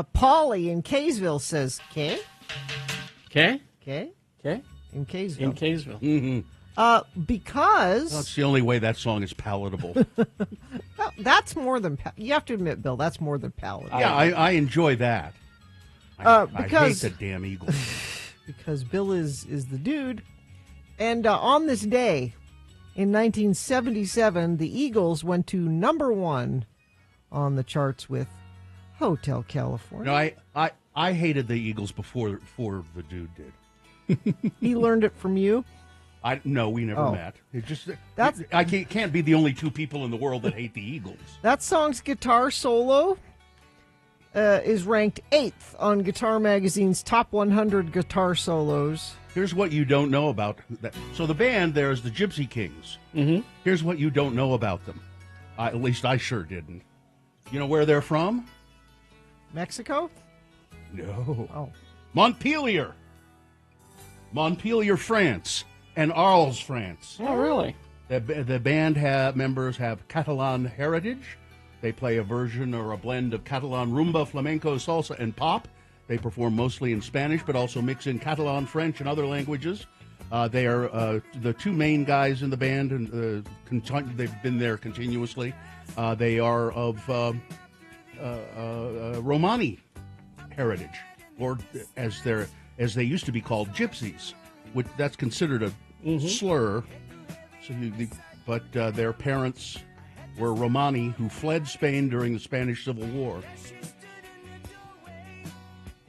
Polly in Kaysville says, "K, Okay. K, Okay. in Kaysville." In Kaysville. Because That's the only way that song is palatable. well, that's more than you have to admit, Bill. That's more than palatable. Yeah, I enjoy that. I because hate the damn Eagles. because Bill is the dude. And on this day, in 1977, the Eagles went to number 1 on the charts with Hotel California. No, I hated the Eagles before the dude did. He learned it from you. No, we never met. It just I can't be the only two people in the world that hate the Eagles. That song's guitar solo is ranked 8th on Guitar Magazine's Top 100 Guitar Solos. Here's what you don't know about that. So the band there is the Gypsy Kings. Mm-hmm. Here's what you don't know about them. At least I sure didn't. You know where they're from? Mexico? No. Oh. Montpellier, France, and Arles, France. Oh, really? The band members have Catalan heritage. They play a version or a blend of Catalan rumba, flamenco, salsa, and pop. They perform mostly in Spanish, but also mix in Catalan, French, and other languages. They are the two main guys in the band, and they've been there continuously. They are of Romani heritage, or as they used to be called, gypsies. Which that's considered a slur. So, but their parents were Romani who fled Spain during the Spanish Civil War.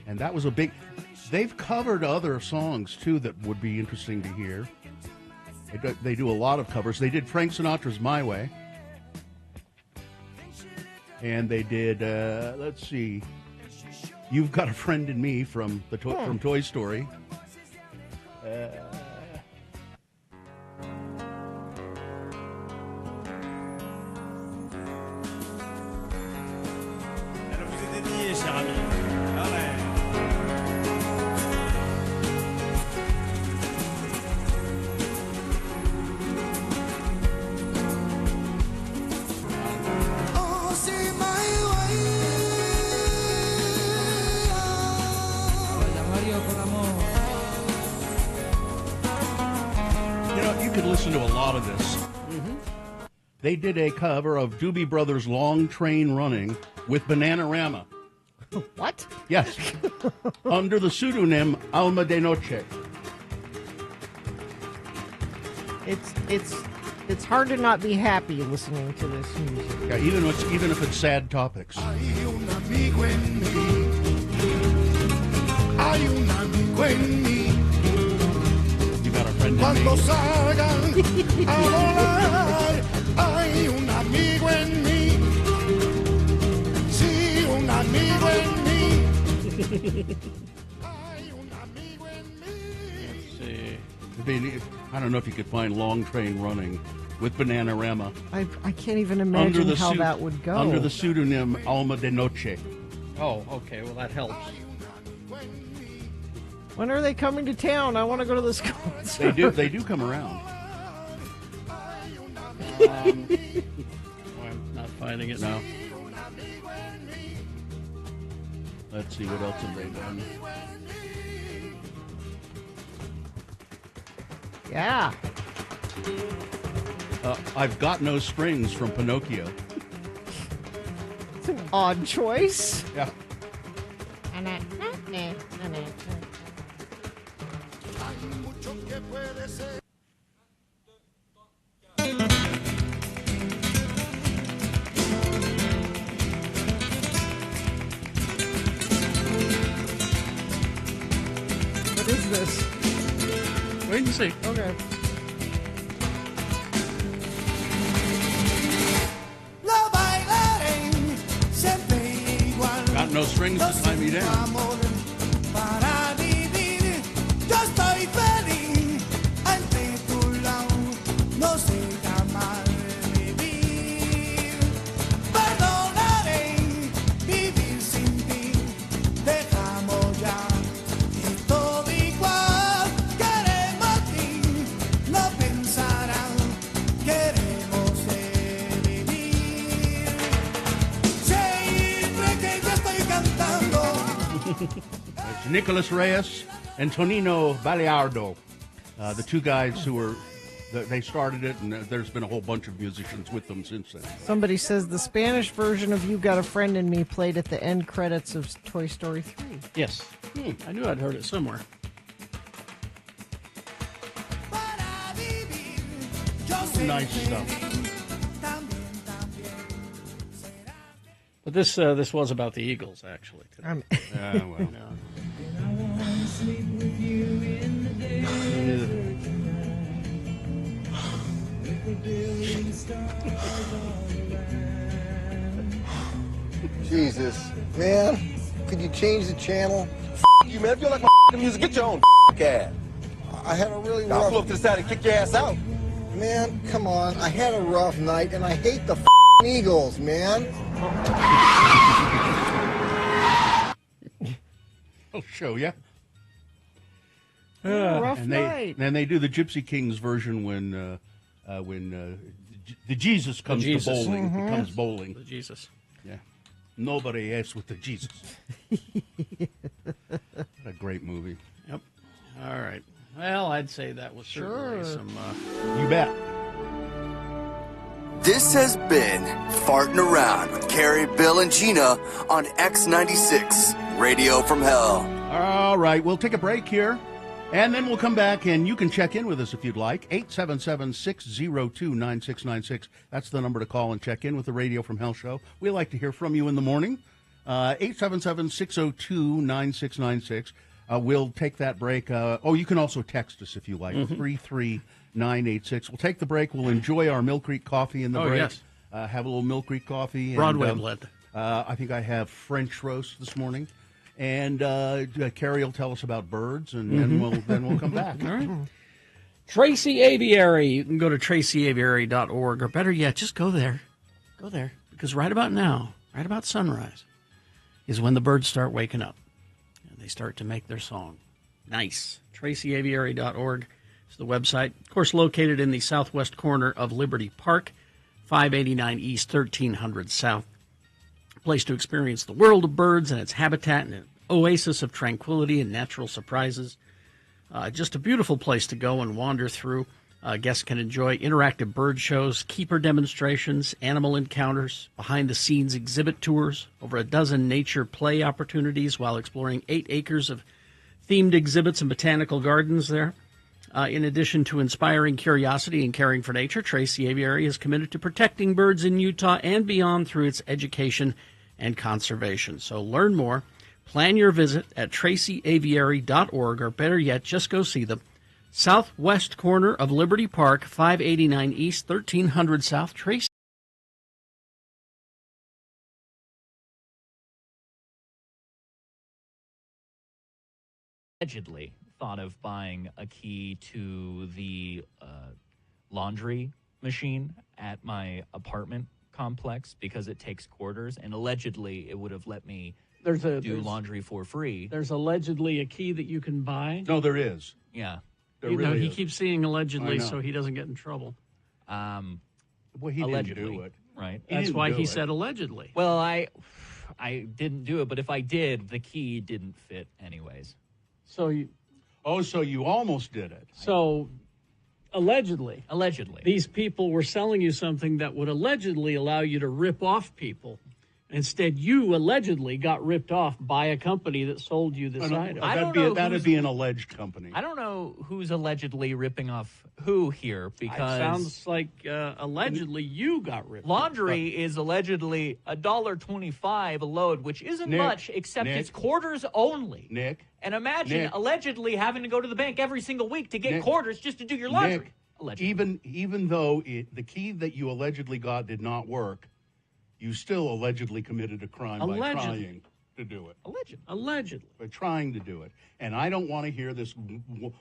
And that was a big... They've covered other songs, too, that would be interesting to hear. They do a lot of covers. They did Frank Sinatra's My Way. And they did, let's see, You've Got a Friend in Me from Toy Story. Listen to a lot of this. Mm-hmm. They did a cover of Doobie Brothers' Long Train Running with Bananarama. What? Yes. Under the pseudonym Alma de Noche. It's hard to not be happy listening to this music. Yeah, even if it's sad topics. Hay un amigo en mí. Hay un amigo en mí. Cuando salgan a volar, hay un amigo en mí. Sí, un amigo en mí. Hay un amigo en mí. Let's see. I don't know if you could find Long Train Running with Bananarama. I can't even imagine how that would go. Under the pseudonym Alma de Noche. Oh, okay. Well, that helps. When are they coming to town? I want to go to this concert. They do come around. I'm not finding it now. Let's see, what else have they done? Yeah. I've Got No Strings from Pinocchio. It's an odd choice. Yeah. What is this? Wait and see. Okay. Got no strings to tie me down. Siempre que yo estoy cantando It's Nicholas Reyes and Tonino Baliardo, the two guys who were. They started it, and there's been a whole bunch of musicians with them since then. Somebody says the Spanish version of You Got a Friend in Me played at the end credits of Toy Story 3. Yes. I knew I'd heard it somewhere. Nice stuff. But this was about the Eagles, actually. Today. Well. Jesus, man, could you change the channel? You, man. If you don't like my music, get your own ass. I had a really I'll rough... pull up to the side and kick your ass out. Man, come on, I had a rough night, and I hate the Eagles, man. I'll show you. Rough And night. they do the Gypsy Kings version when the Jesus comes to bowling. Mm-hmm. Becomes bowling. The Jesus. Yeah. Nobody else with the Jesus. What a great movie. Yep. All right. Well, I'd say that was certainly some... You bet. This has been Farting Around with Carrie, Bill, and Gina on X96, Radio from Hell. All right, we'll take a break here, and then we'll come back, and you can check in with us if you'd like. 877-602-9696. That's the number to call and check in with the Radio from Hell show. We like to hear from you in the morning. 877-602-9696. We'll take that break. You can also text us if you like. 33986. We'll take the break. We'll enjoy our Mill Creek coffee in the break. Yes. Have a little Mill Creek coffee. Broadway and, blend. I think I have French roast this morning. And Carrie will tell us about birds, and then we'll come back. All right. Tracy Aviary. You can go to tracyaviary.org, or better yet, just go there. Go there. Because right about now, right about sunrise, is when the birds start waking up. And they start to make their song. Nice. tracyaviary.org is the website. Of course, located in the southwest corner of Liberty Park, 589 East, 1300 South. A place to experience the world of birds and its habitat, and an oasis of tranquility and natural surprises. Just a beautiful place to go and wander through. Guests can enjoy interactive bird shows, keeper demonstrations, animal encounters, behind-the-scenes exhibit tours, over a dozen nature play opportunities while exploring 8 acres of themed exhibits and botanical gardens there. In addition to inspiring curiosity and caring for nature, Tracy Aviary is committed to protecting birds in Utah and beyond through its education and conservation. So learn more. Plan your visit at tracyaviary.org, or better yet, just go see them. Southwest corner of Liberty Park, 589 East, 1300 South, Tracy. Allegedly thought of buying a key to the laundry machine at my apartment complex because it takes quarters, and allegedly it would have let me do laundry for free. There's allegedly a key that you can buy. No, there is. Yeah. There You know, really he is. keeps saying allegedly I know. so he doesn't get in trouble. Well, he Allegedly. didn't do it. Right. That's didn't why do he it. said allegedly. Well, I didn't do it, but if I did, the key didn't fit anyways. So you almost did it. allegedly, Allegedly. these people were selling you something that would allegedly allow you to rip off people. Instead, you allegedly got ripped off by a company that sold you this item. I don't know That'd who's- be an alleged company. I don't know who's allegedly ripping off who here, It because sounds like allegedly you got ripped laundry is allegedly $1.25 a load, which isn't Nick, much, except Nick. it's quarters only. Nick. And imagine Nick. allegedly having to go to the bank every single week to get Nick. quarters just to do your laundry. Nick, Allegedly. even though the key that you allegedly got did not work, you still allegedly committed a crime by Allegedly. trying to do it. Allegedly. By trying to do it. And I don't want to hear this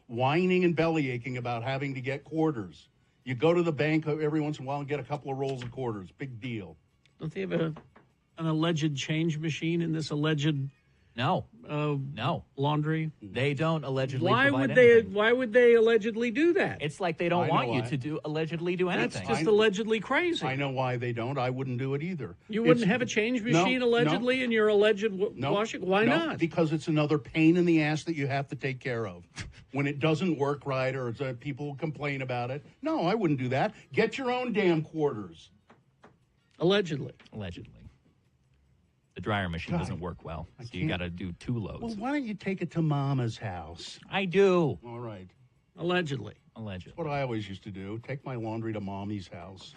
whining and belly aching about having to get quarters. You go to the bank every once in a while and get a couple of rolls of quarters. Big deal. Don't they have an alleged change machine in this alleged No, uh, no, laundry? they don't allegedly. Why provide would they? anything. Why would they allegedly do that? It's like they don't I want know you why. to allegedly do That's anything. just allegedly crazy. I know why they don't. I wouldn't do it either. You wouldn't It's- have a change No, machine no. allegedly in your alleged No, washing? Why no, not? Because it's another pain in the ass that you have to take care of. When it doesn't work right or people complain about it. No, I wouldn't do that. Get your own damn quarters. Allegedly. Allegedly. The dryer machine doesn't work well, so you can't- got to do 2 loads. Well, why don't you take it to Mama's house? I do. All right. Allegedly. Allegedly. That's what I always used to do. Take my laundry to Mommy's house.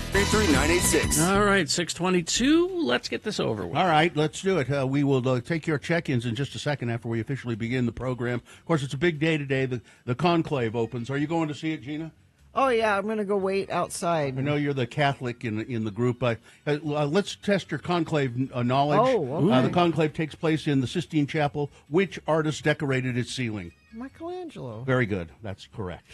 33986. All right, 622. Let's get this over with. All right, let's do it. We will take your check-ins in just a second after we officially begin the program. Of course, it's a big day today. The conclave opens. Are you going to see it, Gina? Oh, yeah, I'm going to go wait outside. I know you're the Catholic in the group. Let's test your conclave knowledge. Oh, okay. The conclave takes place in the Sistine Chapel. Which artist decorated its ceiling? Michelangelo. Very good. That's correct.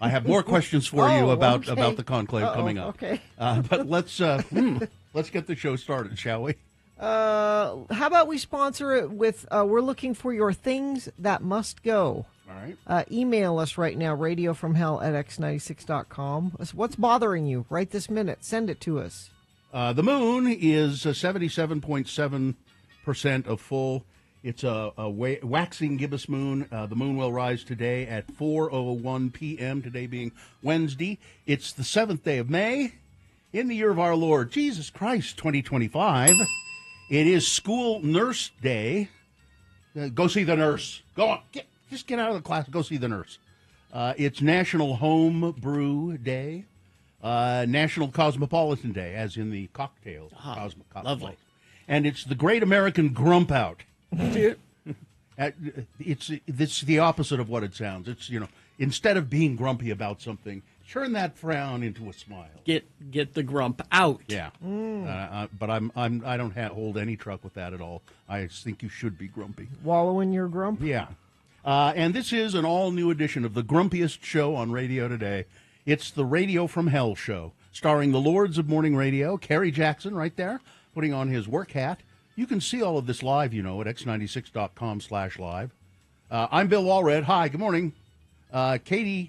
I have more questions for you about the conclave coming up. Okay. But let's get the show started, shall we? How about we sponsor it with, we're looking for your things that must go. All right. Email us right now, radiofromhell@x96.com. What's bothering you right this minute? Send it to us. The moon is 77.7% of full. It's a waxing gibbous moon. The moon will rise today at 4:01 p.m., today being Wednesday. It's the 7th day of May in the year of our Lord, Jesus Christ, 2025. It is School Nurse Day. Go see the nurse. Go on. Just get out of the class and go see the nurse. It's National Home Brew Day. National Cosmopolitan Day, as in the cocktail. Cosmopolitan. Lovely. And it's the Great American Grump Out. It's the opposite of what it sounds. It's, instead of being grumpy about something, turn that frown into a smile. Get the grump out. Yeah. But I don't hold any truck with that at all. I think you should be grumpy. Wallow in your grump? Yeah. And this is an all-new edition of the grumpiest show on radio today. It's the Radio from Hell show, starring the Lords of Morning Radio, Kerry Jackson right there, putting on his work hat. You can see all of this live, at x96.com/live. I'm Bill Walred. Hi, good morning. Gina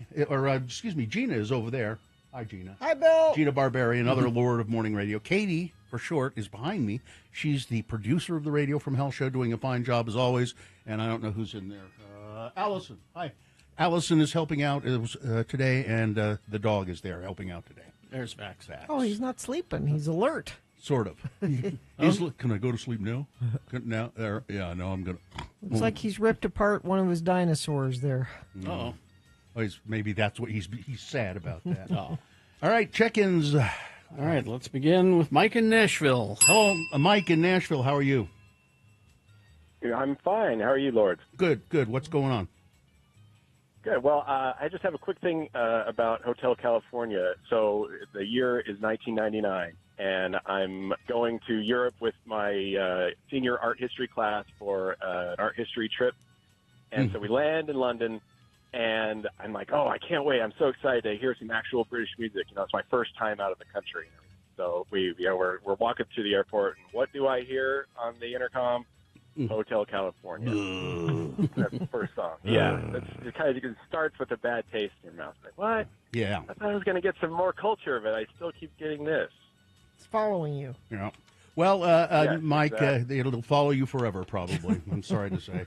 is over there. Hi, Gina. Hi, Bill. Gina Barberi, another Lord of Morning Radio. Katie, for short, is behind me. She's the producer of the Radio from Hell show, doing a fine job as always. And I don't know who's in there. Allison. Hi. Allison is helping out today, and the dog is there helping out today. There's Vax. Oh, he's not sleeping. He's alert. Sort of. Can I go to sleep now? No, I'm going to. Looks like he's ripped apart one of his dinosaurs there. Uh-oh. Oh, maybe that's what he's sad about that. Oh. All right, check-ins. All right, let's begin with Mike in Nashville. Hello, Mike in Nashville. How are you? I'm fine. How are you, Lord? Good. What's going on? Good. Well, I just have a quick thing about Hotel California. So the year is 1999, and I'm going to Europe with my senior art history class for an art history trip. And so we land in London, and I'm like, oh, I can't wait. I'm so excited to hear some actual British music. It's my first time out of the country. So we're walking through the airport, and what do I hear on the intercom? Hotel California. That's the first song. Yeah. It starts with a bad taste in your mouth. Like, what? Yeah. I thought I was going to get some more culture of it. I still keep getting this. It's following you. Yeah. Well, Mike, exactly. It'll follow you forever, probably. I'm sorry to say.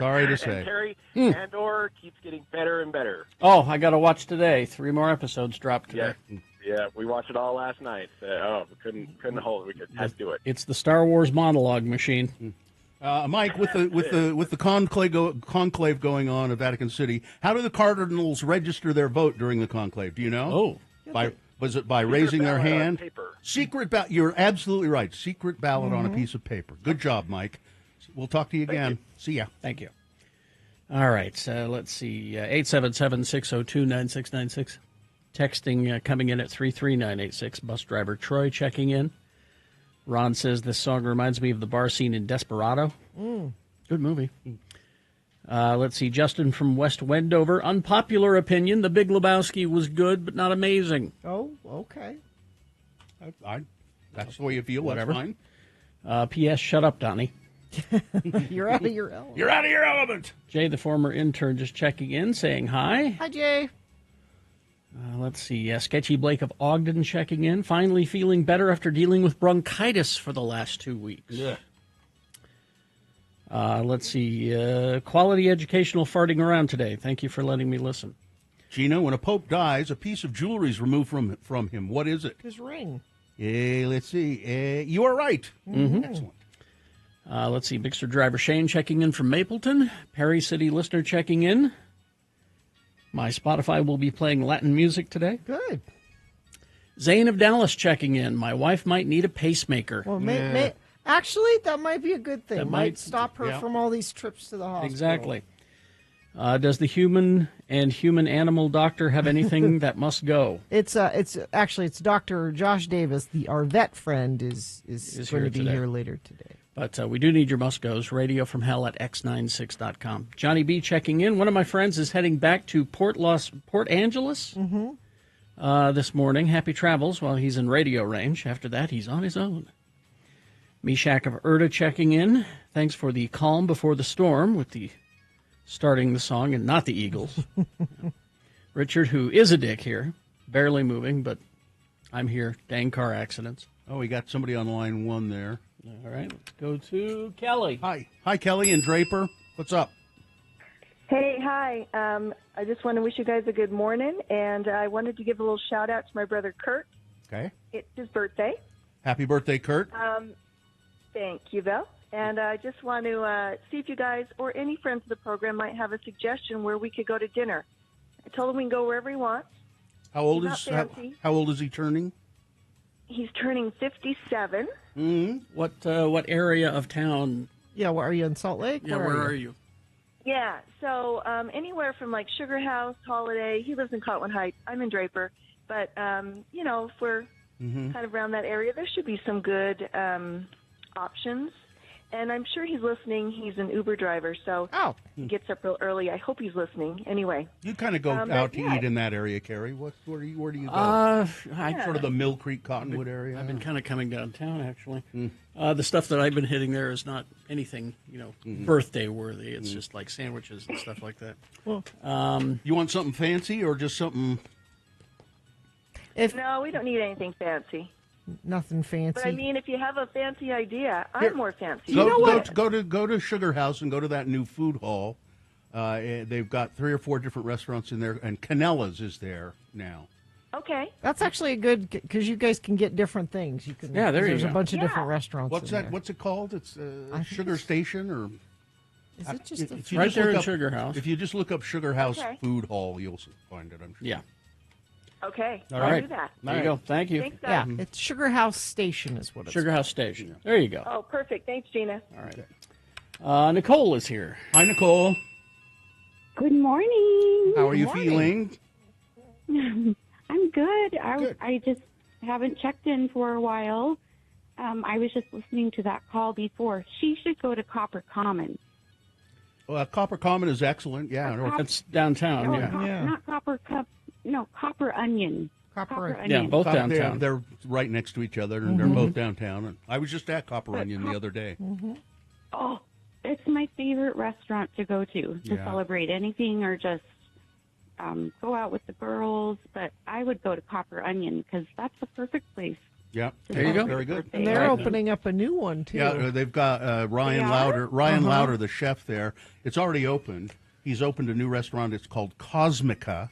And Terry, Andor keeps getting better and better. Oh, I got to watch today. 3 more episodes dropped today. Yeah, we watched it all last night. We couldn't hold it. We had to do it. It's the Star Wars monologue machine. Mike, with the conclave going on at Vatican City, how do the cardinals register their vote during the conclave? Do you know? Was it by raising their hand? Paper. Secret ballot. You're absolutely right. Secret ballot on a piece of paper. Good job, Mike. We'll talk to you again. See ya. Thank you. All right. So let's see. 877-602-9696. Texting coming in at 33986. Bus driver Troy checking in. Ron says this song reminds me of the bar scene in Desperado. Good movie. Let's see. Justin from West Wendover. Unpopular opinion. The Big Lebowski was good, but not amazing. Oh, okay. That's the way you feel. Whatever. That's fine. P.S. Shut up, Donnie. You're out of your element. You're out of your element. Jay, the former intern, just checking in, saying hi. Hi, Jay. Let's see. Sketchy Blake of Ogden checking in. Finally feeling better after dealing with bronchitis for the last 2 weeks. Yeah. Let's see. Quality educational farting around today. Thank you for letting me listen. Gina, when a pope dies, a piece of jewelry is removed from him. What is it? His ring. Let's see. You are right. Excellent. Let's see. Mixer driver Shane checking in from Mapleton. Perry City listener checking in. My Spotify will be playing Latin music today. Good. Zane of Dallas checking in. My wife might need a pacemaker. Well, actually, that might be a good thing. That Might stop her from all these trips to the hospital. Exactly. Does the human and human-animal doctor have anything that must go? It's Dr. Josh Davis, our vet friend, is going to be here later today. But we do need your must-goes. Radio from Hell at x96.com. Johnny B checking in. One of my friends is heading back to Port Angeles this morning. Happy travels while he's in radio range. After that, he's on his own. Meshach of Erda checking in. Thanks for the calm before the storm with the starting the song and not the Eagles. Richard, who is a dick here, barely moving, but I'm here. Dang car accidents. Oh, we got somebody on line one there. All right, let's go to Kelly. Hi, Kelly and Draper. What's up? Hey, hi. I just want to wish you guys a good morning, and I wanted to give a little shout-out to my brother Kurt. Okay. It's his birthday. Happy birthday, Kurt. Thank you, Bill. And I just want to see if you guys or any friends of the program might have a suggestion where we could go to dinner. I told him we can go wherever he wants. How old is he turning? He's turning 57. Mm-hmm. What area of town? Yeah, are you in Salt Lake? Yeah, where are you? Yeah, so anywhere from like Sugar House, Holiday. He lives in Cotton Heights. I'm in Draper. But, if we're kind of around that area, there should be some good options. And I'm sure he's listening. He's an Uber driver, so he gets up real early. I hope he's listening. Anyway. You kind of go out to eat in that area, Carrie. Where do you go? Sort of the Mill Creek, Cottonwood area. I've been kind of coming downtown, actually. The stuff that I've been hitting there is not anything, birthday worthy. It's just like sandwiches and stuff like that. Well, you want something fancy or just something? No, we don't need anything fancy. Nothing fancy. But I mean, if you have a fancy idea, I'm more fancy. Go to Sugar House and go to that new food hall. They've got 3 or 4 different restaurants in there, and Canella's is there now. Okay. That's actually a good, because you guys can get different things. You can. There's a bunch of different restaurants. What's it called? It's Sugar Station, or is it just it's right there in Sugar House? If you just look up Sugar House Food Hall, you'll find it. I'm sure. Yeah. Okay. All I'll right. do that. There you go. Thank you. Thanks, Yeah, it's Sugar House Station is what it's Sugar House Station. There you go. Oh, perfect. Thanks, Gina. All right. Nicole is here. Hi, Nicole. Good morning. How are you feeling? I'm good. I just haven't checked in for a while. I was just listening to that call before. She should go to Copper Common. Well, Copper Common is excellent. Yeah, it's downtown. Not Copper Cup. No, Copper Onion. Copper Onion. Yeah, both downtown. They're right next to each other, and they're both downtown. And I was just at Copper Onion the other day. Oh, it's my favorite restaurant to go to celebrate anything or just go out with the girls. But I would go to Copper Onion because that's the perfect place. Yeah, there you go. Very good. And they're opening up a new one too. Yeah, they've got Ryan Lauder. Lauder, the chef there. It's already opened. He's opened a new restaurant. It's called Cosmica,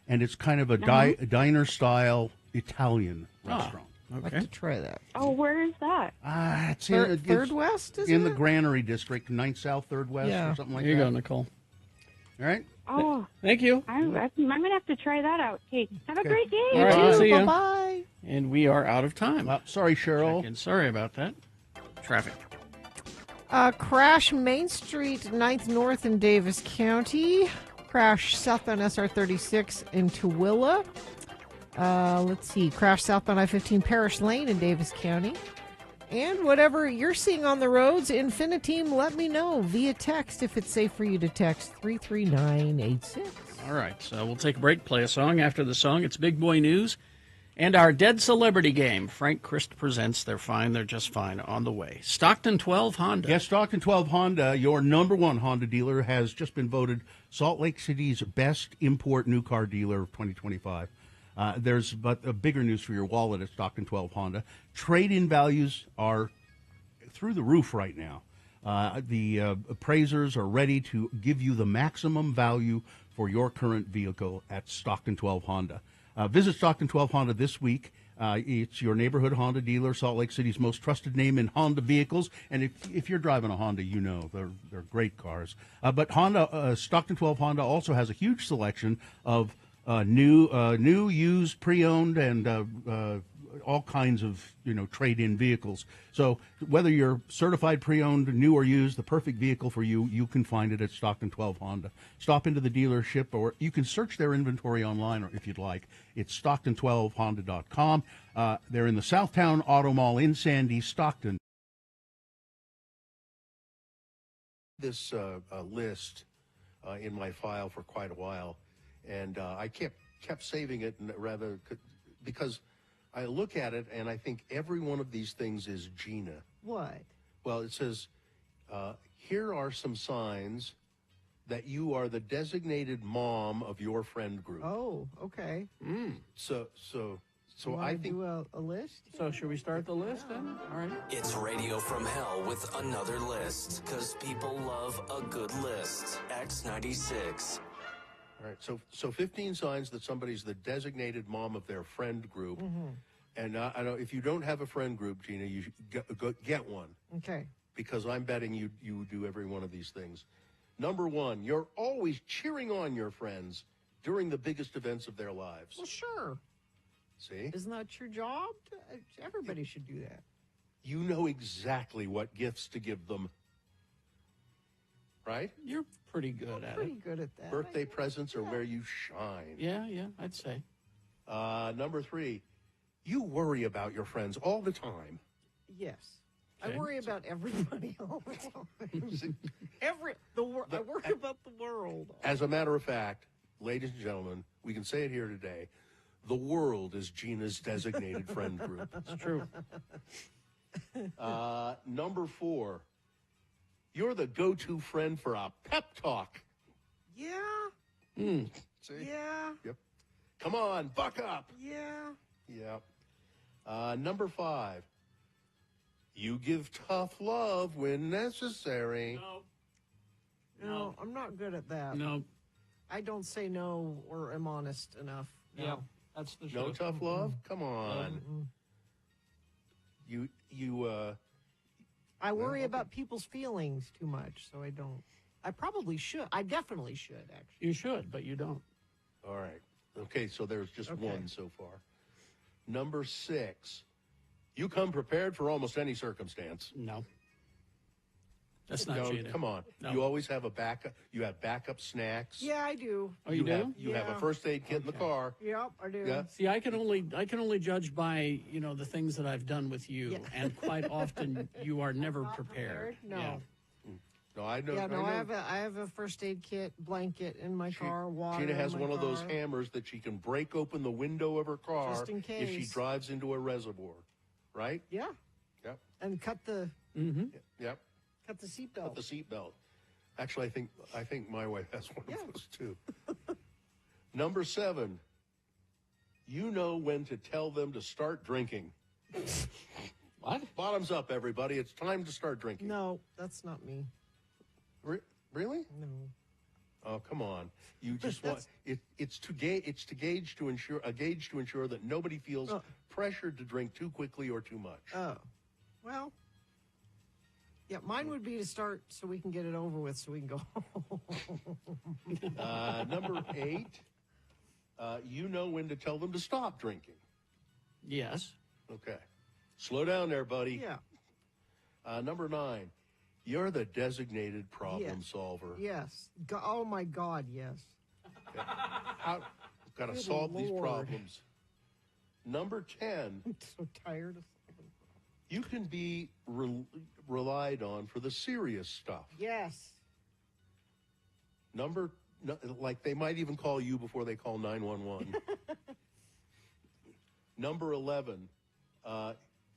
and it's kind of a diner-style Italian restaurant. I'd like to try that. Oh, where is that? It's Third West, in the Granary District, 9th South, 3rd West, or something like that. There you go, Nicole. All right. Oh, thank you. I'm going to have to try that out. Hey, have a great day. All right, see you. Bye. And we are out of time. Sorry, Cheryl. Sorry about that. Traffic. Crash Main Street, 9th North in Davis County. Crash southbound SR 36 in Tooele. Let's see. Crash southbound I-15 Parish Lane in Davis County. And whatever you're seeing on the roads, Infiniteam, let me know via text if it's safe for you to text 33986. All right, so we'll take a break, play a song. After the song, it's Big Boy News and our Dead Celebrity Game. Frank Christ presents They're Fine, They're Just Fine on the way. Stockton 12 Honda. Yes, Stockton 12 Honda, your number one Honda dealer, has just been voted Salt Lake City's best import new car dealer of 2025. There's but a bigger news for your wallet at Stockton 12 Honda. Trade-in values are through the roof right now. The appraisers are ready to give you the maximum value for your current vehicle at Stockton 12 Honda. Visit Stockton 12 Honda this week. It's your neighborhood Honda dealer, Salt Lake City's most trusted name in Honda vehicles. And if you're driving a Honda, you know they're great cars. But Stockton 12 Honda also has a huge selection of New, used, pre-owned, and all kinds of trade-in vehicles. So whether you're certified pre-owned, new or used, the perfect vehicle for you, you can find it at Stockton 12 Honda. Stop into the dealership, or you can search their inventory online if you'd like. It's Stockton12Honda.com. They're in the Southtown Auto Mall in Sandy, Stockton. This list in my file for quite a while, and I kept saving it, and rather because I look at it and I think every one of these things is Gina. What? Well, it says, here are some signs that you are the designated mom of your friend group. Oh, okay. So You I wanna think do a list. So should we start the list then? All right. It's Radio from Hell with another list, because people love a good list. X96. All right, so 15 signs that somebody's the designated mom of their friend group. And I know if you don't have a friend group, Gina, you should get one, Okay. because I'm betting you do every one of these things. Number one, you're always cheering on your friends during the biggest events of their lives. Well, sure. See? Isn't that your job? Everybody should do that. You know exactly what gifts to give them. Right? You're pretty good at Pretty it. good at that. Birthday presents are where you shine. Yeah, I'd say. Number three, you worry about your friends all the time. Yes. Okay. I worry about everybody all the time. I worry about the world. As a matter of fact, ladies and gentlemen, we can say it here today. The world is Gina's designated friend group. It's true. Number four, you're the go-to friend for a pep talk. Yeah. See? Yeah. Yep. Come on, buck up. Yeah. Yep. Number five, you give tough love when necessary. No, I'm not good at that. No. I don't say no or am honest enough. No. Yeah. That's the No truth. tough love? Come on. You I worry about people's feelings too much, so I don't. I probably should. I definitely should, actually. You should, but you don't. all right. Okay, so there's just one so far. Number six, you come prepared for almost any circumstance. No. That's not No, Gina. come on. No. You always have a backup. You have backup snacks. Yeah, I do. Oh, you do? You have a Yeah. first aid kit in the car. Yep, I do. Yeah. See, I can only judge by the things that I've done with you, and quite often you are never prepared. No. Yeah. No, I know. Yeah, no, I know. I have a first aid kit, blanket in my car, water. Gina has in my one of those car. hammers that she can break open the window of her car Just in if she case. drives into a reservoir. Right? Yeah, Yep. and cut the Yep. seatbelt. Cut the seatbelt. Actually, I think my wife has one of those too. Number 7. You know when to tell them to start drinking. What? Bottoms up, everybody. It's time to start drinking. No, that's not me. Really? No. Oh, come on. You just want it's to gauge to ensure that nobody feels pressured to drink too quickly or too much. Oh, well. Yeah, mine would be to start so we can get it over with, so we can go home. Number 8, you know when to tell them to stop drinking. Yes. Okay. Slow down there, buddy. Yeah. Number 9, you're the designated problem Yes. solver. Yes. Oh my God, yes. Got to Good solve these Lord. problems. Number 10, I'm so tired of. you can be relied on for the serious stuff. Yes. Like they might even call you before they call 911. Number 11,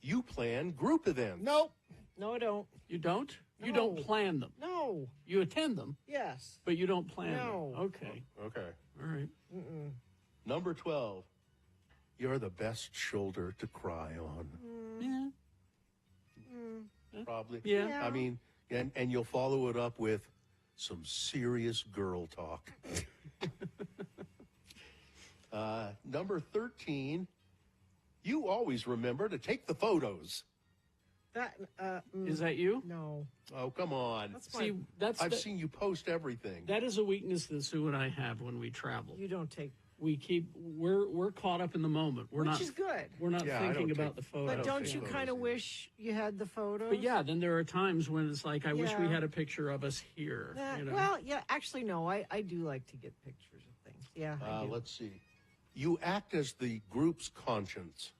you plan group events. Nope. No, I don't. You don't? You No. don't plan them. No. You attend them, Yes. but you don't plan No. them. Okay. Okay. All right. Number 12, you're the best shoulder to cry on. Yeah. Probably. Yeah. I mean, and you'll follow it up with some serious girl talk. Number 13, you always remember to take the photos. That Is that you? no. Oh, come on. That's See, fine. that's I've the- seen you post everything. that is a weakness that Sue and I have when we travel. You don't take we're caught up in the moment. Which is good. We're not thinking about the photos. But don't you kind of wish you had the photos? But yeah, then there are times when it's like, I wish we had a picture of us here. Well, yeah, actually, no, I do like to get pictures of things. Yeah. I do. Let's see. You act as the group's conscience.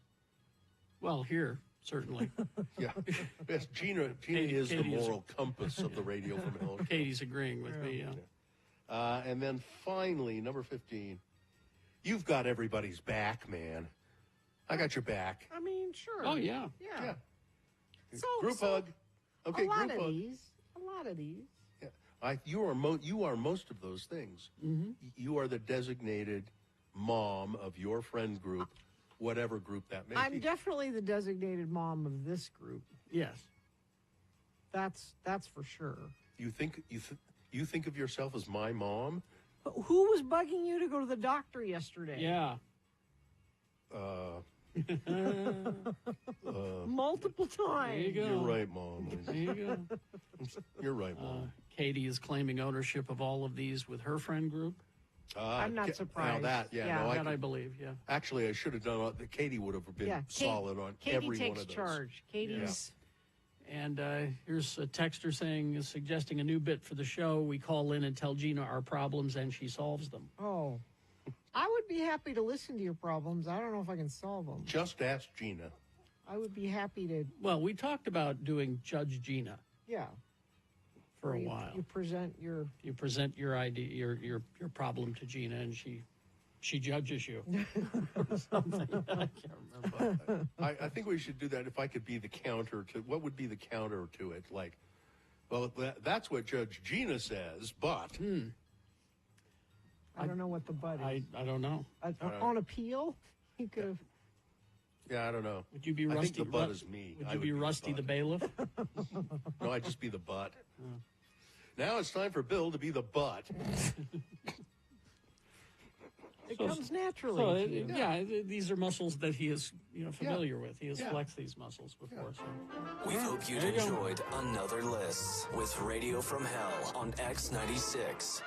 Well, here, certainly. Yeah. Yes, Gina is the moral compass of the Radio from Hell. Katie's agreeing with me, yeah. And then finally, number 15. You've got everybody's back, man. I got your back. I mean, sure. Oh, yeah. Yeah. Group hug. Okay, a lot group of hug. these. A lot of these. Yeah. You are most of those things. Mm-hmm. You are the designated mom of your friend group, whatever group that may be. I'm definitely the designated mom of this group. Yes. That's for sure. You think of yourself as my mom? But who was bugging you to go to the doctor yesterday? Yeah. Multiple times. There you go. You're right, Mom. There you go. You're right, Mom. Katie is claiming ownership of all of these with her friend group. I'm not surprised. Now that, I believe, yeah. Actually, I should have done that. Katie would have been solid on Katie every takes one of those. charge. Katie's... And here's a texter suggesting a new bit for the show. We call in and tell Gina our problems, and she solves them. Oh. I would be happy to listen to your problems. I don't know if I can solve them. Just ask Gina. I would be happy to... Well, we talked about doing Judge Gina. Yeah. For a while. You present your... You present your idea, your problem to Gina, and she judges you. Or something. I can't remember. I think we should do that. If I could be the counter to... What would be the counter to it? Like, well, that's what Judge Gina says, but... I don't know what the but is. I don't know. On appeal? You could have... Yeah, I don't know. Would you be Rusty? I think the butt is me. Would you be Rusty the bailiff? No, I'd just be the butt. Now it's time for Bill to be the butt. It comes naturally. So, these are muscles that he is familiar with. He has flexed these muscles before. So. We hope you'd enjoyed another list with Radio from Hell on X96.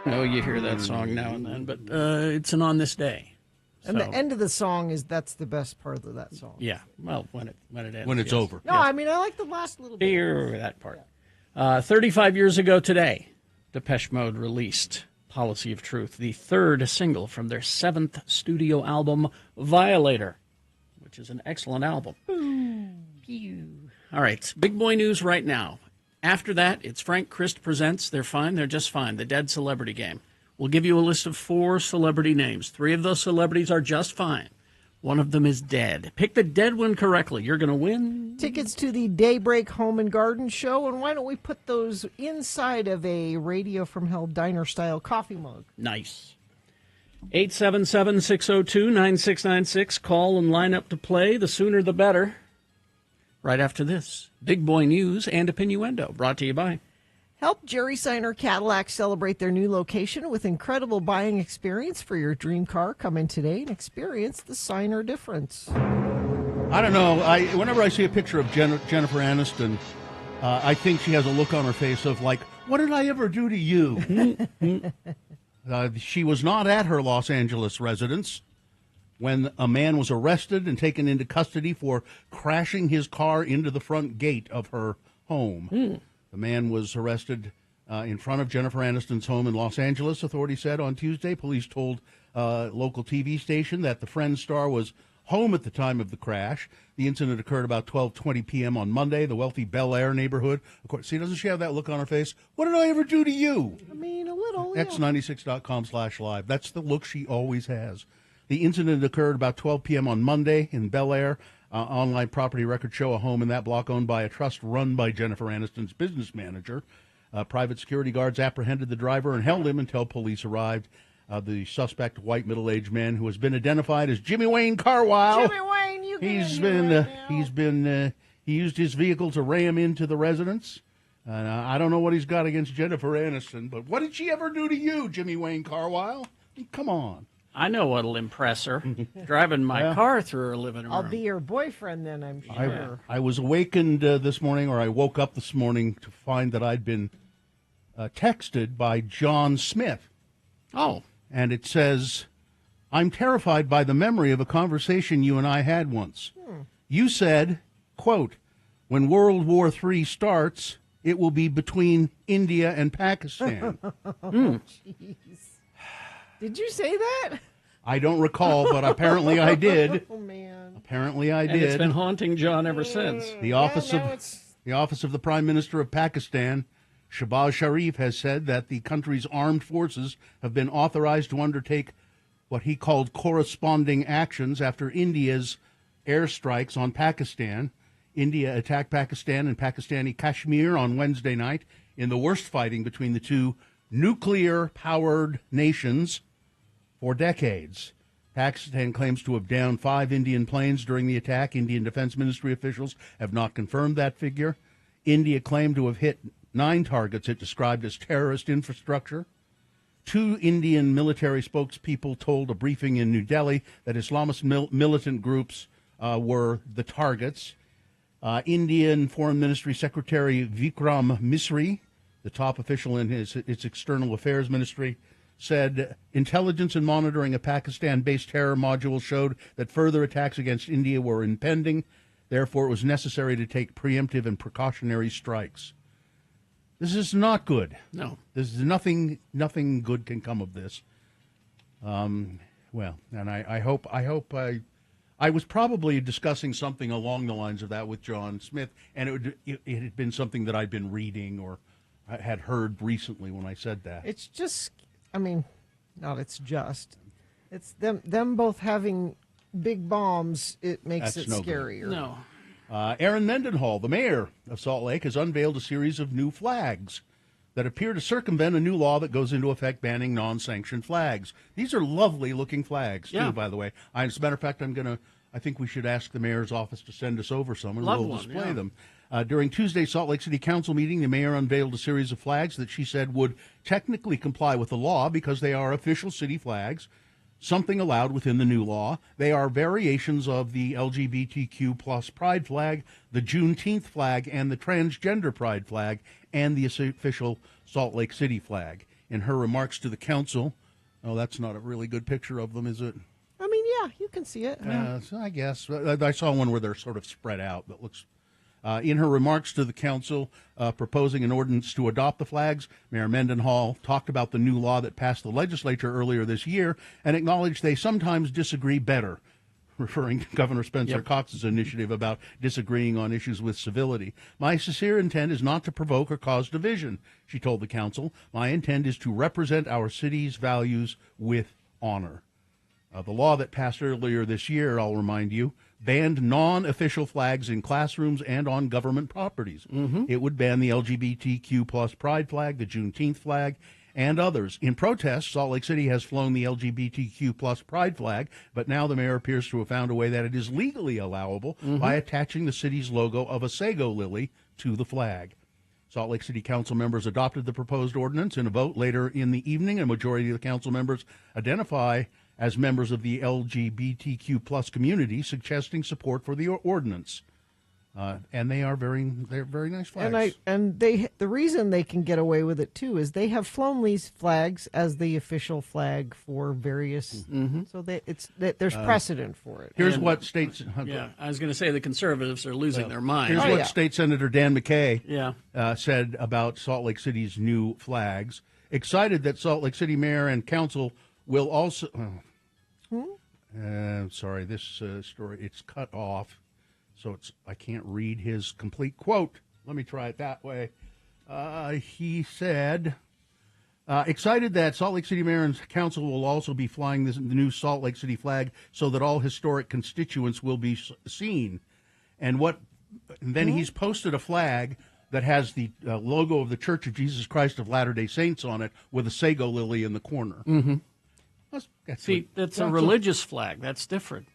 Oh, you hear that song now and then, but it's an On This Day. And the end of the song that's the best part of that song. Yeah, well, when it ends. When it's over. No, I mean, I like the last little bit. That part. 35 years ago today, Depeche Mode released Policy of Truth, the third single from their 7th studio album, Violator, which is an excellent album. All right, big boy news right now. After that, it's Frank Christ Presents They're Fine, They're Just Fine, the Dead Celebrity Game. We'll give you a list of 4 celebrity names. 3 of those celebrities are just fine. One of them is dead. Pick the dead one correctly. You're going to win tickets to the Daybreak Home and Garden Show. And why don't we put those inside of a Radio from Hell diner-style coffee mug? Nice. 877-602-9696. Call and line up to play. The sooner the better. Right after this, Big Boy News and Opinioendo, brought to you by... Help Jerry Seiner Cadillac celebrate their new location with incredible buying experience for your dream car. Come in today and experience the Seiner difference. I don't know. Whenever I see a picture of Jennifer Aniston, I think she has a look on her face of like, what did I ever do to you? She was not at her Los Angeles residence when a man was arrested and taken into custody for crashing his car into the front gate of her home. The man was arrested in front of Jennifer Aniston's home in Los Angeles, authorities said on Tuesday. Police told a local TV station that the Friends star was home at the time of the crash. The incident occurred about 12:20 p.m. on Monday, the wealthy Bel Air neighborhood. Of course, see, doesn't she have that look on her face? What did I ever do to you? I mean, a little. X96.com/live. That's the look she always has. The incident occurred about 12 p.m. on Monday in Bel Air. Online property records show a home in that block owned by a trust run by Jennifer Aniston's business manager. Private security guards apprehended the driver and held him until police arrived. The suspect, white middle-aged man who has been identified as Jimmy Wayne Carwile. Jimmy Wayne, you he used his vehicle to ram into the residence. I don't know what he's got against Jennifer Aniston, but what did she ever do to you, Jimmy Wayne Carwile? Come on. I know what'll impress her. Driving my car through her living room. I'll be your boyfriend then, I'm sure. I was awakened this morning, or I woke up this morning to find that I'd been texted by John Smith. Oh. And it says, I'm terrified by the memory of a conversation you and I had once. You said, quote, when World War III starts, it will be between India and Pakistan. Jeez. Did you say that? I don't recall, but apparently I did. Oh, man. Apparently I did. And it's been haunting John ever since. The office of the Prime Minister of Pakistan, Shehbaz Sharif, has said that the country's armed forces have been authorized to undertake what he called corresponding actions after India's airstrikes on Pakistan. India attacked Pakistan and Pakistani Kashmir on Wednesday night in the worst fighting between the two nuclear-powered nations for decades. Pakistan claims to have downed 5 Indian planes during the attack. Indian Defense Ministry officials have not confirmed that figure. India claimed to have hit 9 targets it described as terrorist infrastructure. 2 Indian military spokespeople told a briefing in New Delhi that Islamist militant groups were the targets. Indian Foreign Ministry Secretary Vikram Misri, the top official in its External Affairs Ministry, said intelligence and monitoring of Pakistan-based terror modules showed that further attacks against India were impending. Therefore, it was necessary to take preemptive and precautionary strikes. This is not good. No. This is nothing good can come of this. Well, and I was probably discussing something along the lines of that with John Smith, and it had been something that I'd been reading or I had heard recently when I said that. It's just, I mean, it's them both having big bombs. It makes it scarier. No. Aaron Mendenhall, the mayor of Salt Lake, has unveiled a series of new flags that appear to circumvent a new law that goes into effect banning non-sanctioned flags. These are lovely-looking flags, too, by the way. As a matter of fact, I think we should ask the mayor's office to send us over some, and we'll display them. During Tuesday's Salt Lake City Council meeting, the mayor unveiled a series of flags that she said would technically comply with the law because they are official city flags, something allowed within the new law. They are variations of the LGBTQ plus pride flag, the Juneteenth flag, and the transgender pride flag, and the official Salt Lake City flag. In her remarks to the council, that's not a really good picture of them, is it? I mean, yeah, you can see it. So I guess. I saw one where they're sort of spread out that looks... In her remarks to the council proposing an ordinance to adopt the flags, Mayor Mendenhall talked about the new law that passed the legislature earlier this year and acknowledged they sometimes disagree better, referring to Governor Spencer Cox's initiative about disagreeing on issues with civility. My sincere intent is not to provoke or cause division, she told the council. My intent is to represent our city's values with honor. The law that passed earlier this year, I'll remind you, banned non-official flags in classrooms and on government properties. It would ban the LGBTQ plus pride flag, the Juneteenth flag, and others. In protest, Salt Lake City has flown the LGBTQ plus pride flag, but now the mayor appears to have found a way that it is legally allowable by attaching the city's logo of a sago lily to the flag. Salt Lake City Council members adopted the proposed ordinance in a vote later in the evening. A majority of the council members identify as members of the LGBTQ plus community, suggesting support for the ordinance. And they're very nice flags. The reason they can get away with it too is they have flown these flags as the official flag for various. So there's precedent for it. Here's what states. I was going to say the conservatives are losing their minds. Here's what State Senator Dan McKay said about Salt Lake City's new flags. Excited that Salt Lake City Mayor and Council will also. Sorry, this story, it's cut off, so I can't read his complete quote. Let me try it that way. He said, excited that Salt Lake City Mayor and Council will also be flying the new Salt Lake City flag so that all historic constituents will be seen. And then he's posted a flag that has the logo of the Church of Jesus Christ of Latter-day Saints on it with a sago lily in the corner. That's a religious flag. That's different.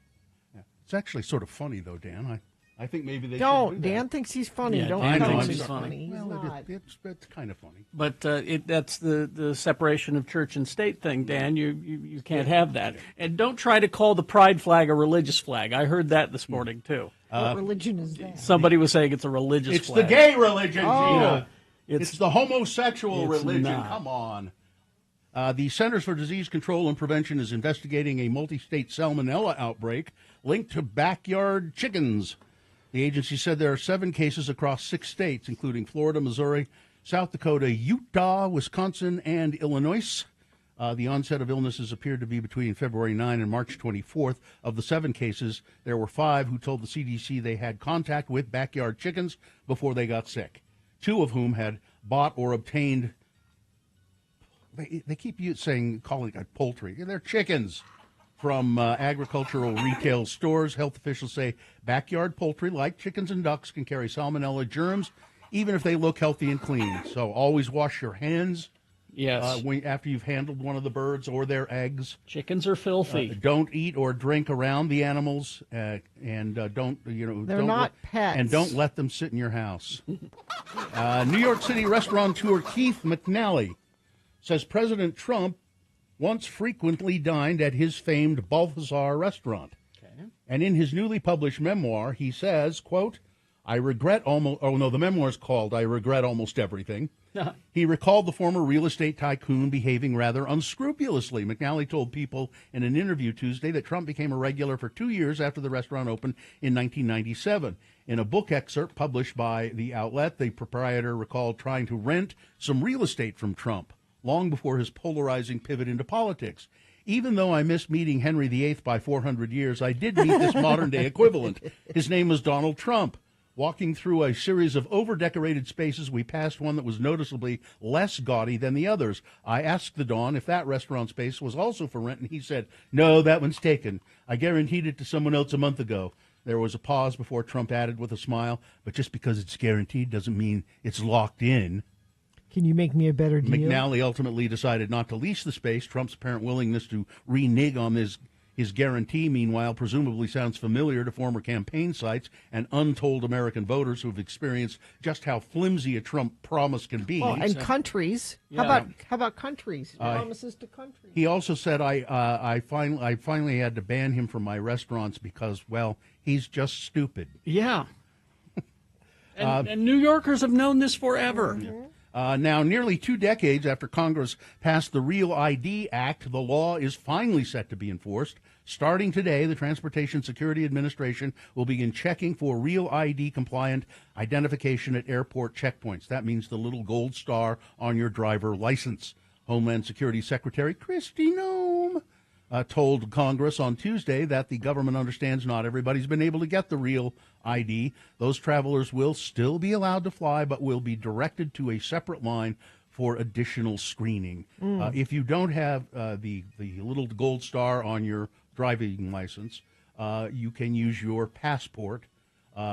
Yeah. It's actually sort of funny, though, Dan. I think maybe they don't. should do Dan that. thinks he's funny. Yeah, don't Dan tell thinks him he's he's funny. funny. Well, He's not. it's kind of funny. But that's the separation of church and state thing, Dan. You can't have that. And don't try to call the pride flag a religious flag. I heard that this morning, too. What religion is that? Somebody was saying it's a religious It's flag. the gay religion, Gina. Oh. It's the homosexual religion. not. Come on. The Centers for Disease Control and Prevention is investigating a multi-state salmonella outbreak linked to backyard chickens. The agency said there are 7 cases across 6 states, including Florida, Missouri, South Dakota, Utah, Wisconsin, and Illinois. The onset of illnesses appeared to be between February 9 and March 24th. Of the 7 cases, there were 5 who told the CDC they had contact with backyard chickens before they got sick, 2 of whom had bought or obtained. They keep calling it poultry. They're chickens from agricultural retail stores. Health officials say backyard poultry, like chickens and ducks, can carry salmonella germs, even if they look healthy and clean. So always wash your hands. Yes. After you've handled one of the birds or their eggs. Chickens are filthy. Don't eat or drink around the animals, and don't They're not pets. And don't let them sit in your house. New York City restaurateur Keith McNally says President Trump once frequently dined at his famed Balthazar restaurant. Okay. And in his newly published memoir, he says, quote, the memoir is called I Regret Almost Everything. He recalled the former real estate tycoon behaving rather unscrupulously. McNally told People in an interview Tuesday that Trump became a regular for 2 years after the restaurant opened in 1997. In a book excerpt published by the outlet, the proprietor recalled trying to rent some real estate from Trump long before his polarizing pivot into politics. Even though I missed meeting Henry VIII by 400 years, I did meet this modern-day equivalent. His name was Donald Trump. Walking through a series of over-decorated spaces, we passed one that was noticeably less gaudy than the others. I asked the Don if that restaurant space was also for rent, and he said, "No, that one's taken. I guaranteed it to someone else a month ago." There was a pause before Trump added with a smile, "But just because it's guaranteed doesn't mean it's locked in." Can you make me a better deal? McNally ultimately decided not to lease the space. Trump's apparent willingness to renege on his guarantee, meanwhile, presumably sounds familiar to former campaign sites and untold American voters who have experienced just how flimsy a Trump promise can be. Well, and countries. Yeah. How about countries? Promises to countries. He also said, I finally had to ban him from my restaurants because, well, he's just stupid. Yeah. And New Yorkers have known this forever. Now, nearly 2 decades after Congress passed the Real ID Act, the law is finally set to be enforced. Starting today, the Transportation Security Administration will begin checking for Real ID compliant identification at airport checkpoints. That means the little gold star on your driver license. Homeland Security Secretary Kristi Noem told Congress on Tuesday that the government understands not everybody's been able to get the Real ID. Those travelers will still be allowed to fly, but will be directed to a separate line for additional screening. If you don't have the little gold star on your driving license, you can use your passport.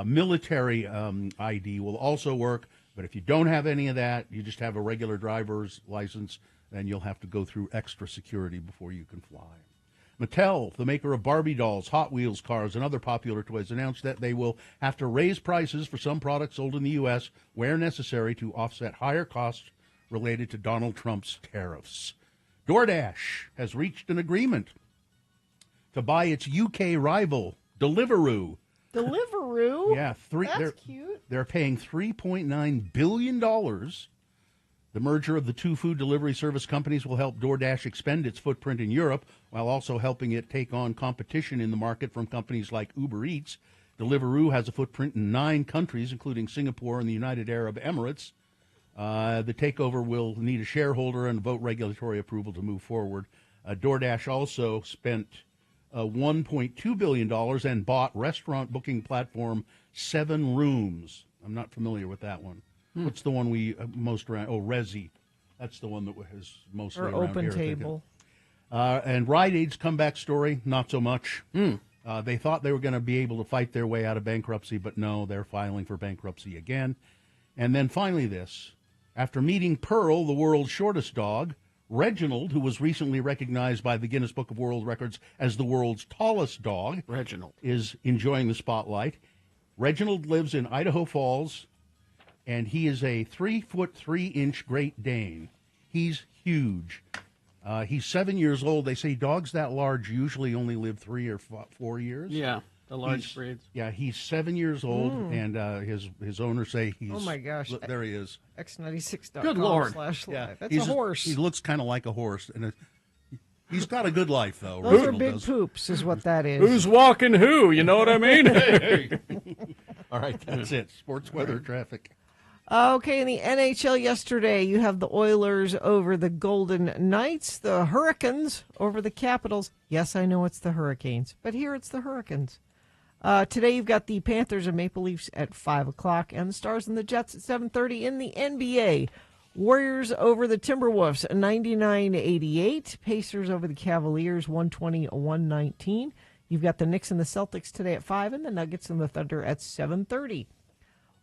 Military ID will also work, but if you don't have any of that, you just have a regular driver's license, then you'll have to go through extra security before you can fly. Mattel, the maker of Barbie dolls, Hot Wheels cars, and other popular toys, announced that they will have to raise prices for some products sold in the U.S. where necessary to offset higher costs related to Donald Trump's tariffs. DoorDash has reached an agreement to buy its UK rival, Deliveroo. Deliveroo? Yeah, That's cute. They're paying $3.9 billion. The merger of the two food delivery service companies will help DoorDash expand its footprint in Europe while also helping it take on competition in the market from companies like Uber Eats. Deliveroo has a footprint in 9 countries, including Singapore and the United Arab Emirates. The takeover will need a shareholder and vote regulatory approval to move forward. DoorDash also spent $1.2 billion and bought restaurant booking platform 7 Rooms. I'm not familiar with that one. What's the one we most around? Oh, Resy. That's the one that is mostly Or around Open here. Table. And Rite Aid's comeback story, not so much. They thought they were going to be able to fight their way out of bankruptcy, but no, they're filing for bankruptcy again. And then finally this. After meeting Pearl, the world's shortest dog, Reginald, who was recently recognized by the Guinness Book of World Records as the world's tallest dog, Reginald, is enjoying the spotlight. Reginald lives in Idaho Falls, and he is a 3-foot-3-inch Great Dane. He's huge. He's 7 years old. They say dogs that large usually only live 3 or 4 years. Yeah, the large breeds. Yeah, he's 7 years old, and his owners say he's... Oh, my gosh. Look, there he is. X96.com Good Lord. /live. Yeah, That's a horse. He looks kind of like a horse, and he's got a good life, though. Those are Reginald big does. poops is what that is. Who's walking who? You know what I mean? All right, that's it. Sports weather traffic. Okay, in the NHL yesterday, you have the Oilers over the Golden Knights, the Hurricanes over the Capitals. Yes, I know it's the Hurricanes, but here it's the Hurricanes. Today you've got the Panthers and Maple Leafs at 5 o'clock, and the Stars and the Jets at 7:30 in the NBA. Warriors over the Timberwolves, 99-88. Pacers over the Cavaliers, 120-119. You've got the Knicks and the Celtics today at 5, and the Nuggets and the Thunder at 7:30.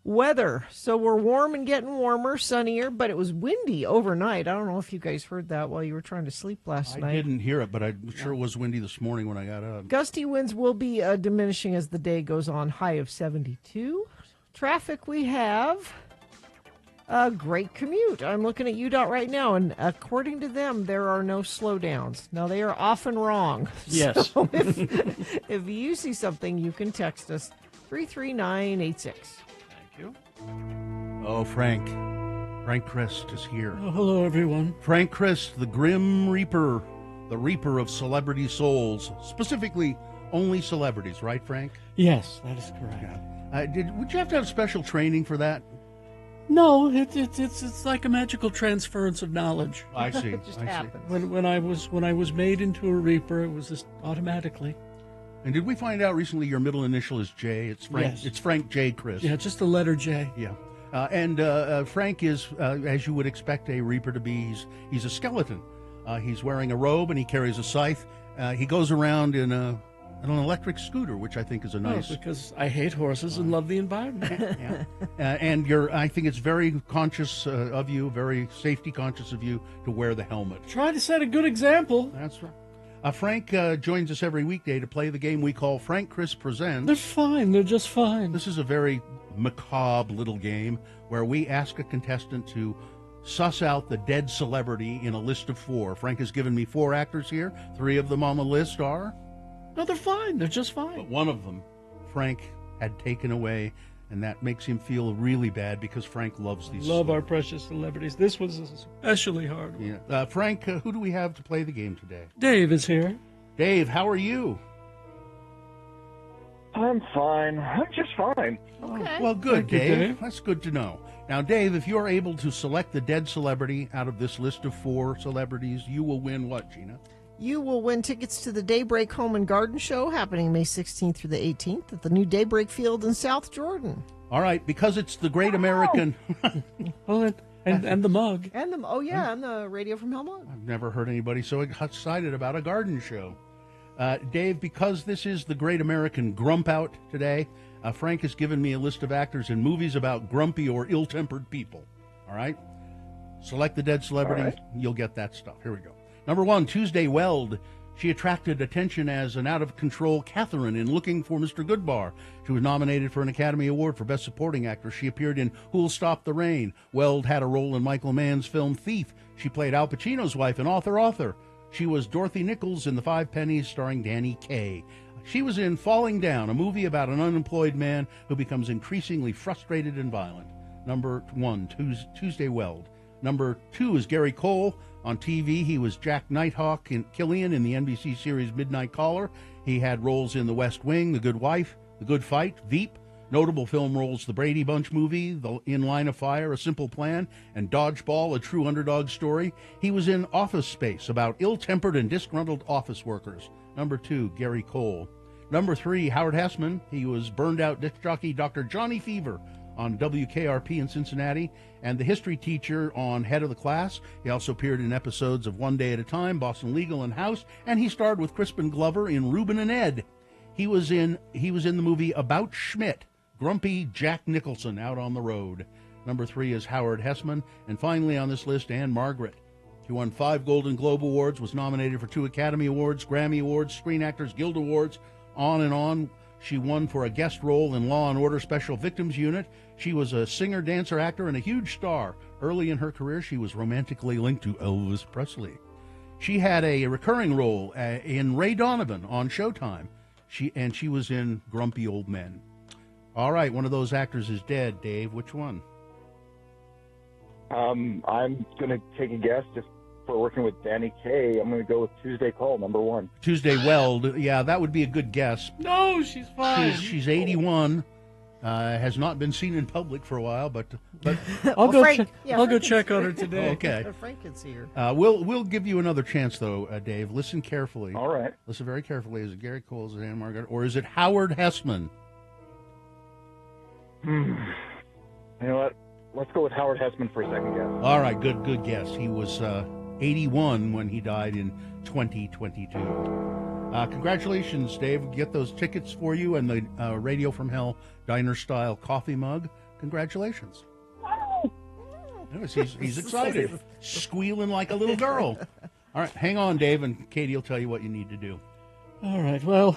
Weather. So we're warm and getting warmer, sunnier, but it was windy overnight. I don't know if you guys heard that while you were trying to sleep last night. I didn't hear it, but I'm sure it was windy this morning when I got up. Gusty winds will be diminishing as the day goes on, high of 72. Traffic we have. A great commute. I'm looking at UDOT right now, and according to them, there are no slowdowns. Now, they are often wrong. Yes. So if you see something, you can text us 33986. Oh, Frank Christ is here. Oh, hello, everyone. Frank Christ, the Grim Reaper, the Reaper of celebrity souls, specifically only celebrities, right, Frank? Yes, that is correct. Would you have to have special training for that? No, it's like a magical transference of knowledge. I see. It just happens. When I was made into a Reaper, it was just automatically. And did we find out recently your middle initial is J? It's Frank. Yes. It's Frank J. Chris. Yeah, just the letter J. Yeah. And Frank is, as you would expect a Reaper to be, he's a skeleton. He's wearing a robe and he carries a scythe. He goes around in an electric scooter, which I think is a nice... Oh, because I hate horses and love the environment. Yeah. And I think it's very conscious of you, very safety conscious of you to wear the helmet. Try to set a good example. That's right. Frank joins us every weekday to play the game we call Frank Chris Presents. They're fine. They're just fine. This is a very macabre little game where we ask a contestant to suss out the dead celebrity in a list of 4. Frank has given me 4 actors here. 3 of them on the list are... No, they're fine. They're just fine. But one of them, Frank had taken away And that makes him feel really bad because Frank loves these. Love our precious celebrities. This was especially hard. Yeah. Frank, who do we have to play the game today? Dave is here. Dave, how are you? I'm fine. I'm just fine. Okay. Well, good, Thank you, Dave. Dave. That's good to know. Now, Dave, if you're able to select the dead celebrity out of this list of 4 celebrities, you will win what, Gina? You will win tickets to the Daybreak Home and Garden Show happening May 16th through the 18th at the new Daybreak Field in South Jordan. All right, because it's the Great American... Well, and the mug. And the Radio from Hell mug. I've never heard anybody so excited about a garden show. Dave, because this is the Great American Grump Out today, Frank has given me a list of actors in movies about grumpy or ill-tempered people. All right? Select the dead celebrity. All right. You'll get that stuff. Here we go. Number 1, Tuesday Weld. She attracted attention as an out-of-control Catherine in Looking for Mr. Goodbar. She was nominated for an Academy Award for Best Supporting Actress. She appeared in Who'll Stop the Rain. Weld had a role in Michael Mann's film Thief. She played Al Pacino's wife in Author. She was Dorothy Nichols in The Five Pennies, starring Danny Kaye. She was in Falling Down, a movie about an unemployed man who becomes increasingly frustrated and violent. Number 1, Tuesday Weld. Number 2 is Gary Cole. On TV, he was Jack Nighthawk in Killian in the NBC series Midnight Caller. He had roles in The West Wing, The Good Wife, The Good Fight, Veep. Notable film roles: The Brady Bunch movie, The In Line of Fire, A Simple Plan, and Dodgeball, a true underdog story. He was in Office Space, about ill-tempered and disgruntled office workers. Number 2, Gary Cole. Number 3, Howard Hessman. He was burned-out disc jockey Dr. Johnny Fever on WKRP in Cincinnati, and the history teacher on Head of the Class. He also appeared in episodes of One Day at a Time, Boston Legal, and House, and he starred with Crispin Glover in Reuben and Ed. He was in the movie About Schmidt, grumpy Jack Nicholson out on the road. Number 3 is Howard Hessman. And finally on this list, Anne Margaret. She won 5 Golden Globe Awards, was nominated for 2 Academy Awards, Grammy Awards, Screen Actors Guild Awards, on and on. She won for a guest role in Law & Order Special Victims Unit. She was a singer, dancer, actor, and a huge star. Early in her career, she was romantically linked to Elvis Presley. She had a recurring role in Ray Donovan on Showtime. She was in Grumpy Old Men. All right, one of those actors is dead. Dave, which one? I'm going to take a guess. Just for working with Danny Kaye, I'm going to go with Tuesday Cole, number 1. Tuesday Weld. Yeah, that would be a good guess. No, she's fine. She's 81. Has not been seen in public for a while, but I'll go check on her today. Okay. Frank can see her. We'll give you another chance though, Dave. Listen carefully. All right. Listen very carefully. Is it Gary Cole? Is it Anne Margaret? Or is it Howard Hessman? You know what? Let's go with Howard Hessman for a second guess. All right, good guess. He was 81 when he died in 2022. Congratulations, Dave. Get those tickets for you and the Radio from Hell diner-style coffee mug. Congratulations. Anyways, he's excited, squealing like a little girl. All right, hang on, Dave, and Katie will tell you what you need to do. All right, well,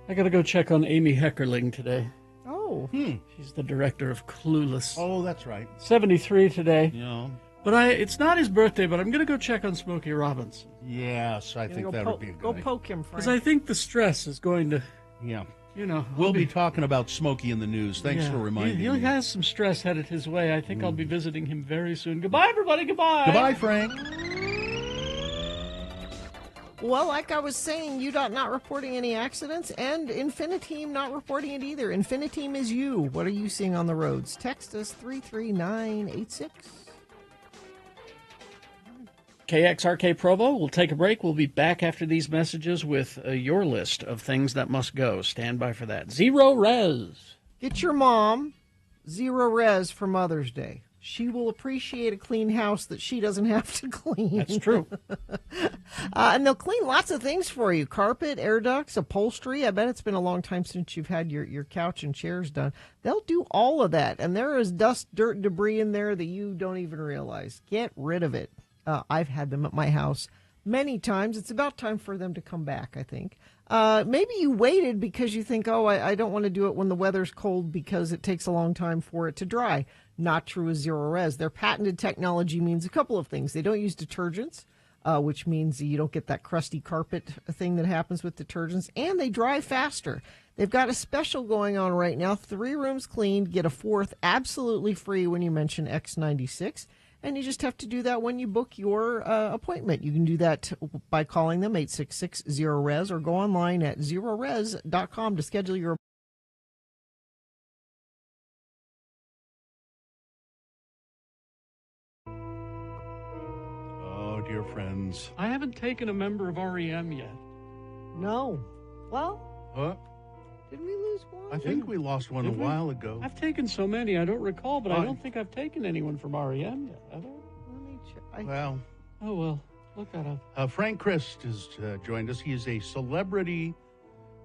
I got to go check on Amy Heckerling today. Oh. She's the director of Clueless. Oh, that's right. 73 today. Yeah. But it's not his birthday, but I'm going to go check on Smokey Robinson. Yes, I think that would be a good idea. Go poke him, Frank. Because I think the stress is going to... Yeah. You know, we'll be talking about Smokey in the news. Thanks for reminding me. He has some stress headed his way. I think I'll be visiting him very soon. Goodbye, everybody. Goodbye. Goodbye, Frank. Well, like I was saying, UDOT not reporting any accidents, and Infiniteam not reporting it either. Infiniteam is you. What are you seeing on the roads? Text us 33986. KXRK Provo, we'll take a break. We'll be back after these messages with your list of things that must go. Stand by for that. Zero Res. Get your mom Zero Res for Mother's Day. She will appreciate a clean house that she doesn't have to clean. That's true. And they'll clean lots of things for you. Carpet, air ducts, upholstery. I bet it's been a long time since you've had your couch and chairs done. They'll do all of that. And there is dust, dirt, debris in there that you don't even realize. Get rid of it. I've had them at my house many times. It's about time for them to come back, I think. Maybe you waited because you think, I don't want to do it when the weather's cold because it takes a long time for it to dry. Not true with Zero Res. Their patented technology means a couple of things. They don't use detergents. which means you don't get that crusty carpet thing that happens with detergents, and they dry faster. They've got a special going on right now. 3 rooms cleaned, get a 4th absolutely free when you mention X96. And you just have to do that when you book your appointment. You can do that by calling them, 866-0RES, or go online at zerores.com to schedule your. Oh, dear friends. I haven't taken a member of REM yet. No. Well, Huh? did we lose one? I think we lost one Did a we? while ago. I've taken so many, I don't recall, but I don't think I've taken anyone from REM yet, have I? Let me check. Well, Oh, well, look that up. Frank Christ has joined us. He is a celebrity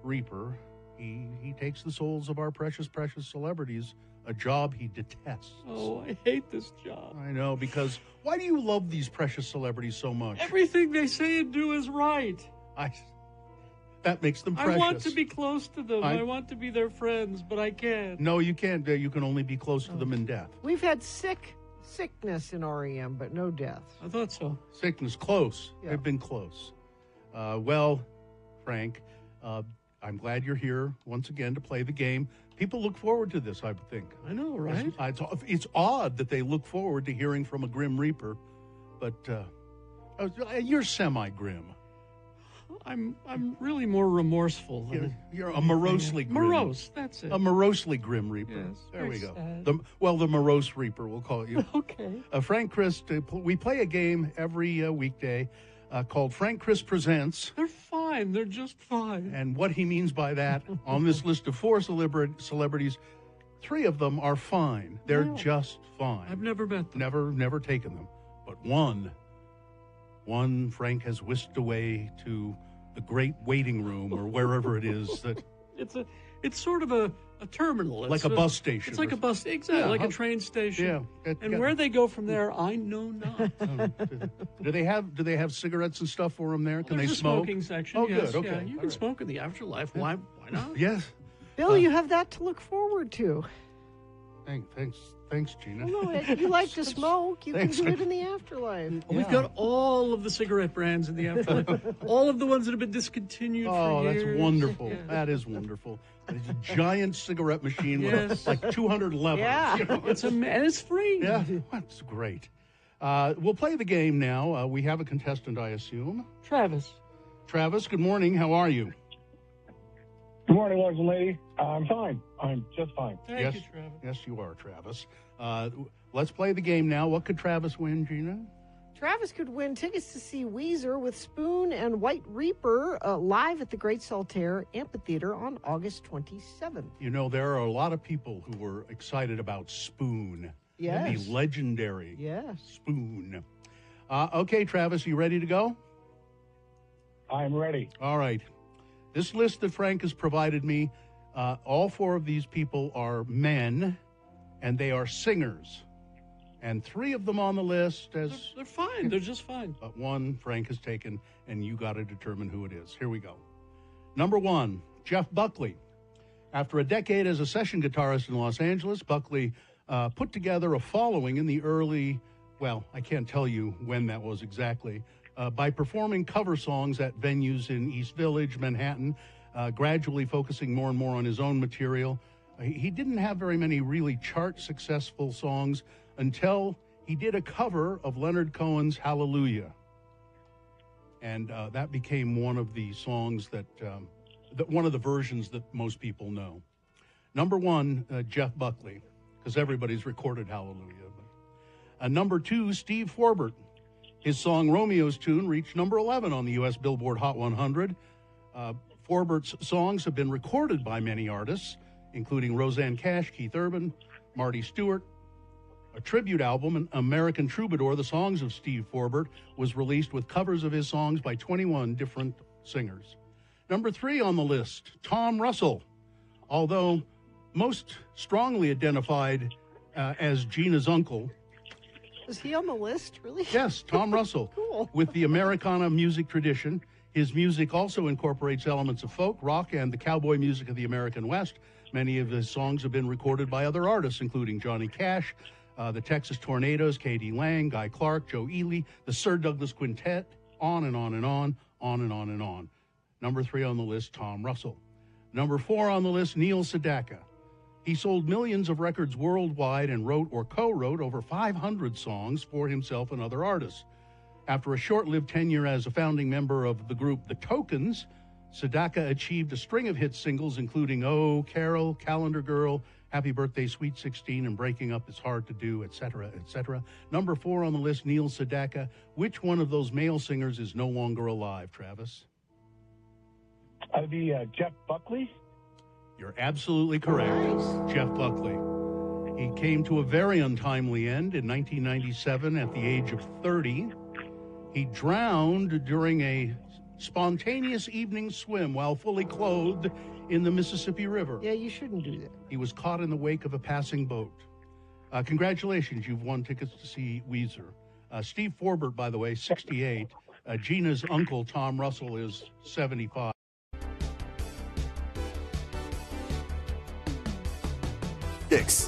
reaper. He takes the souls of our precious, precious celebrities, a job he detests. Oh, I hate this job. I know, because why do you love these precious celebrities so much? Everything they say and do is right. That makes them precious. I want to be close to them. I I want to be their friends, but I can't. No, you can't. You can only be close to them in death. We've had sickness in REM, but no deaths. I thought so. Sickness, close. Yeah. They've been close. Well, Frank, I'm glad you're here once again to play the game. People look forward to this, I would think. I know, right? It's odd that they look forward to hearing from a Grim Reaper, but you're semi-grim. I'm really more remorseful. You're a morosely grim. Morose, that's it. A morosely Grim Reaper. Yes, there we very go. sad. The morose Reaper, we'll call it you. Okay. Frank Christ, we play a game every weekday called Frank Christ Presents. They're fine. They're just fine. And what he means by that, on this list of 4 celebrities, 3 of them are fine. They're just fine. I've never met them. Never taken them. But one Frank has whisked away to the great waiting room or wherever it is that. It's sort of a terminal. Like a bus station. It's like a bus, exactly, like a train station. Yeah. And where they go from there, I know not. Do they have cigarettes and stuff for them there? Can There's they a smoke? smoking section. Oh, yes, good. Okay. Yeah, you can smoke in the afterlife. Why not? Yes. Bill, you have that to look forward to. Thanks, Gina. Well, no, you like to smoke. You Thanks. can do it in the afterlife. We've got all of the cigarette brands in the afterlife. All of the ones that have been discontinued for years. That's wonderful. Yeah. That is wonderful. It's a giant cigarette machine with like 200 levers. Yeah. You know? And it's free. Yeah, that's great. We'll play the game now. We have a contestant, I assume. Travis, good morning. How are you? Good morning, ladies and ladies. I'm fine. I'm just fine. Thank you, Travis. Yes, you are, Travis. Let's play the game now. What could Travis win, Gina? Travis could win tickets to see Weezer with Spoon and White Reaper live at the Great Saltaire Amphitheater on August 27th. You know, there are a lot of people who were excited about Spoon. Yes. The legendary Spoon. Okay, Travis, you ready to go? I'm ready. All right. This list that Frank has provided me, all 4 of these people are men, and they are singers. And 3 of them on the list as... They're fine. They're just fine. But 1 Frank has taken, and you got to determine who it is. Here we go. Number 1, Jeff Buckley. After a decade as a session guitarist in Los Angeles, Buckley put together a following in the early, well, I can't tell you when that was exactly, by performing cover songs at venues in East Village, Manhattan, gradually focusing more and more on his own material. He didn't have very many really chart-successful songs until he did a cover of Leonard Cohen's Hallelujah. And that became one of the songs that one of the versions that most people know. Number 1, Jeff Buckley, because everybody's recorded Hallelujah. Number 2, Steve Forbert. His song Romeo's Tune reached number 11 on the U.S. Billboard Hot 100. Forbert's songs have been recorded by many artists, including Roseanne Cash, Keith Urban, Marty Stewart. A tribute album, American Troubadour, the songs of Steve Forbert, was released with covers of his songs by 21 different singers. Number 3 on the list, Tom Russell. Although most strongly identified as Gina's uncle. Is he on the list, really? Yes, Tom Russell. Cool. With the Americana music tradition. His music also incorporates elements of folk, rock, and the cowboy music of the American West. Many of his songs have been recorded by other artists, including Johnny Cash, the Texas Tornadoes, K.D. Lang, Guy Clark, Joe Ely, the Sir Douglas Quintet, On and on and on and on and on. Number 3 on the list, Tom Russell. Number 4 on the list, Neil Sedaka. He sold millions of records worldwide and wrote or co-wrote over 500 songs for himself and other artists. After a short-lived tenure as a founding member of the group The Tokens, Sedaka achieved a string of hit singles, including Oh, Carol, Calendar Girl, Happy Birthday, Sweet 16, and Breaking Up Is Hard to Do, etc., etc. Number 4 on the list, Neil Sedaka. Which one of those male singers is no longer alive, Travis? That would be Jeff Buckley. You're absolutely correct. Jeff Buckley. He came to a very untimely end in 1997 at the age of 30. He drowned during a spontaneous evening swim while fully clothed in the Mississippi River. Yeah, you shouldn't do that. He was caught in the wake of a passing boat. Congratulations, you've won tickets to see Weezer. Steve Forbert, by the way, 68. Gina's uncle, Tom Russell, is 75.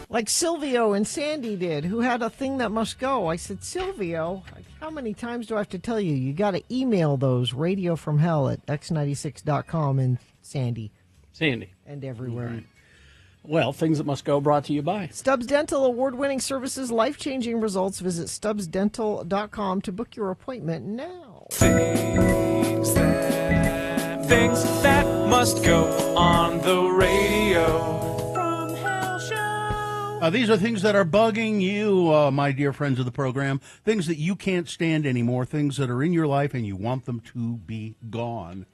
Like Silvio and Sandy did, who had a thing that must go. I said, Silvio, how many times do I have to tell you? You got to email those, radiofromhell@x96.com, and Sandy. And everywhere. Right. Well, things that must go, brought to you by Stubbs Dental, award-winning services, life-changing results. Visit stubbsdental.com to book your appointment now. Things that must go on the radio. These are things that are bugging you, my dear friends of the program, things that you can't stand anymore, things that are in your life and you want them to be gone.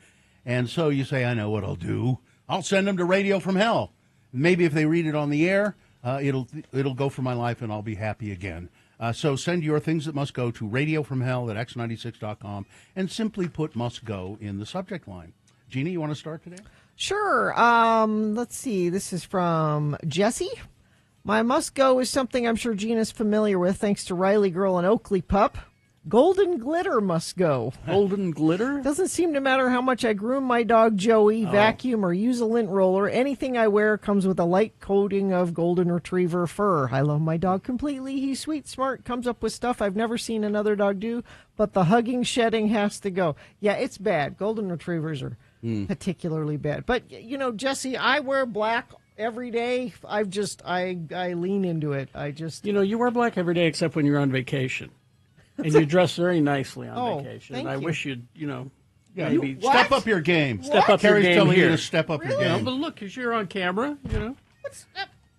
And so you say, I know what I'll do. I'll send them to Radio from Hell. Maybe if they read it on the air, it'll go for my life and I'll be happy again. So send your things that must go to radiofromhell@x96.com and simply put must go in the subject line. Gina, you want to start today? Sure. Let's see. This is from Jesse. My must go is something I'm sure Gina's familiar with, thanks to Riley Girl and Oakley Pup. Golden glitter must go. Golden glitter? Doesn't seem to matter how much I groom my dog Joey, vacuum, or use a lint roller. Anything I wear comes with a light coating of golden retriever fur. I love my dog completely. He's sweet, smart, comes up with stuff I've never seen another dog do, but the hugging, shedding has to go. Yeah, it's bad. Golden retrievers are particularly bad. But, you know, Jesse, I wear black every day. I lean into it. You know, you wear black every day except when you're on vacation. And you dress very nicely on vacation. Thank and I you. wish you'd, maybe step up your game. Step up Carrie's your game telling here. you to step up your game. But look, because you're on camera,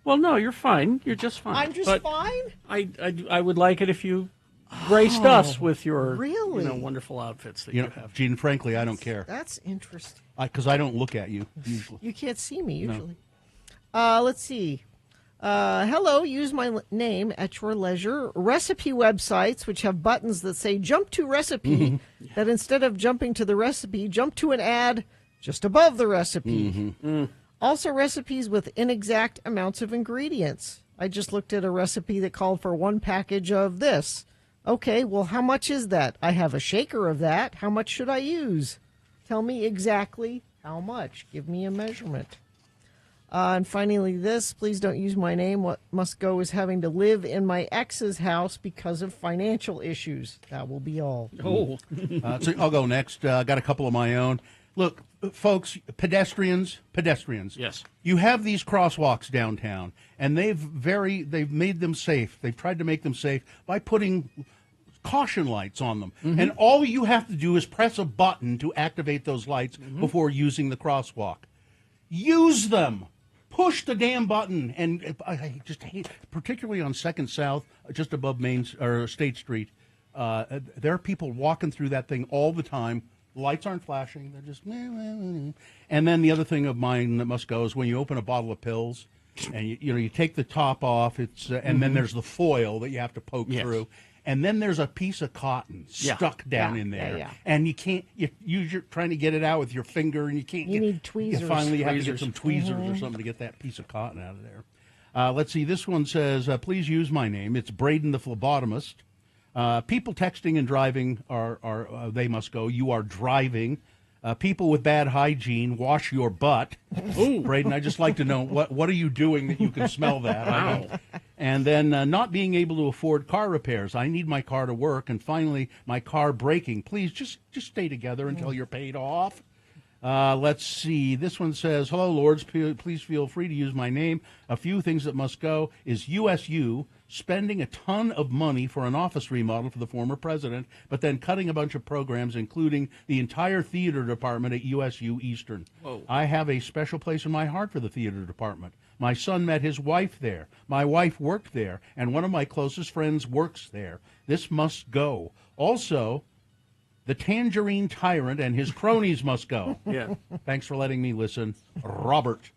Well, no, you're fine. You're just fine. I'm just fine? I would like it if you graced us with your really? wonderful outfits that you have. Gene, frankly, I don't care. That's interesting. Because I don't look at you usually. You can't see me usually. No. Let's see. Hello, use my name at your leisure. Recipe websites, which have buttons that say jump to recipe, that instead of jumping to the recipe, jump to an ad just above the recipe. Also, recipes with inexact amounts of ingredients. I just looked at a recipe that called for 1 package of this. Okay, well, how much is that? I have a shaker of that. How much should I use? Tell me exactly how much. Give me a measurement. And finally this, please don't use my name. What must go is having to live in my ex's house because of financial issues. That will be all. Oh. So I'll go next. I got a couple of my own. Look, folks, pedestrians. Yes. You have these crosswalks downtown, and they've made them safe. They've tried to make them safe by putting caution lights on them. And all you have to do is press a button to activate those lights before using the crosswalk. Use them. Push the damn button. And I just hate, particularly on 2nd South, just above State Street, there are people walking through that thing all the time. Lights aren't flashing. They're just... And then the other thing of mine that must go is when you open a bottle of pills and you take the top off, and then there's the foil that you have to poke through. And then there's a piece of cotton stuck down in there. And you can't, you're trying to get it out with your finger, and you can't. You need tweezers. You finally have to get some tweezers or something to get that piece of cotton out of there. Let's see, this one says, please use my name. It's Braden the phlebotomist. People texting and driving are they must go. You are driving. People with bad hygiene, wash your butt. Ooh. Braden, I'd just like to know, what are you doing that you can smell that? Wow. And then not being able to afford car repairs. I need my car to work. And finally, my car breaking. Please just stay together until you're paid off. Let's see. This one says, hello, Lords. Please feel free to use my name. A few things that must go is USU spending a ton of money for an office remodel for the former president, but then cutting a bunch of programs, including the entire theater department at USU Eastern. Whoa. I have a special place in my heart for the theater department. My son met his wife there. My wife worked there, and one of my closest friends works there. This must go. Also, the Tangerine Tyrant and his cronies must go. Yeah. Thanks for letting me listen, Robert.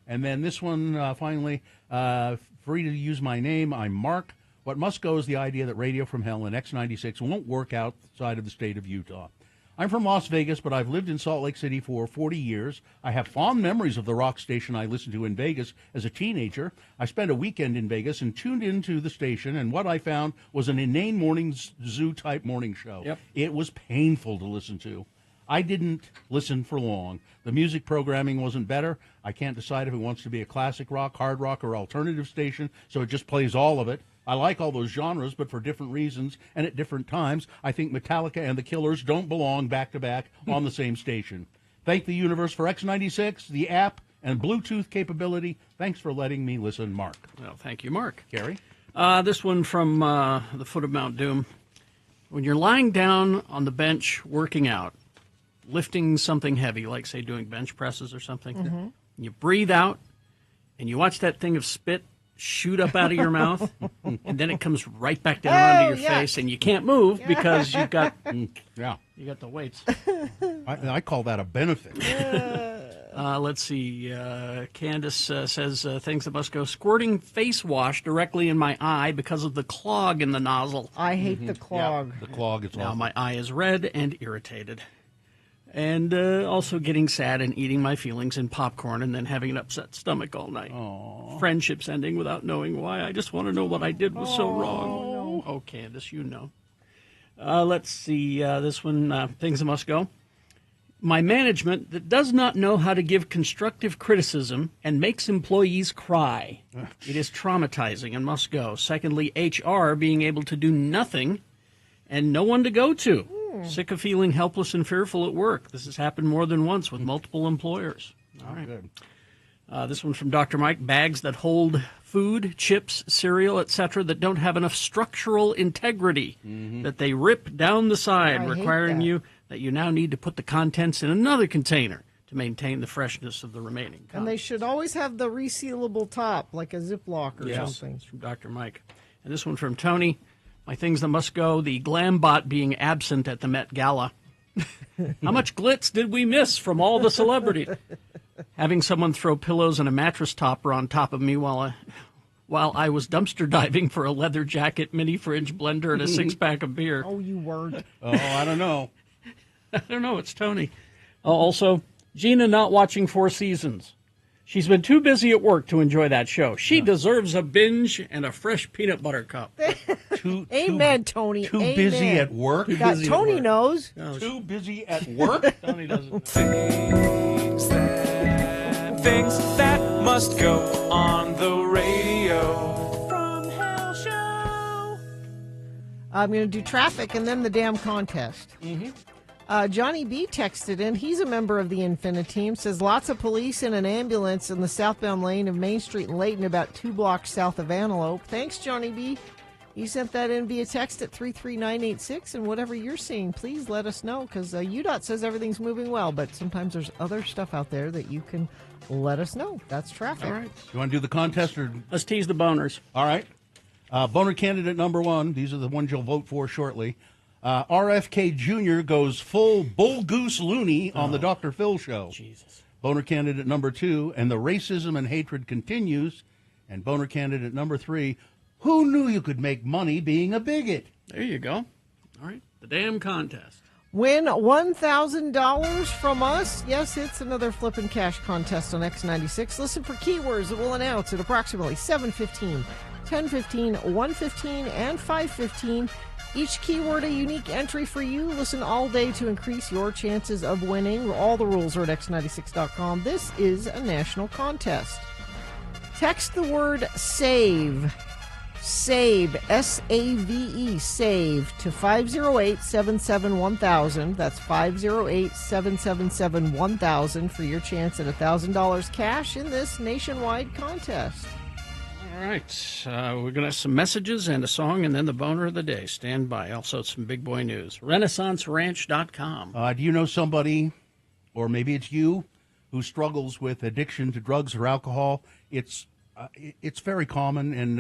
And then this one, finally, free to use my name. I'm Mark. What must go is the idea that Radio from Hell and X96 won't work outside of the state of Utah. I'm from Las Vegas, but I've lived in Salt Lake City for 40 years. I have fond memories of the rock station I listened to in Vegas as a teenager. I spent a weekend in Vegas and tuned into the station, and what I found was an inane morning zoo-type morning show. Yep. It was painful to listen to. I didn't listen for long. The music programming wasn't better. I can't decide if it wants to be a classic rock, hard rock, or alternative station, so it just plays all of it. I like all those genres, but for different reasons and at different times. I think Metallica and the Killers don't belong back-to-back on the same station. Thank the universe for X96, the app, and Bluetooth capability. Thanks for letting me listen, Mark. Well, thank you, Mark. Gary? This one from the foot of Mount Doom. When you're lying down on the bench working out, lifting something heavy, like, say, doing bench presses or something, Mhm. you breathe out, and you watch that thing of spit shoot up out of your mouth, and then it comes right back down onto your face, and you can't move because you've got you got the weights. I call that a benefit. Let's see. Candace says things that must go. Squirting face wash directly in my eye because of the clog in the nozzle. I hate the clog. The clog is Now awful. my eye is red and irritated. And also getting sad and eating my feelings in popcorn and then having an upset stomach all night. Friendships ending without knowing why. I just want to know what I did was so wrong. Oh, Candace, you know. Let's see. This one, things that must go. My management that does not know how to give constructive criticism and makes employees cry. It is traumatizing and must go. Secondly, HR being able to do nothing and no one to go to. Sick of feeling helpless and fearful at work. This has happened more than once with multiple employers. All right. Good. This one from Dr. Mike. Bags that hold food, chips, cereal, etc. that don't have enough structural integrity, that they rip down the side, I hate requiring that. that you now need to put the contents in another container to maintain the freshness of the remaining. And they should always have the resealable top, like a Ziploc or something. It's from Dr. Mike. And this one from Tony. My things that must go, the glam bot being absent at the Met Gala. How much glitz did we miss from all the celebrities? Having someone throw pillows and a mattress topper on top of me while I was dumpster diving for a leather jacket, mini fridge, blender, and a six-pack of beer. Oh, you weren't. Oh, I don't know. I don't know. It's Tony. Also, Gina not watching Four Seasons. She's been too busy at work to enjoy that show. She deserves a binge and a fresh peanut butter cup. Amen, Tony. Too Amen. busy at work? Yeah, Tony knows. Too busy at work? Tony doesn't. Things that must go on the radio. From Hell Show. I'm going to do traffic and then the damn contest. Johnny B texted in. He's a member of the Infinity team. Says lots of police and an ambulance in the southbound lane of Main Street in Layton, about 2 blocks south of Antelope. Thanks, Johnny B. You sent that in via text at 33986, and whatever you're seeing, please let us know, because UDOT says everything's moving well, but sometimes there's other stuff out there that you can let us know. That's traffic. All right. You want to do the contest? Or Let's tease the boners. All right. Boner candidate number 1. These are the ones you'll vote for shortly. RFK Jr. goes full bull goose loony on the Dr. Phil show. Jesus. Boner candidate number 2, and the racism and hatred continues. And boner candidate number 3, who knew you could make money being a bigot? There you go. All right. The damn contest. Win $1,000 from us. Yes, it's another flippin' cash contest on X96. Listen for keywords that we'll announce at approximately 7:15, 10:15, 1:15, and 5:15. Each keyword a unique entry for you. Listen all day to increase your chances of winning. All the rules are at X96.com. This is a national contest. Text the word SAVE SAVE, S-A-V-E, SAVE to 508-771-1000. That's 508-777-1000 for your chance at $1,000 cash in this nationwide contest. All right. We're going to have some messages and a song and then the boner of the day. Stand by. Also, some big boy news. RenaissanceRanch.com. Do you know somebody, or maybe it's you, who struggles with addiction to drugs or alcohol? It's very common, and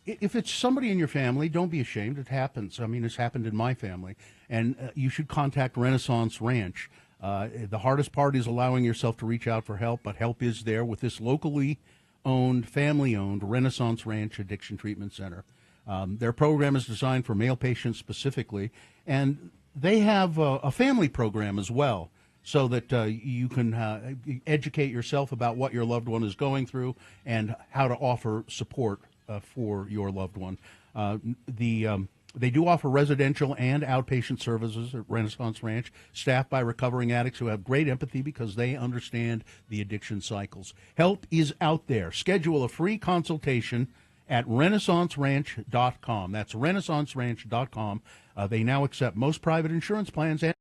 if it's somebody in your family, don't be ashamed. It happens. I mean, it's happened in my family, and you should contact Renaissance Ranch. The hardest part is allowing yourself to reach out for help, but help is there with this locally owned, family-owned Renaissance Ranch Addiction Treatment Center. Their program is designed for male patients specifically, and they have a family program as well, so that you can educate yourself about what your loved one is going through and how to offer support for your loved one. They do offer residential and outpatient services at Renaissance Ranch, staffed by recovering addicts who have great empathy because they understand the addiction cycles. Help is out there. Schedule a free consultation at RenaissanceRanch.com. That's RenaissanceRanch.com. They now accept most private insurance plans and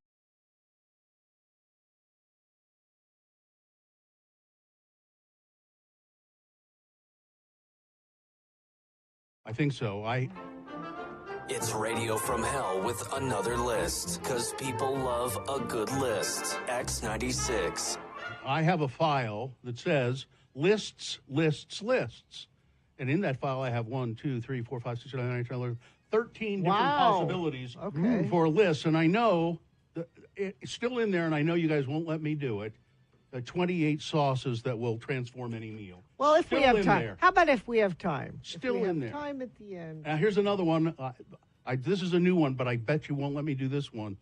I think so. It's Radio from Hell with another list, because people love a good list. X96. I have a file that says lists. And in that file, I have 1, 2, 3, 4, 5, 6, 7, 8, 9, 10, 11, 13 different possibilities for lists. And I know that it's still in there, and I know you guys won't let me do it. 28 sauces that will transform any meal. Well, if we have time. There. How about if we have time? Still if we in have there. Time at the end. Here's another one. This is a new one, but I bet you won't let me do this one.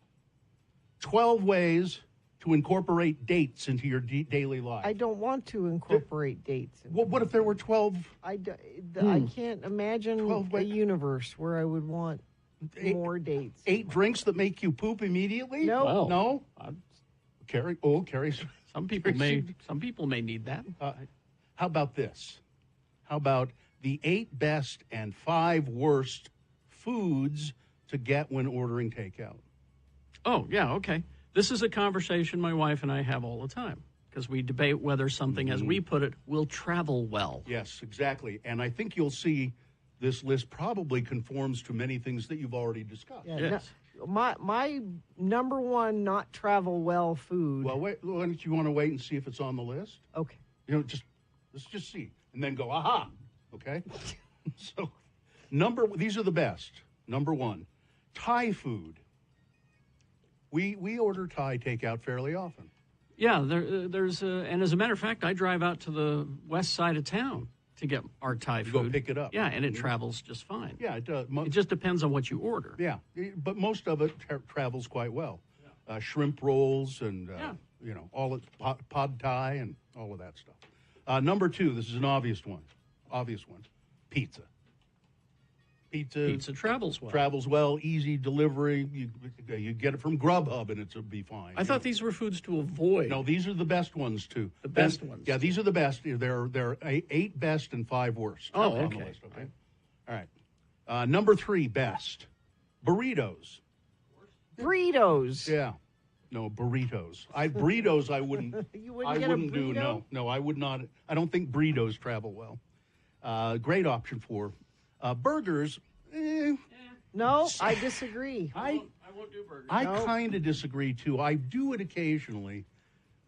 12 ways to incorporate dates into your daily life. I don't want to incorporate dates. What if there were 12? I can't imagine a universe where I would want more dates. 8 drinks that make you poop immediately? No. Well, no? Carrie's. Some people may need that. How about this? How about the 8 best and 5 worst foods to get when ordering takeout? Oh, yeah, okay. This is a conversation my wife and I have all the time, because we debate whether something, as we put it, will travel well. Yes, exactly. And I think you'll see this list probably conforms to many things that you've already discussed. Yeah, yes. My number one not travel well food. Well, wait, why don't you want to wait and see if it's on the list? Okay. Let's just see, and then go, aha, okay? So, these are the best. Number 1, Thai food. We order Thai takeout fairly often. Yeah, there's and as a matter of fact, I drive out to the west side of town to get our Thai food. Go pick it up. Yeah, and it travels just fine. Yeah, it does. It just depends on what you order. Yeah, but most of it travels quite well. Shrimp rolls and, all of pad Thai and all of that stuff. Number 2, this is an obvious one. Pizza. Pizza travels well. Travels well, easy delivery. You get it from Grubhub and it'll be fine. I thought these were foods to avoid. No, these are the best ones too. The best ones. Yeah, these are the best. They're 8 best and 5 worst. Oh, on okay. The list, okay. All right. Number 3 best, burritos. Burritos. Yeah. No, burritos. Burritos I wouldn't. You wouldn't get a do. burrito? No, I would not. I don't think burritos travel well. Great option for burgers. No, I disagree. I won't do burgers. I kind of disagree too. I do it occasionally,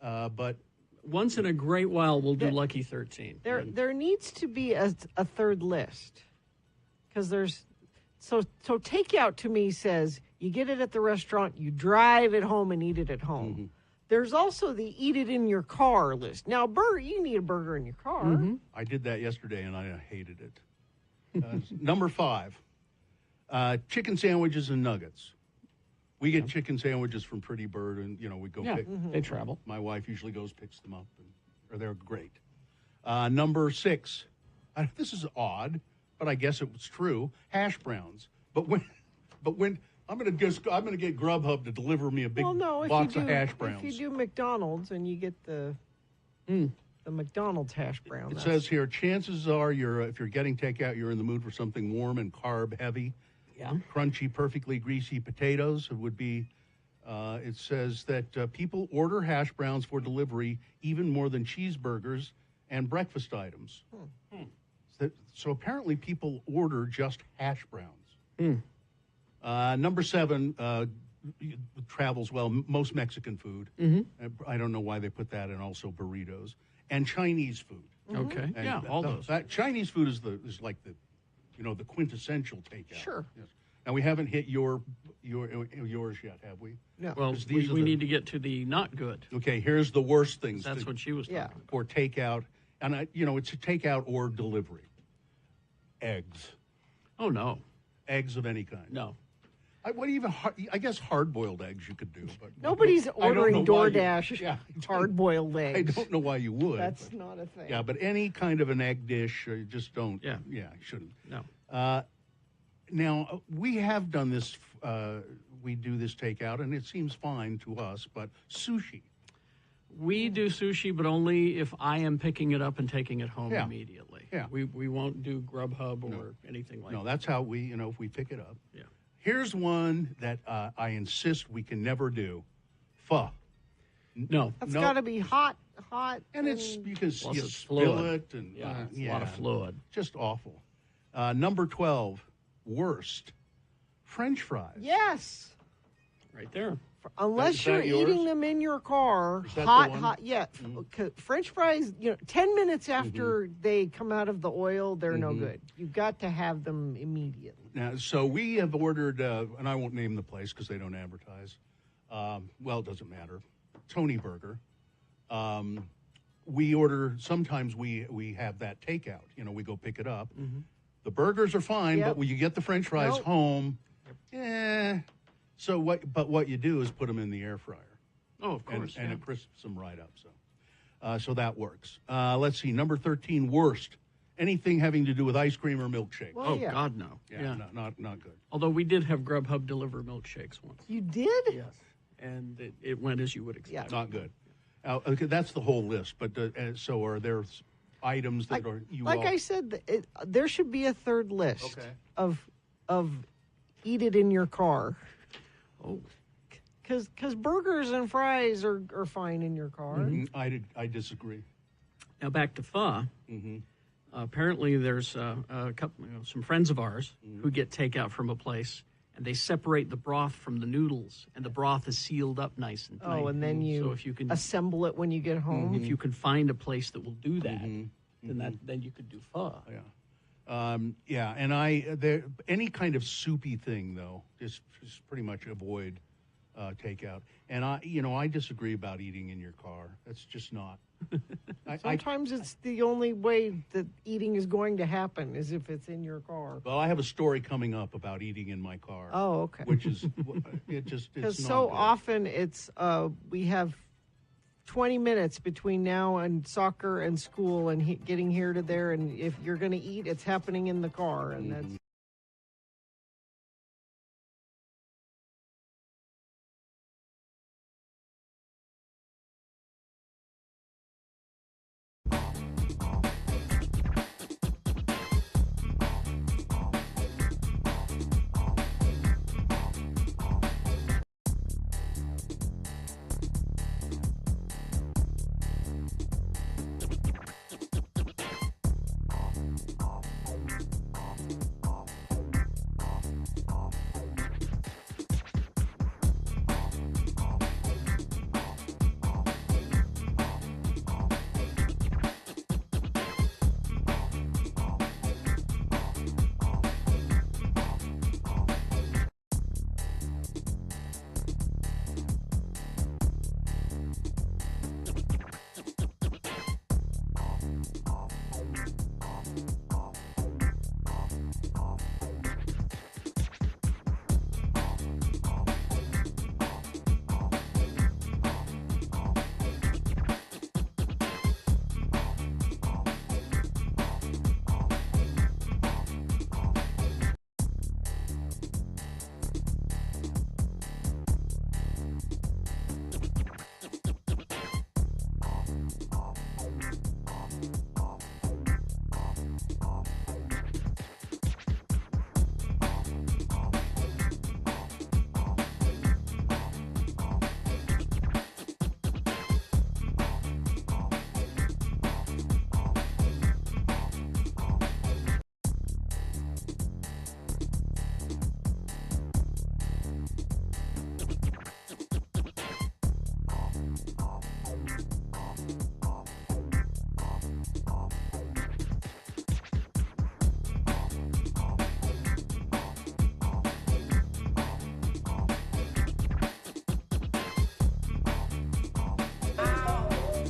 but once in a great while we'll do Lucky 13. There needs to be a third list, because there's so takeout to me says you get it at the restaurant, you drive it home and eat it at home. Mm-hmm. There's also the eat it in your car list. Now, you need a burger in your car. Mm-hmm. I did that yesterday and I hated it. Number 5, chicken sandwiches and nuggets. We get chicken sandwiches from Pretty Bird, and we go pick. They travel. My wife usually picks them up, or they're great. Number 6, this is odd, but I guess it was true. Hash browns. But when I'm gonna get Grubhub to deliver me a big box of hash browns. If you do McDonald's and you get the the McDonald's hash brown. It says here, chances are if you're getting takeout, you're in the mood for something warm and carb heavy. Yeah. Crunchy, perfectly greasy potatoes would be. It says that people order hash browns for delivery even more than cheeseburgers and breakfast items. So apparently people order just hash browns. Number 7 travels well, most Mexican food. I don't know why they put that in, also burritos. And Chinese food. Okay. And Yeah, all those. That Chinese food is like the quintessential takeout. Sure. Yes. Now we haven't hit yours yet, have we? No. Well, 'Cause these are we the- need to get to the not good. Okay, here's the worst things. That's what she was talking about. Or takeout, and it's a takeout or delivery. Eggs. Oh no. Eggs of any kind. No. I guess hard-boiled eggs you could do, but Nobody's I don't ordering know why you- DoorDash hard-boiled eggs. I don't know why you would. That's but- not a thing. Yeah, but any kind of an egg dish, you just don't. Yeah, you shouldn't. No. Now we have done this. We do this takeout, and it seems fine to us. But sushi. We do sushi, but only if I am picking it up and taking it home Yeah. immediately. Yeah. We won't do Grubhub or anything like No, that. that's how we. If we pick it up. Yeah. Here's one that I insist we can never do: pho. No. That's got to be hot, and it's you can Plus you it's spill fluid. it, and Yeah, it's a lot of fluid. Just awful. Number 12, worst: French fries. Yes. Right there. Unless Is you're that yours? eating them in your car, Is that the hot, one? hot. Yeah, French fries. 10 minutes after they come out of the oil, they're no good. You've got to have them immediately. Now, so we have ordered, and I won't name the place because they don't advertise. Well, it doesn't matter. Tony Burger. We order. Sometimes we have that takeout. We go pick it up. The burgers are fine, Yep. but when you get the French fries Nope. home, So what you do is put them in the air fryer. Oh, of course. And it crisps them right up. So that works. Let's see. Number 13, worst: anything having to do with ice cream or milkshake. Well, yeah. God, no. Yeah. Not good. Although we did have Grubhub deliver milkshakes once. You did? Yes. And it went as you would expect. Not good. Okay, that's the whole list. But so are there items that I said, there should be a third list Okay. of eat it in your car. Oh. Because burgers and fries are fine in your car. I disagree. Now back to pho. Apparently, there's a couple, some friends of ours who get takeout from a place, and they separate the broth from the noodles, and the broth is sealed up nice and tight. Oh, and then you, so if you can assemble it when you get home. if you can find a place that will do that, then you could do pho. Yeah. And any kind of soupy thing though, just pretty much avoid takeout. And I disagree about eating in your car. That's just not. Sometimes it's the only way that eating is going to happen is if it's in your car. Well, I have a story coming up about eating in my car. Oh, okay. Which is it's Because not so good. often it's we have 20 minutes between now and soccer and school and getting here to there, and if you're going to eat, it's happening in the car, and that's.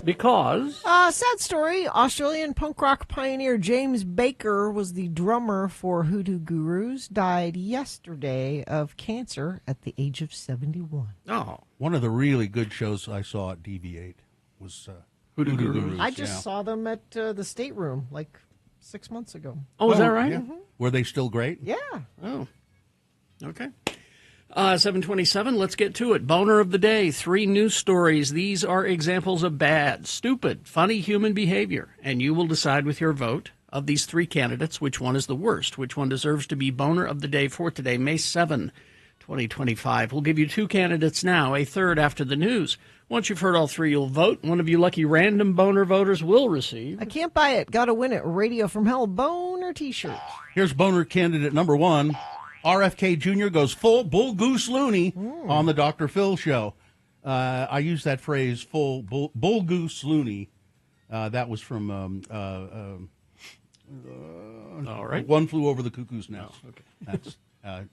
Because sad story. Australian punk rock pioneer James Baker was the drummer for Hoodoo Gurus. Died yesterday of cancer at the age of 71. Oh, one of the really good shows I saw at DV8 was Hoodoo Hoodoo Gurus. Gurus. I just saw them at the State Room like 6 months ago. Oh, is that right? Yeah. Were they still great? Yeah. Oh, okay. 727, let's get to it. Boner of the day, 3 news stories. These are examples of bad, stupid, funny human behavior, and you will decide with your vote of these 3 candidates which one is the worst, which one deserves to be Boner of the day for today, May 7, 2025. We'll give you 2 candidates now, a third after the news. Once you've heard all 3, you'll vote. One of you lucky random Boner voters will receive. I can't buy it. Gotta win it. Radio from Hell Boner t-shirt. Here's Boner candidate number 1. RFK Jr. goes full Bull Goose Looney on the Dr. Phil show. I use that phrase, full Bull Goose Looney. That was from all right. One Flew Over the Cuckoo's Nest. Oh, okay. That's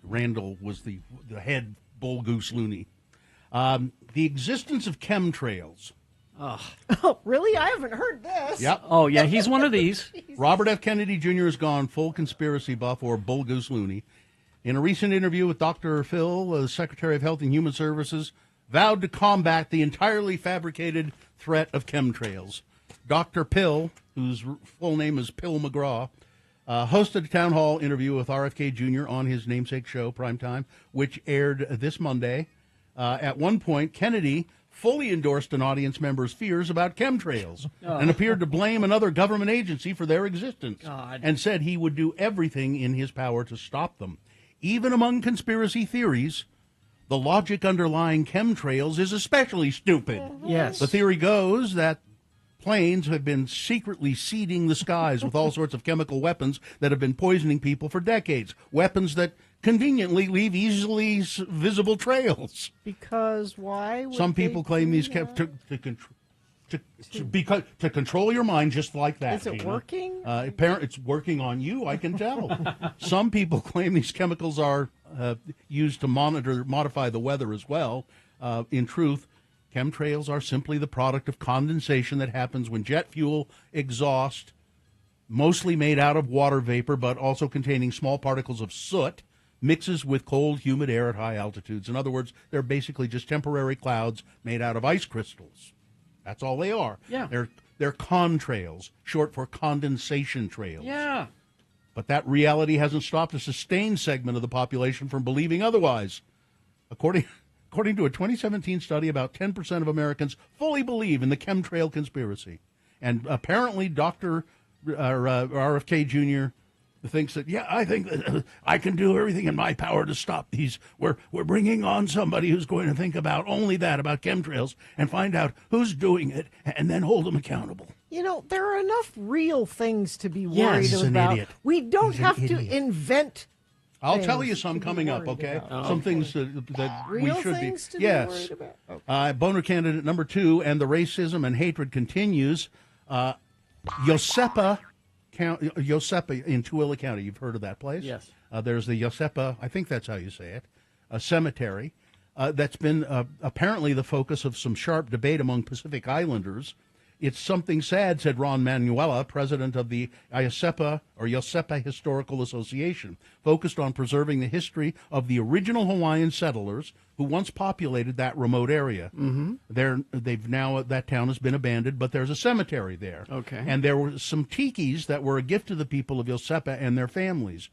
Randall was the head Bull Goose Looney. The existence of chemtrails. Oh, really? I haven't heard this. Yep. Oh, yeah, he's one of these. Robert F. Kennedy Jr. has gone full conspiracy buff or Bull Goose Looney. In a recent interview with Dr. Phil, the Secretary of Health and Human Services vowed to combat the entirely fabricated threat of chemtrails. Dr. Pill, whose full name is Pill McGraw, hosted a town hall interview with RFK Jr. on his namesake show, Primetime, which aired this Monday. At one point, Kennedy fully endorsed an audience member's fears about chemtrails and appeared to blame another government agency for their existence and said he would do everything in his power to stop them. Even among conspiracy theories, the logic underlying chemtrails is especially stupid. Yes. The theory goes that planes have been secretly seeding the skies with all sorts of chemical weapons that have been poisoning people for decades. Weapons that conveniently leave easily visible trails. Because why? Some people claim these to control your mind just like that. Is it working? It's working on you, I can tell. Some people claim these chemicals are used to modify the weather as well. In truth, chemtrails are simply the product of condensation that happens when jet fuel exhaust, mostly made out of water vapor, but also containing small particles of soot, mixes with cold, humid air at high altitudes. In other words, they're basically just temporary clouds made out of ice crystals. That's all they are. Yeah. They're contrails, short for condensation trails. Yeah. But that reality hasn't stopped a sustained segment of the population from believing otherwise. According to a 2017 study, about 10% of Americans fully believe in the chemtrail conspiracy. And apparently Dr. RFK Jr. thinks that, I think that I can do everything in my power to stop these. We're bringing on somebody who's going to think about only that, about chemtrails, and find out who's doing it, and then hold them accountable. You know, there are enough real things to be Yes, worried he's an about. idiot. We don't He's an have to idiot. invent. I'll tell things you some to be coming up, worried okay? about. Some things that we Real should things be. to be Yes. worried about. Boner candidate number 2, and the racism and hatred continues. Yosepa in Tooele County. You've heard of that place? Yes. There's the Yosepa, I think that's how you say it, a cemetery that's been apparently the focus of some sharp debate among Pacific Islanders. It's something sad, said Ron Manuela, president of the Yosepa Historical Association, focused on preserving the history of the original Hawaiian settlers who once populated that remote area. Mm-hmm. That town has been abandoned, but there's a cemetery there. Okay. And there were some tikis that were a gift to the people of Yosepa and their families.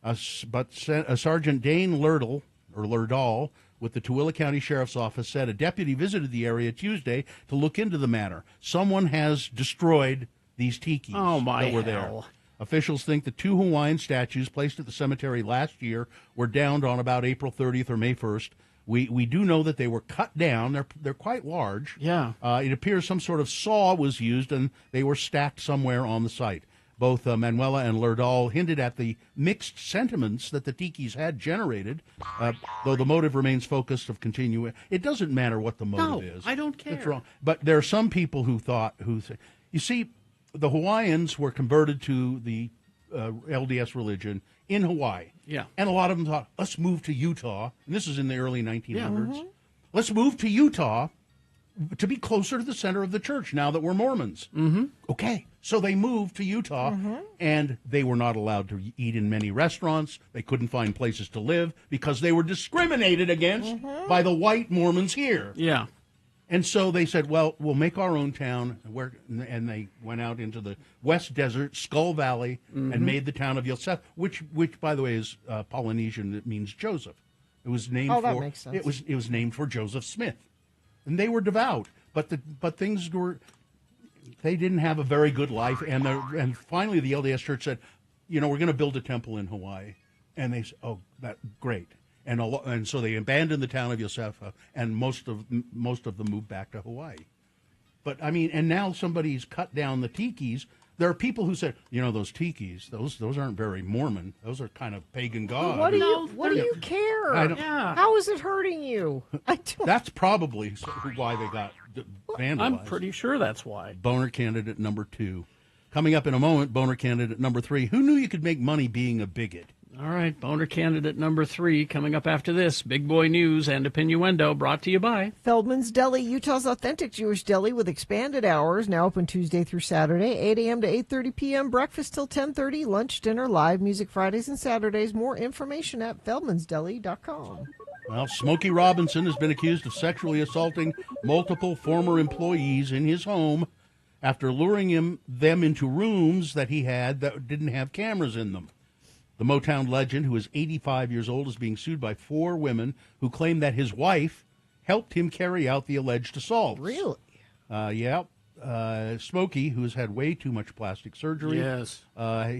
But Sergeant Dane Lerdahl, with the Tooele County Sheriff's Office, said a deputy visited the area Tuesday to look into the matter. Someone has destroyed these tikis that were there. Officials think the 2 Hawaiian statues placed at the cemetery last year were downed on about April 30th or May 1st. We do know that they were cut down. They're quite large. Yeah. It appears some sort of saw was used, and they were stacked somewhere on the site. Both Manuela and Lerdahl hinted at the mixed sentiments that the tikis had generated, though the motive remains focused of continuing. It doesn't matter what the motive is. I don't care. It's wrong. But there are some people who you see, the Hawaiians were converted to the LDS religion in Hawaii. Yeah. And a lot of them thought, let's move to Utah. And this is in the early 1900s. Let's move to Utah to be closer to the center of the church now that we're Mormons. Mm-hmm. Okay. So they moved to Utah, and they were not allowed to eat in many restaurants. They couldn't find places to live because they were discriminated against by the white Mormons here. Yeah. And so they said, well, we'll make our own town. And they went out into the West Desert, Skull Valley, and made the town of Yosef, which by the way, is Polynesian. It means Joseph. It was named that makes sense. It was named for Joseph Smith. And they were devout, but things were... They didn't have a very good life, and finally the LDS Church said, we're going to build a temple in Hawaii, and they said, "Oh, that great," and so they abandoned the town of Yosefa, and most of them moved back to Hawaii. But I mean, and now somebody's cut down the tikis. There are people who said, those tikis, those aren't very Mormon. Those are kind of pagan gods. What do you care? How is it hurting you? That's probably why they got vandalized. I'm pretty sure that's why. Boner candidate number 2. Coming up in a moment, boner candidate number 3. Who knew you could make money being a bigot? All right, boner candidate number 3 coming up after this. Big Boy News and Opinnuendo brought to you by Feldman's Deli, Utah's authentic Jewish deli with expanded hours, now open Tuesday through Saturday, 8 a.m. to 8:30 p.m., breakfast till 10:30, lunch, dinner, live music Fridays and Saturdays. More information at feldmansdeli.com. Well, Smokey Robinson has been accused of sexually assaulting multiple former employees in his home after luring them into rooms that he had that didn't have cameras in them. The Motown legend, who is 85 years old, is being sued by 4 women who claim that his wife helped him carry out the alleged assaults. Really? Yeah. Smokey, who has had way too much plastic surgery. Yes.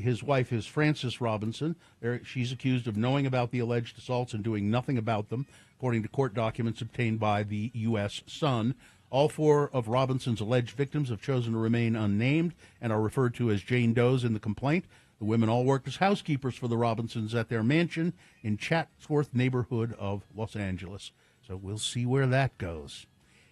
His wife is Frances Robinson. She's accused of knowing about the alleged assaults and doing nothing about them, according to court documents obtained by the U.S. Sun. All 4 of Robinson's alleged victims have chosen to remain unnamed and are referred to as Jane Does in the complaint. The women all worked as housekeepers for the Robinsons at their mansion in Chatsworth neighborhood of Los Angeles. So we'll see where that goes.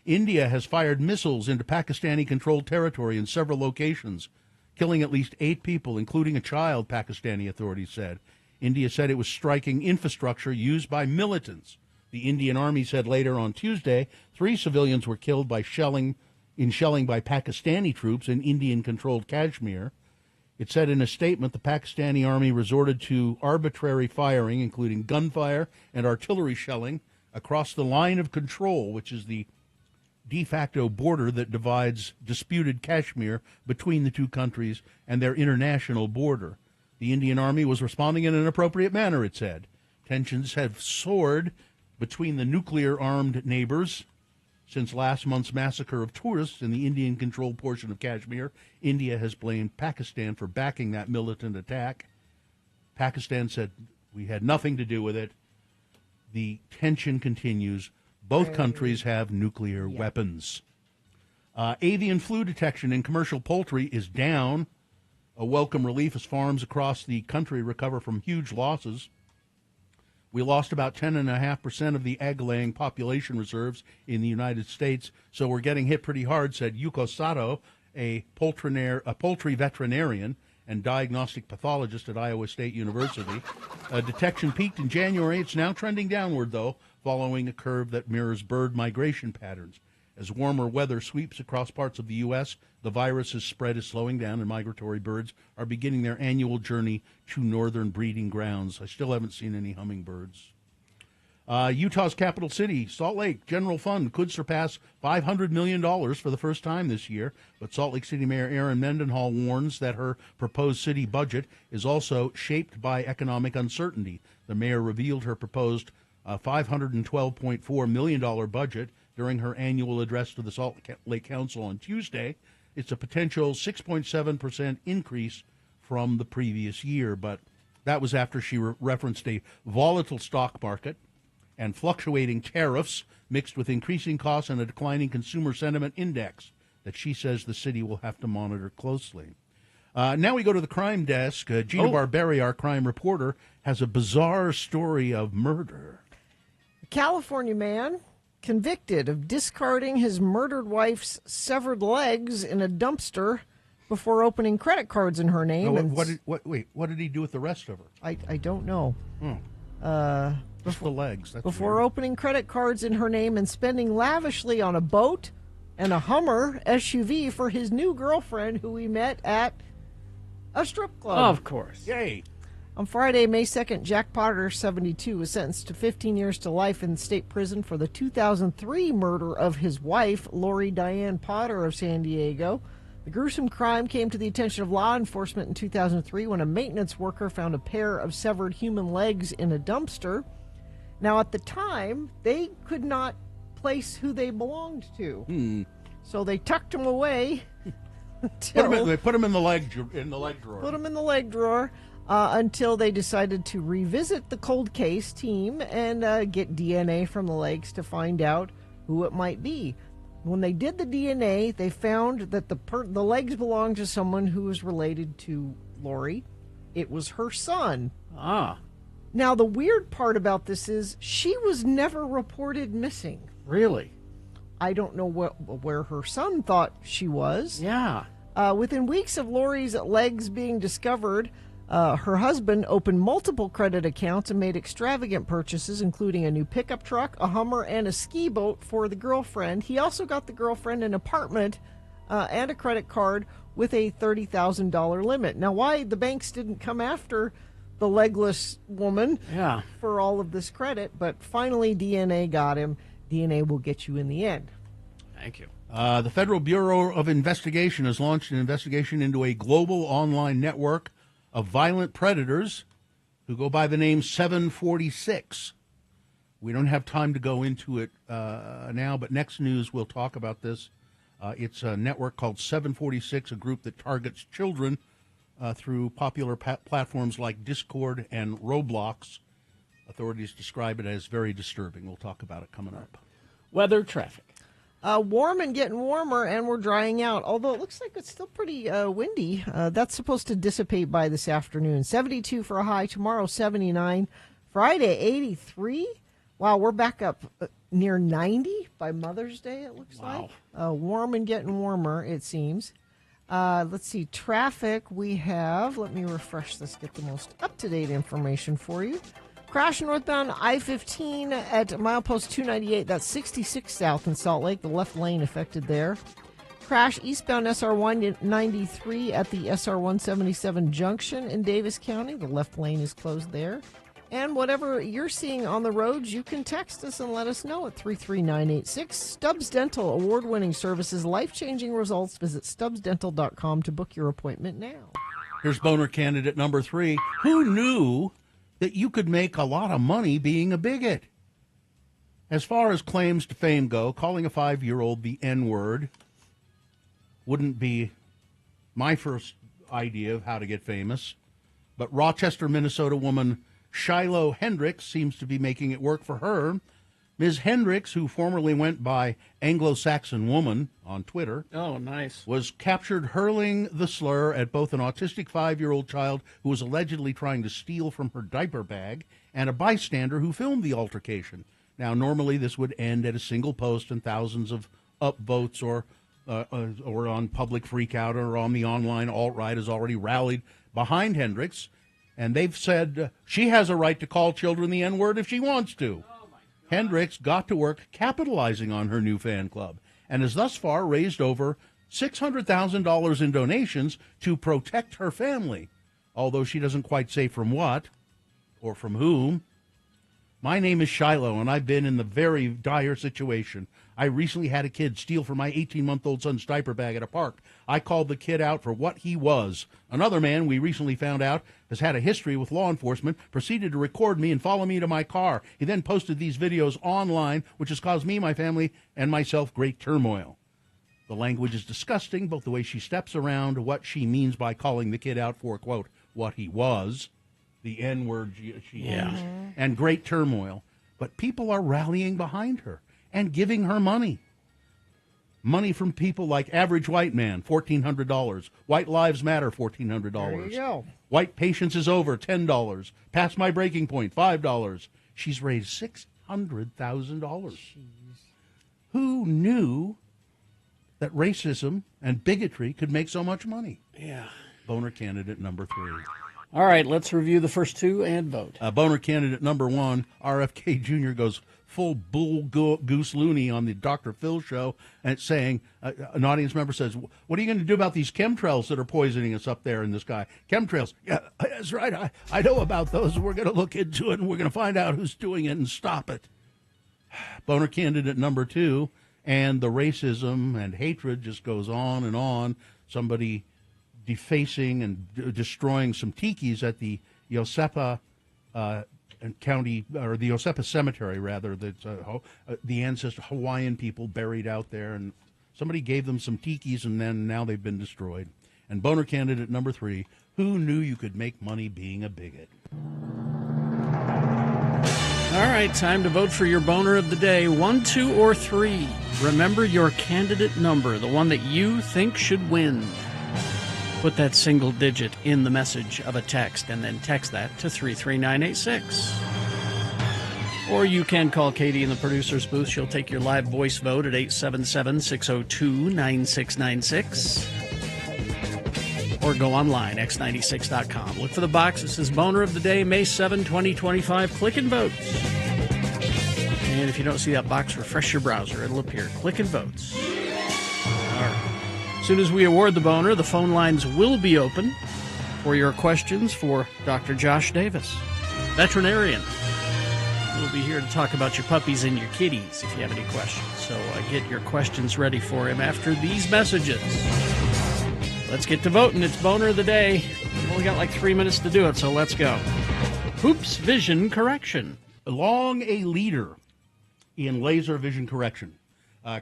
India has fired missiles into Pakistani-controlled territory in several locations, killing at least 8 people, including a child, Pakistani authorities said. India said it was striking infrastructure used by militants. The Indian Army said later on Tuesday 3 civilians were killed by shelling by Pakistani troops in Indian-controlled Kashmir. It said in a statement the Pakistani Army resorted to arbitrary firing, including gunfire and artillery shelling, across the line of control, which is the de facto border that divides disputed Kashmir between the 2 countries and their international border. The Indian Army was responding in an appropriate manner, it said. Tensions have soared between the nuclear-armed neighbors since last month's massacre of tourists in the Indian-controlled portion of Kashmir. India has blamed Pakistan for backing that militant attack. Pakistan said, we had nothing to do with it. The tension continues. Both countries have nuclear weapons. Avian flu detection in commercial poultry is down. A welcome relief as farms across the country recover from huge losses. We lost about 10.5% of the egg-laying population reserves in the United States, so we're getting hit pretty hard, said Yuko Sato, a poultry veterinarian and diagnostic pathologist at Iowa State University. Detection peaked in January. It's now trending downward, though, following a curve that mirrors bird migration patterns. As warmer weather sweeps across parts of the U.S., the virus's spread is slowing down, and migratory birds are beginning their annual journey to northern breeding grounds. I still haven't seen any hummingbirds. Utah's capital city, Salt Lake General Fund, could surpass $500 million for the first time this year, but Salt Lake City Mayor Erin Mendenhall warns that her proposed city budget is also shaped by economic uncertainty. The mayor revealed her proposed $512.4 million budget during her annual address to the Salt Lake Council on Tuesday. It's a potential 6.7% increase from the previous year, but that was after she referenced a volatile stock market and fluctuating tariffs mixed with increasing costs and a declining consumer sentiment index that she says the city will have to monitor closely. Now we go to the crime desk. Gina Barberi, our crime reporter, has a bizarre story of murder. A California man convicted of discarding his murdered wife's severed legs in a dumpster before opening credit cards in her name. What did he do with the rest of her? I don't know. Just the legs. That's before weird. opening credit cards in her name and spending lavishly on a boat and a Hummer SUV for his new girlfriend who he met at a strip club. Of course. Yay. On Friday, May 2nd, Jack Potter, 72, was sentenced to 15 years to life in state prison for the 2003 murder of his wife, Lori Diane Potter of San Diego. The gruesome crime came to the attention of law enforcement in 2003 when a maintenance worker found a pair of severed human legs in a dumpster. Now, at the time, they could not place who they belonged to. So they tucked them away. They put him in the leg drawer. Put him in the leg drawer until they decided to revisit the cold case team and get DNA from the legs to find out who it might be. When they did the DNA, they found that the legs belonged to someone who was related to Lori. It was her son. Now, the weird part about this is she was never reported missing. Really? I don't know where her son thought she was. Yeah. Within weeks of Lori's legs being discovered, her husband opened multiple credit accounts and made extravagant purchases, including a new pickup truck, a Hummer, and a ski boat for the girlfriend. He also got the girlfriend an apartment and a credit card with a $30,000 limit. Now, why the banks didn't come after the legless woman for all of this credit, but finally DNA got him. DNA will get you in the end. Thank you. The Federal Bureau of Investigation has launched an investigation into a global online network of violent predators who go by the name 746. We don't have time to go into it now, but next news we'll talk about this. It's a network called 746, a group that targets children through popular platforms like Discord and Roblox. Authorities describe it as very disturbing. We'll talk about it coming up. Weather, traffic. Warm and getting warmer, and we're drying out, although it looks like it's still pretty windy. That's supposed to dissipate by this afternoon. 72 for a high. Tomorrow, 79. Friday, 83. Wow, we're back up near 90 by Mother's Day, it looks like. Warm and getting warmer, it seems. Let's see. Traffic, we have. Let me refresh this, get the most up-to-date information for you. Crash northbound I-15 at milepost 298. That's 66 south in Salt Lake. The left lane affected there. Crash eastbound SR-193 at the SR-177 junction in Davis County. The left lane is closed there. And whatever you're seeing on the roads, you can text us and let us know at 33986. Stubbs Dental, award-winning services, life-changing results. Visit stubbsdental.com to book your appointment now. Here's boner candidate number 3. Who knew that you could make a lot of money being a bigot? As far as claims to fame go, calling a 5-year-old the N-word wouldn't be my first idea of how to get famous. But Rochester, Minnesota woman Shiloh Hendricks seems to be making it work for her. Ms. Hendricks, who formerly went by Anglo-Saxon Woman on Twitter, was captured hurling the slur at both an autistic 5-year-old child who was allegedly trying to steal from her diaper bag and a bystander who filmed the altercation. Now, normally this would end at a single post and thousands of upvotes or on public freakout or on the online alt-right has already rallied behind Hendricks, and they've said she has a right to call children the N-word if she wants to. Hendricks got to work capitalizing on her new fan club and has thus far raised over $600,000 in donations to protect her family, although she doesn't quite say from what or from whom. My name is Shiloh, and I've been in the very dire situation. I recently had a kid steal from my 18-month-old son's diaper bag at a park. I called the kid out for what he was. Another man we recently found out has had a history with law enforcement, proceeded to record me and follow me to my car. He then posted these videos online, which has caused me, my family, and myself great turmoil. The language is disgusting, both the way she steps around what she means by calling the kid out for, quote, what he was, the N-word she used, and great turmoil. But people are rallying behind her and giving her money. Money from people like Average White Man, $1,400. White Lives Matter, $1,400. There you go. White Patience is Over, $10. Past My Breaking Point, $5. She's raised $600,000. Who knew that racism and bigotry could make so much money? Yeah. Boner candidate number 3. All right, let's review the first two and vote. Boner candidate number 1, RFK Jr. goes full bull goose loony on the Dr. Phil show, and it's saying, an audience member says, what are you going to do about these chemtrails that are poisoning us up there in the sky? Chemtrails. Yeah, that's right. I know about those. We're going to look into it, and we're going to find out who's doing it and stop it. Boner candidate number 2, and the racism and hatred just goes on and on. Somebody defacing and destroying some tikis at the Yosepa County, or the Yosepa Cemetery, rather. That's the ancestor Hawaiian people buried out there, and somebody gave them some tikis, and then now they've been destroyed. And boner candidate number 3, who knew you could make money being a bigot? All right, time to vote for your boner of the day. 1, 2, or 3. Remember your candidate number, the one that you think should win. Put that single digit in the message of a text and then text that to 33986. Or you can call Katie in the producer's booth. She'll take your live voice vote at 877-602-9696. Or go online, x96.com. Look for the box that says Boner of the Day, May 7, 2025. Click and vote. And if you don't see that box, refresh your browser. It'll appear. Click and votes. All right. As soon as we award the boner, the phone lines will be open for your questions for Dr. Josh Davis, veterinarian. We'll be here to talk about your puppies and your kitties if you have any questions. So get your questions ready for him after these messages. Let's get to voting. It's Boner of the Day. We've only got like 3 minutes to do it, so let's go. Hoops Vision Correction. Long a leader in laser vision correction.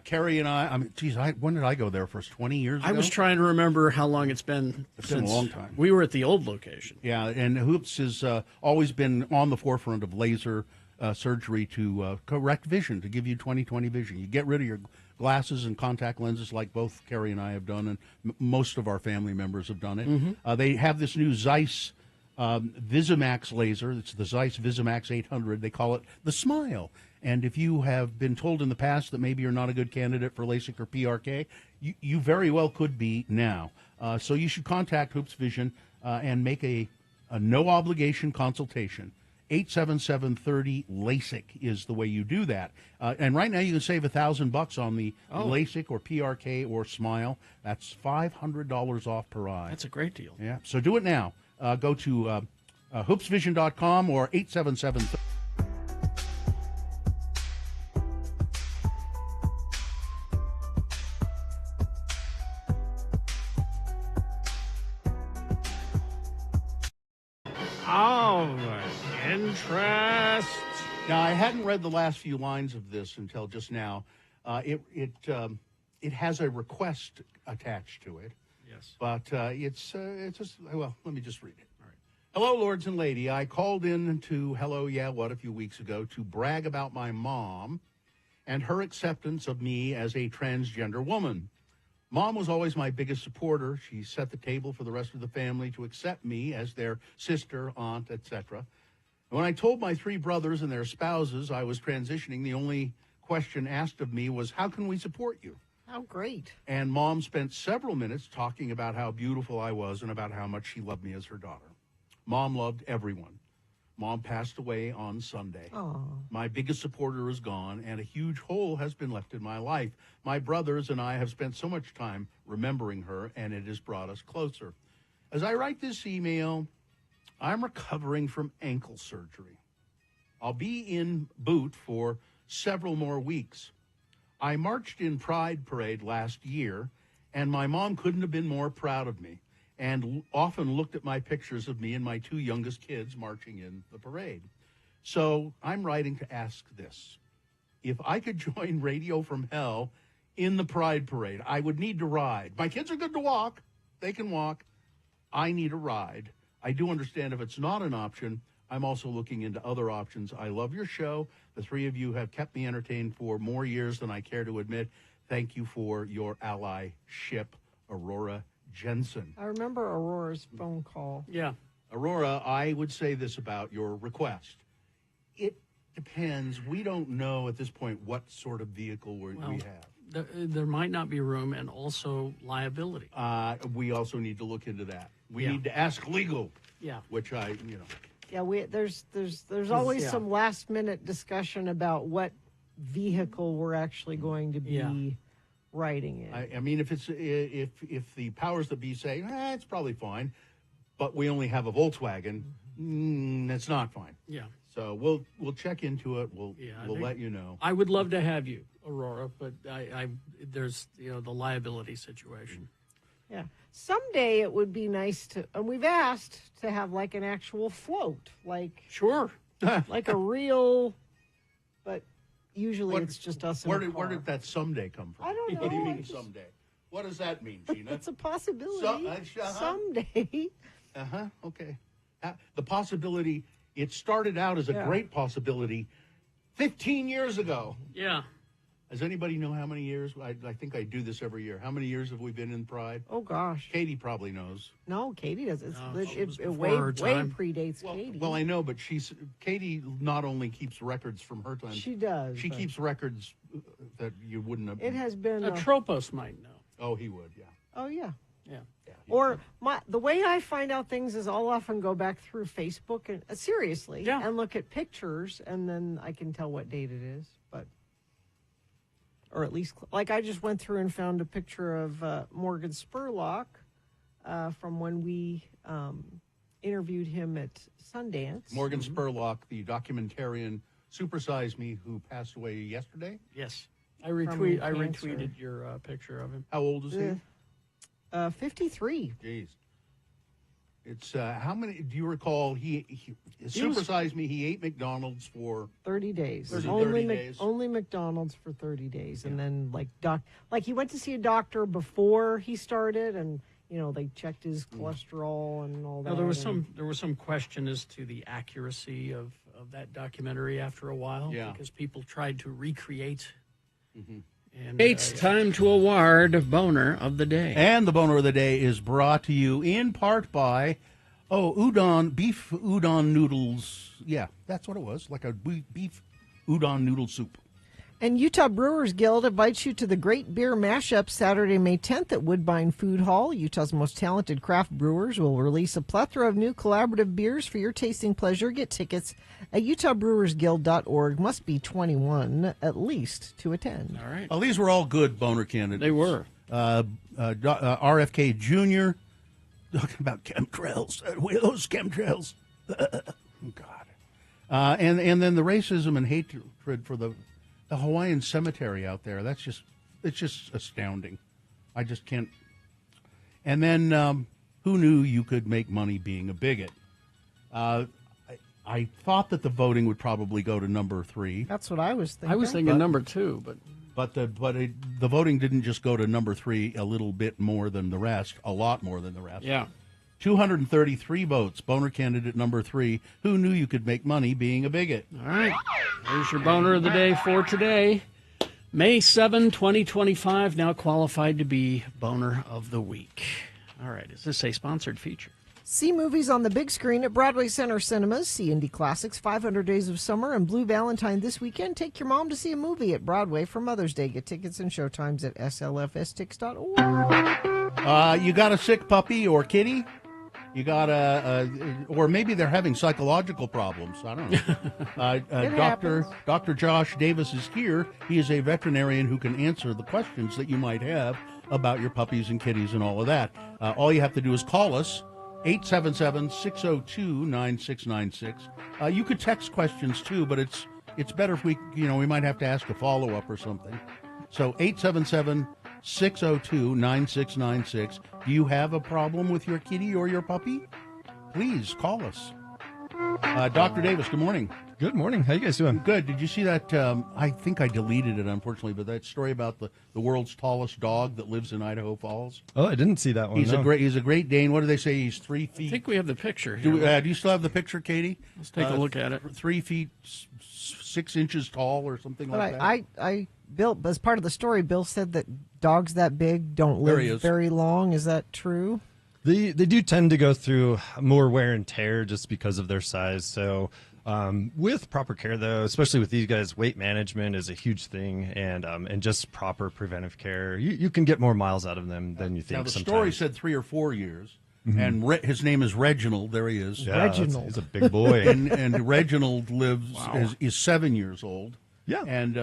Carrie and when did I go there first? 20 years ago? I was trying to remember how long it's been. It's been a long time. We were at the old location. Yeah, and Hoops has always been on the forefront of laser surgery to correct vision, to give you 20/20 vision. You get rid of your glasses and contact lenses like both Carrie and I have done, and most of our family members have done it. Mm-hmm. They have this new Zeiss Visimax laser. It's the Zeiss Visimax 800. They call it the Smile. And if you have been told in the past that maybe you're not a good candidate for LASIK or PRK, you very well could be now. So you should contact Hoops Vision and make a no-obligation consultation. 877-30-LASIK is the way you do that. And right now you can save $1,000 on the LASIK or PRK or Smile. That's $500 off per eye. That's a great deal. Yeah, so do it now. Go to hoopsvision.com or 877 interest. Now, I hadn't read the last few lines of this until just now. It has a request attached to it. Yes. But it's just, well, let me just read it. All right. Hello, lords and lady. I called in to Hello, Yeah, What a few weeks ago to brag about my mom and her acceptance of me as a transgender woman. Mom was always my biggest supporter. She set the table for the rest of the family to accept me as their sister, aunt, etc. When I told my 3 brothers and their spouses I was transitioning, the only question asked of me was, how can we support you? How great. And Mom spent several minutes talking about how beautiful I was and about how much she loved me as her daughter. Mom loved everyone. Mom passed away on Sunday. Aww. My biggest supporter is gone, and a huge hole has been left in my life. My brothers and I have spent so much time remembering her, and it has brought us closer. As I write this email, I'm recovering from ankle surgery. I'll be in boot for several more weeks. I marched in Pride Parade last year, and my mom couldn't have been more proud of me, and often looked at my pictures of me and my 2 youngest kids marching in the parade. So I'm writing to ask this. If I could join Radio from Hell in the Pride Parade, I would need to ride. My kids are good to walk. They can walk. I need a ride. I do understand if it's not an option, I'm also looking into other options. I love your show. The 3 of you have kept me entertained for more years than I care to admit. thank you for your ally ship, Aurora Jensen. I remember Aurora's phone call. Yeah. Aurora, I would say this about your request. It depends. We don't know at this point what sort of vehicle we have. There might not be room, and also liability. We also need to look into that. We Yeah. need to ask legal. Yeah. Which Yeah, there's always Yeah. some last minute discussion about what vehicle we're actually going to be riding in. I mean, if the powers that be say it's probably fine, but we only have a Volkswagen, it's not fine. Yeah. So we'll check into it. We'll let you know. I would love to have you, Aurora, but there's the liability situation. Yeah. Someday it would be nice to, and we've asked to have like an actual float, like sure, like a real, but usually it's just us. Where did that someday come from? I don't know. What do you mean someday? What does that mean, Gina? It's a possibility. Someday. Okay. The possibility. It started out as a great possibility 15 years ago. Yeah. Does anybody know how many years? I think I do this every year. How many years have we been in Pride? Oh, gosh. Katie probably knows. No, Katie does. It before her way time. predates Katie. Well, I know, but Katie not only keeps records from her time. She does. She keeps records that you wouldn't have. It has been. Tropos might know. Oh, he would, yeah. Oh, yeah. Yeah. Or the way I find out things is I'll often go back through Facebook and seriously and look at pictures, and then I can tell what date it is. Or at least, like I just went through and found a picture of Morgan Spurlock from when we interviewed him at Sundance. Morgan Spurlock, the documentarian, Supersize Me, who passed away yesterday. Yes. I retweeted your picture of him. How old is he? 53. Jeez. It's how many? Do you recall? He Supersize Me. He ate McDonald's for 30 days. 30 days. Only McDonald's for 30 days, and then like he went to see a doctor before he started, and they checked his cholesterol and all that. Now, there was some question as to the accuracy of that documentary after a while, because people tried to recreate. Mm-hmm. And it's time to award Boner of the Day. And the Boner of the Day is brought to you in part by, beef udon noodles. Yeah, that's what it was, like a beef udon noodle soup. And Utah Brewers Guild invites you to the Great Beer Mashup Saturday, May 10th at Woodbine Food Hall. Utah's most talented craft brewers will release a plethora of new collaborative beers for your tasting pleasure. Get tickets at utahbrewersguild.org. Must be 21 at least to attend. All right. Well, these were all good Boner candidates. They were. RFK Jr. talking about chemtrails. Where are those chemtrails? Oh, God. And then the racism and hatred for the Hawaiian cemetery out there. It's just astounding. I just can't. And then who knew you could make money being a bigot? I thought that the voting would probably go to number 3. That's what I was thinking. I was thinking number 2, but the voting didn't just go to number 3 a little bit more than the rest, a lot more than the rest. Yeah. 233 votes. Boner candidate number 3. Who knew you could make money being a bigot? All right. There's your Boner of the Day for today. May 7, 2025, now qualified to be Boner of the Week. All right. Is this a sponsored feature? See movies on the big screen at Broadway Center Cinemas. See indie classics, 500 Days of Summer, and Blue Valentine this weekend. Take your mom to see a movie at Broadway for Mother's Day. Get tickets and showtimes at slfstix.org. You got a sick puppy or kitty? You got or maybe they're having psychological problems. I don't know. Dr. Josh Davis is here. He is a veterinarian who can answer the questions that you might have about your puppies and kitties and all of that. All you have to do is call us, 877-602-9696. You could text questions too, but it's better if we might have to ask a follow-up or something. So 877-602-9696. Do you have a problem with your kitty or your puppy? Please call us. Dr. Davis, good morning. Good morning. How you guys doing? Good. Did you see that? I think I deleted it, unfortunately, but that story about the world's tallest dog that lives in Idaho Falls? Oh, I didn't see that one. He's a Great Dane. What do they say? He's 3 feet. I think we have the picture Do here. you still have the picture, Katie? Let's take a look at it. 3 feet 6 inches tall or something But like that. I Bill, as part of the story, Bill said that dogs that big don't There he live is. very long. Is that true? They do tend to go through more wear and tear just because of their size. So with proper care, though, especially with these guys, weight management is a huge thing, and just proper preventive care, you can get more miles out of them than you think. Now the sometimes. story said 3 or 4 years, Mhm. and his name is Reginald. There he is. Yeah, Reginald. He's a big boy. and Reginald lives is 7 years old. Yeah, and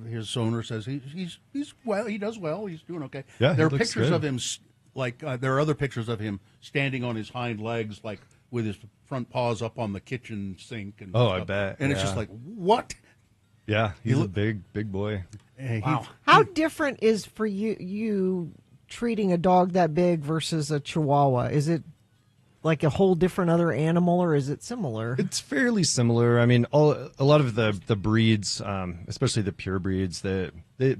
his owner says he's well. He does well. He's doing okay. Yeah, there are he looks pictures good. of him. There are other pictures of him standing on his hind legs, like with his front paws up on the kitchen sink. And Oh, I stuff. bet, And it's yeah. just like, what? Yeah, he's a big boy. How different is for you treating a dog that big versus a Chihuahua? Is it like a whole different other animal, or is it similar? It's fairly similar. I mean, a lot of the breeds, especially the pure breeds, they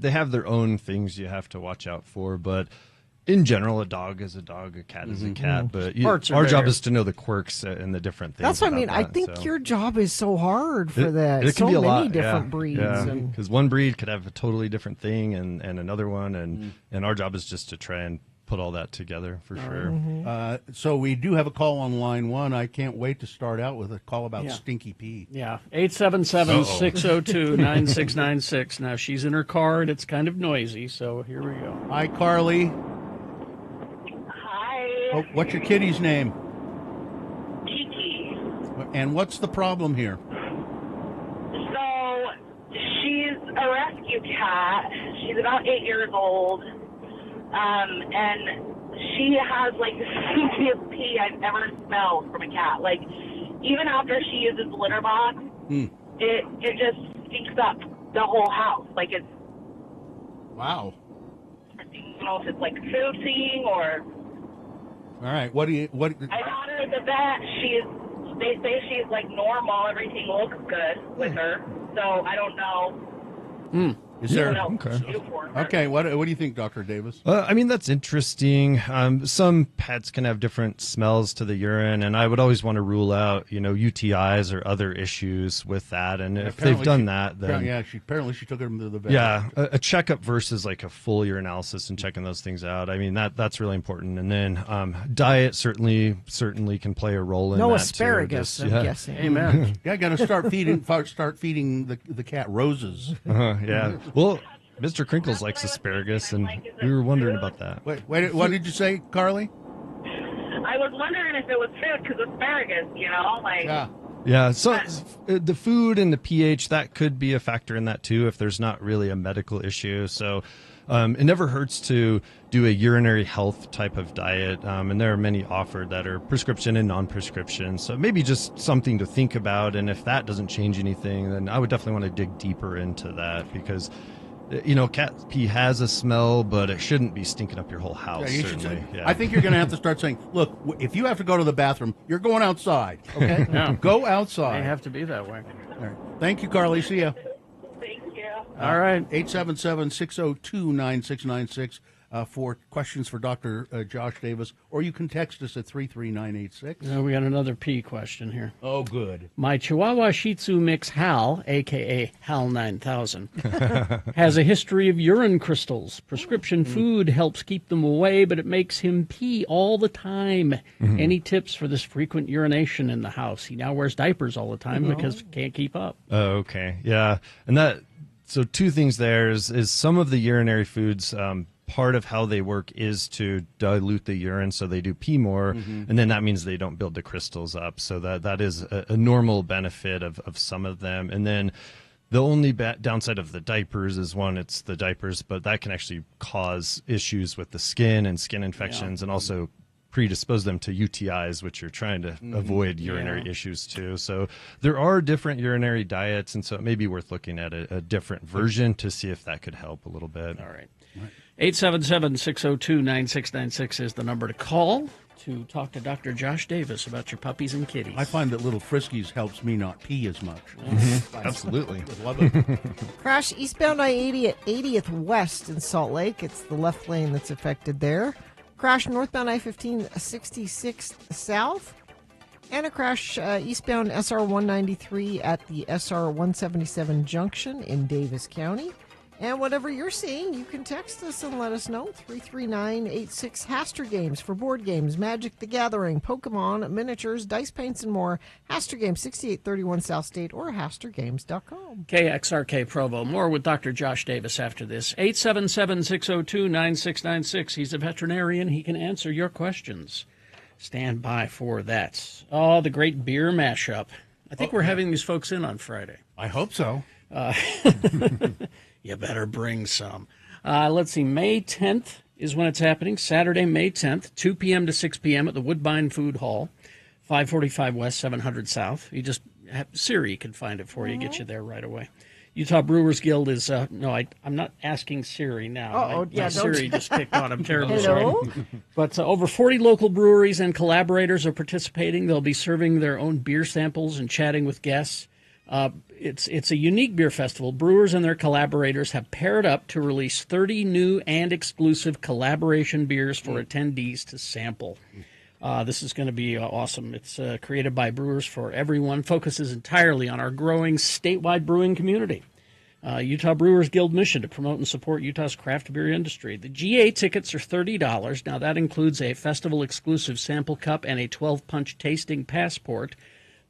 have their own things you have to watch out for. But in general, a dog is a dog, a cat is a cat. But Parts are our job there. is to know the quirks and the different things. That's what I mean. about I that, think so. your job is so hard for It- that. It can so be a many lot, different yeah. breeds. Yeah, And because one breed could have a totally different thing, and another one, and our job is just to try and put all that together for sure. So we do have a call on line 1. I can't wait to start out with a call about Yeah. Stinky Pete. Yeah, 877-602-9696. Now, she's in her car, and it's kind of noisy, so here we go. Hi, Carly. Hi. Oh, what's your kitty's name? Kiki. And what's the problem here? So she's a rescue cat. She's about 8 years old. And she has like the stinkiest pee I've ever smelled from a cat. Like, even after she uses the litter box, it just stinks up the whole house. Like, it's, Wow. I don't know if it's like food seeing or. All right. What? I got her at the vet. They say she's like normal. Everything looks good with her. So I don't know. Is there? Okay. What do you think, Dr. Davis? I mean, that's interesting. Some pets can have different smells to the urine, and I would always want to rule out, UTIs or other issues with that. And if they've done that, then apparently she took him to the vet. yeah, a checkup versus like a full urinalysis and checking those things out. I mean, that's really important. And then diet certainly can play a role in no that asparagus, too. I'm Just- guessing. Amen. Yeah, I got to start feeding the cat roses. Yeah. Well, Mr. Crinkles likes asparagus, and we were wondering about that. Wait, what did you say, Carly? I was wondering if it was food because asparagus, like. Yeah, so the food and the pH, that could be a factor in that too if there's not really a medical issue. So it never hurts to do a urinary health type of diet, and there are many offered that are prescription and non-prescription. So maybe just something to think about, and if that doesn't change anything, then I would definitely want to dig deeper into that because cat pee has a smell, but it shouldn't be stinking up your whole house. You should certainly. say- Yeah. I think you're going to have to start saying, look, if you have to go to the bathroom, you're going outside, okay? Yeah. Go outside. They have to be that way. All right. Thank you, Carly. See ya. Thank you. All right. 877-602-9696 for questions for Dr. Josh Davis, or you can text us at 33986. Now we got another P question here. Oh, good. My Chihuahua Shih Tzu mix Hal, a.k.a. Hal 9000, has a history of urine crystals. Prescription food helps keep them away, but it makes him pee all the time. Any tips for this frequent urination in the house? He now wears diapers all the time because he can't keep up. Oh, okay. Yeah. And so two things there is some of the urinary foods, part of how they work is to dilute the urine so they do pee more, and then that means they don't build the crystals up. So that is a normal benefit of some of them. And then the only downside of the diapers is, one, it's the diapers, but that can actually cause issues with the skin and skin infections, and also predispose them to UTIs, which you're trying to avoid urinary issues too. So there are different urinary diets, and so it may be worth looking at a different version to see if that could help a little bit. All right. 877-602-9696 is the number to call to talk to Dr. Josh Davis about your puppies and kitties. I find that little Friskies helps me not pee as much. Absolutely. Love it. Crash eastbound I-80 at 80th West in Salt Lake. It's the left lane that's affected there. Crash northbound I-15 66th South. And a crash eastbound SR-193 at the SR-177 junction in Davis County. And whatever you're seeing, you can text us and let us know. 33986 Haster Games for board games, Magic the Gathering, Pokemon, miniatures, dice paints, and more. Haster Games, 6831 South State or HasterGames.com. KXRK Provo. More with Dr. Josh Davis after this. 877-602-9696. He's a veterinarian. He can answer your questions. Stand by for that. Oh, the great beer mashup. I think we're having these folks in on Friday. I hope so. You better bring some. Let's see. May 10th is when it's happening. Saturday, May 10th, 2 p.m. to 6 p.m. at the Woodbine Food Hall, 545 West, 700 South. You just have Siri can find it for you, get you there right away. Utah Brewers Guild is no, I'm not asking Siri now. My Siri just kicked on. I'm terribly sorry. But over 40 local breweries and collaborators are participating. They'll be serving their own beer samples and chatting with guests. It's a unique beer festival. Brewers and their collaborators have paired up to release 30 new and exclusive collaboration beers for attendees to sample. This is going to be awesome. It's created by Brewers for Everyone, focuses entirely on our growing statewide brewing community. Utah Brewers Guild mission to promote and support Utah's craft beer industry. The GA tickets are $30. Now, that includes a festival-exclusive sample cup and a 12-punch tasting passport.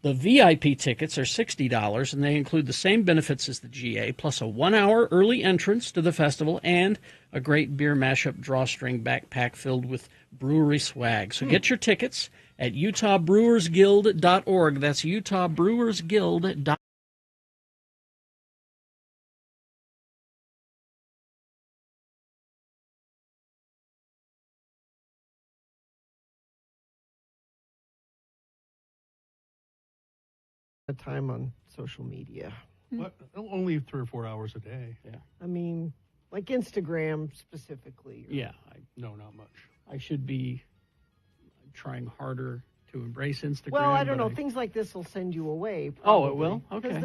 The VIP tickets are $60, and they include the same benefits as the GA, plus a 1-hour early entrance to the festival and a great beer mashup drawstring backpack filled with brewery swag. So get your tickets at utahbrewersguild.org. That's utahbrewersguild.org. Time on social media. What? Only 3 or 4 hours a day. Yeah. I mean, like Instagram specifically. Yeah. No, not much. I should be trying harder to embrace Instagram. Well, I don't know. Things like this will send you away. Oh, it will? Okay.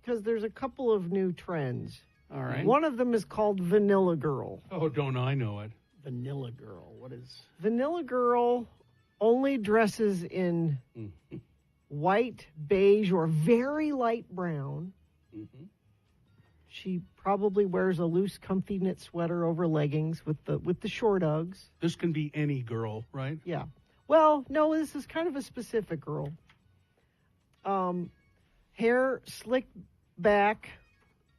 Because there's a couple of new trends. All right. One of them is called Vanilla Girl. Oh, don't I know it? Vanilla Girl. What is... Vanilla Girl only dresses in... white, beige, or very light brown. Mm-hmm. She probably wears a loose, comfy knit sweater over leggings with the short Uggs. This can be any girl, right? Yeah. Well, no, this is kind of a specific girl. Hair slicked back,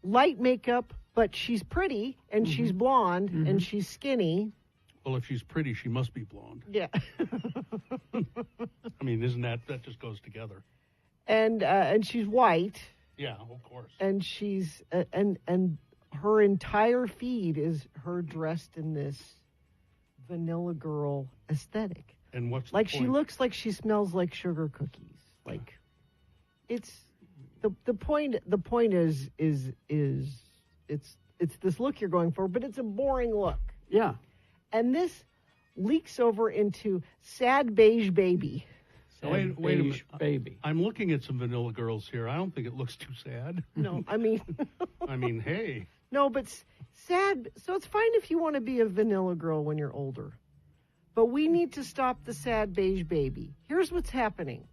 light makeup, but she's pretty, and she's blonde, and she's skinny. Well, if she's pretty, she must be blonde. Yeah. I mean, isn't that just goes together? And she's white. Yeah, of course. And she's and her entire feed is her dressed in this Vanilla Girl aesthetic. And what's like the she point? looks like she smells like sugar cookies. Like it's the point is it's this look you're going for, but it's a boring look. Yeah. And this leaks over into sad beige baby. Wait a minute. Baby. I'm looking at some Vanilla Girls here. I don't think it looks too sad. No, I mean... hey. No, but sad... So it's fine if you want to be a Vanilla Girl when you're older. But we need to stop the sad beige baby. Here's what's happening.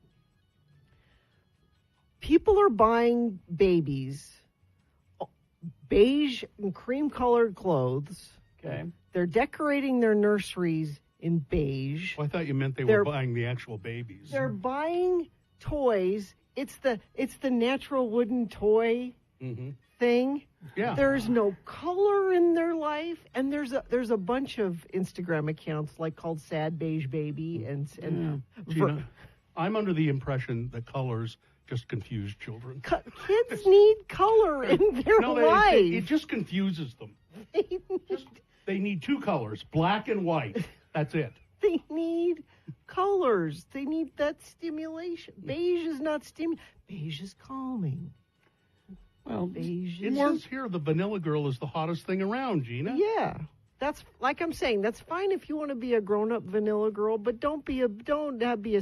People are buying babies, beige and cream-colored clothes. Okay. They're decorating their nurseries in beige. Well, I thought you meant they're buying the actual babies. They're buying toys. It's the natural wooden toy thing. Yeah. There's no color in their life, and there's a bunch of Instagram accounts like called Sad Beige Baby and Gina, I'm under the impression that colors just confuse children. Kids need color in their life. It just confuses them. They need 2 colors, black and white. That's it. They need colors. They need that stimulation. Beige is not beige is calming. Well, beige it says here the Vanilla Girl is the hottest thing around, Gina. Yeah. That's like I'm saying, that's fine if you want to be a grown-up Vanilla Girl, but don't be a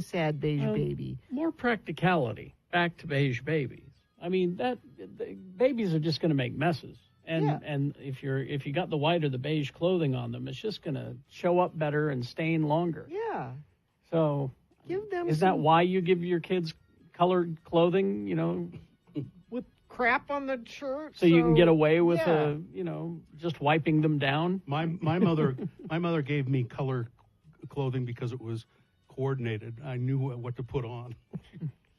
sad beige baby. More practicality. Back to beige babies. I mean, babies are just going to make messes. And if you got the white or the beige clothing on them, it's just going to show up better and stain longer. Yeah. So give them. Is that why you give your kids colored clothing? You know, with crap on the shirt. So you can get away with, yeah. Just wiping them down. My mother gave me color clothing because it was coordinated. I knew what to put on.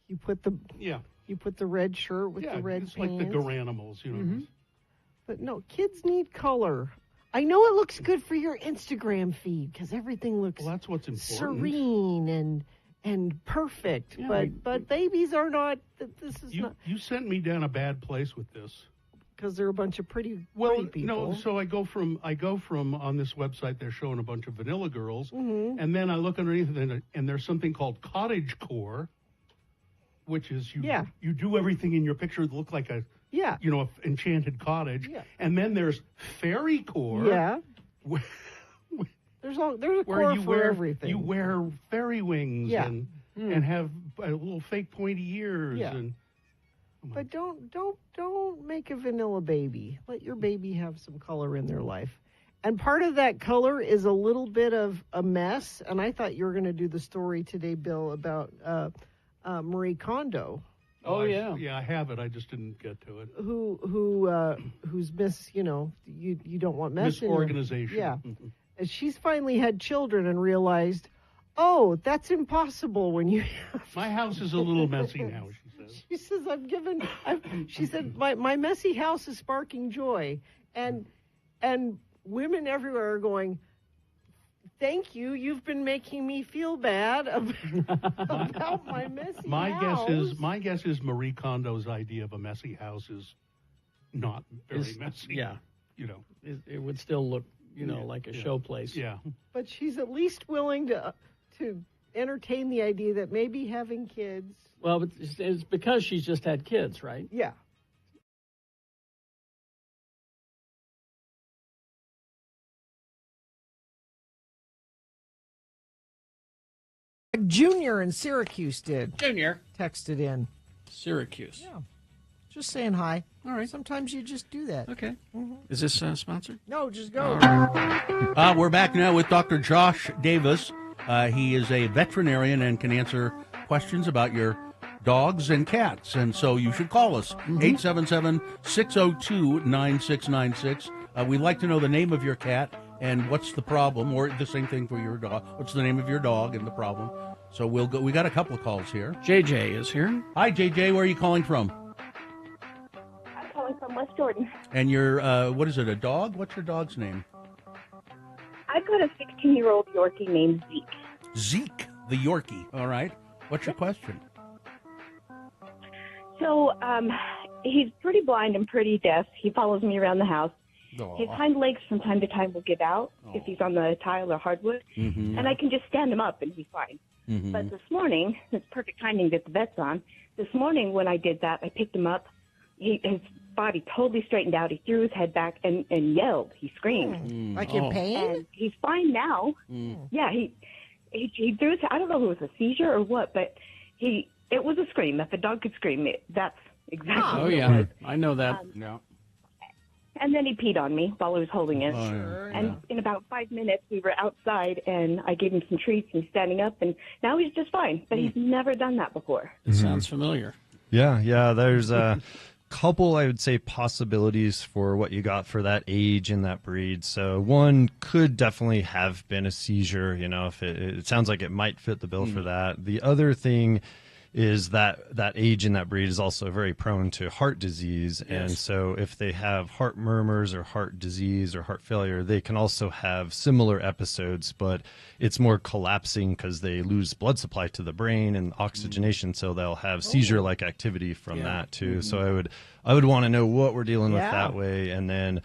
You put the red shirt with the red it's pants. like the Garanimals, Mm-hmm. But no, kids need color. I know it looks good for your Instagram feed because everything looks that's what's important. serene and perfect. Yeah, but babies are not. This is not You sent me down a bad place with this. because they're a bunch of pretty people. No, so I go from on this website they're showing a bunch of vanilla girls, and then I look underneath it and there's something called cottage core, which is you do everything in your picture that look like a enchanted cottage, and then there's fairy core. Yeah. There's a core for everything. You wear fairy wings and have little fake pointy ears and. But don't make a vanilla baby. Let your baby have some color in their life. And part of that color is a little bit of a mess. And I thought you were going to do the story today, Bill, about Marie Kondo. Oh, yeah. Yeah, I have it. I just didn't get to it. Who's miss, you don't want mess in your- Misorganization. Yeah. And she's finally had children and realized, oh, that's impossible when you have... My house is a little messy now, she says. She says, she said, my messy house is sparking joy. And women everywhere are going, thank you. You've been making me feel bad about my messy house. My guess is Marie Kondo's idea of a messy house is not very messy. Yeah. It would still look, like a show place. Yeah. But she's at least willing to entertain the idea that maybe having kids. Well, it's because she's just had kids, right? Yeah. Junior in Syracuse did. Junior. Texted in. Syracuse. Yeah. Just saying hi. All right. Sometimes you just do that. Okay. Mm-hmm. Is this sponsored? No, just go. We're back now with Dr. Josh Davis. He is a veterinarian and can answer questions about your dogs and cats. And so you should call us, 877-602-9696. We'd like to know the name of your cat and what's the problem, or the same thing for your dog. What's the name of your dog and the problem? So we'll go. We got a couple of calls here. JJ is here. Hi, JJ. Where are you calling from? I'm calling from West Jordan. And your, what is it, a dog? What's your dog's name? I've got a 16-year-old Yorkie named Zeke. Zeke, the Yorkie. All right. What's your question? So, he's pretty blind and pretty deaf. He follows me around the house. Aww. His hind legs from time to time will give out if he's on the tile or hardwood, and I can just stand him up and he's fine. Mm-hmm. But this morning, it's perfect timing that the vet's on. This morning when I did that, I picked him up. His body totally straightened out. He threw his head back and yelled. He screamed. Like in pain? And he's fine now. Yeah, he threw his. I don't know if it was a seizure or what, but it was a scream. If a dog could scream, that's exactly what it was. I know that. Yeah. And then he peed on me while I was holding it. Sure, and in about 5 minutes, we were outside, and I gave him some treats and standing up, and now he's just fine. But he's never done that before. It sounds familiar. Yeah. There's a couple, I would say, possibilities for what you got for that age and that breed. So one could definitely have been a seizure. If it sounds like it might fit the bill for that. The other thing is that age and that breed is also very prone to heart disease. Yes. And so if they have heart murmurs or heart disease or heart failure, they can also have similar episodes, but it's more collapsing because they lose blood supply to the brain and oxygenation. So they'll have seizure-like activity from that too. So I would want to know what we're dealing with that way, and then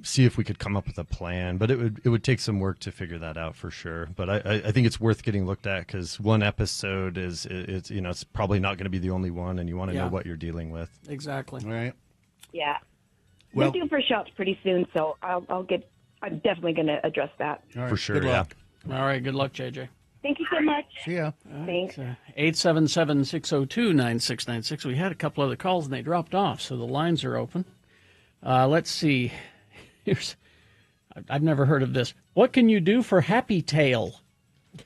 see if we could come up with a plan. But it would take some work to figure that out for sure. But I think it's worth getting looked at because one episode it's probably not going to be the only one, and you want to know what you're dealing with. Exactly. All right. Yeah. Well- We're due for shots pretty soon, so I'm definitely going to address that. All right. For sure, Good luck. All right. Good luck, JJ. Thank you so much. See ya. Thanks. 877-602-9696. We had a couple other calls and they dropped off, so the lines are open. Let's see. I've never heard of this. What can you do for Happy Tail?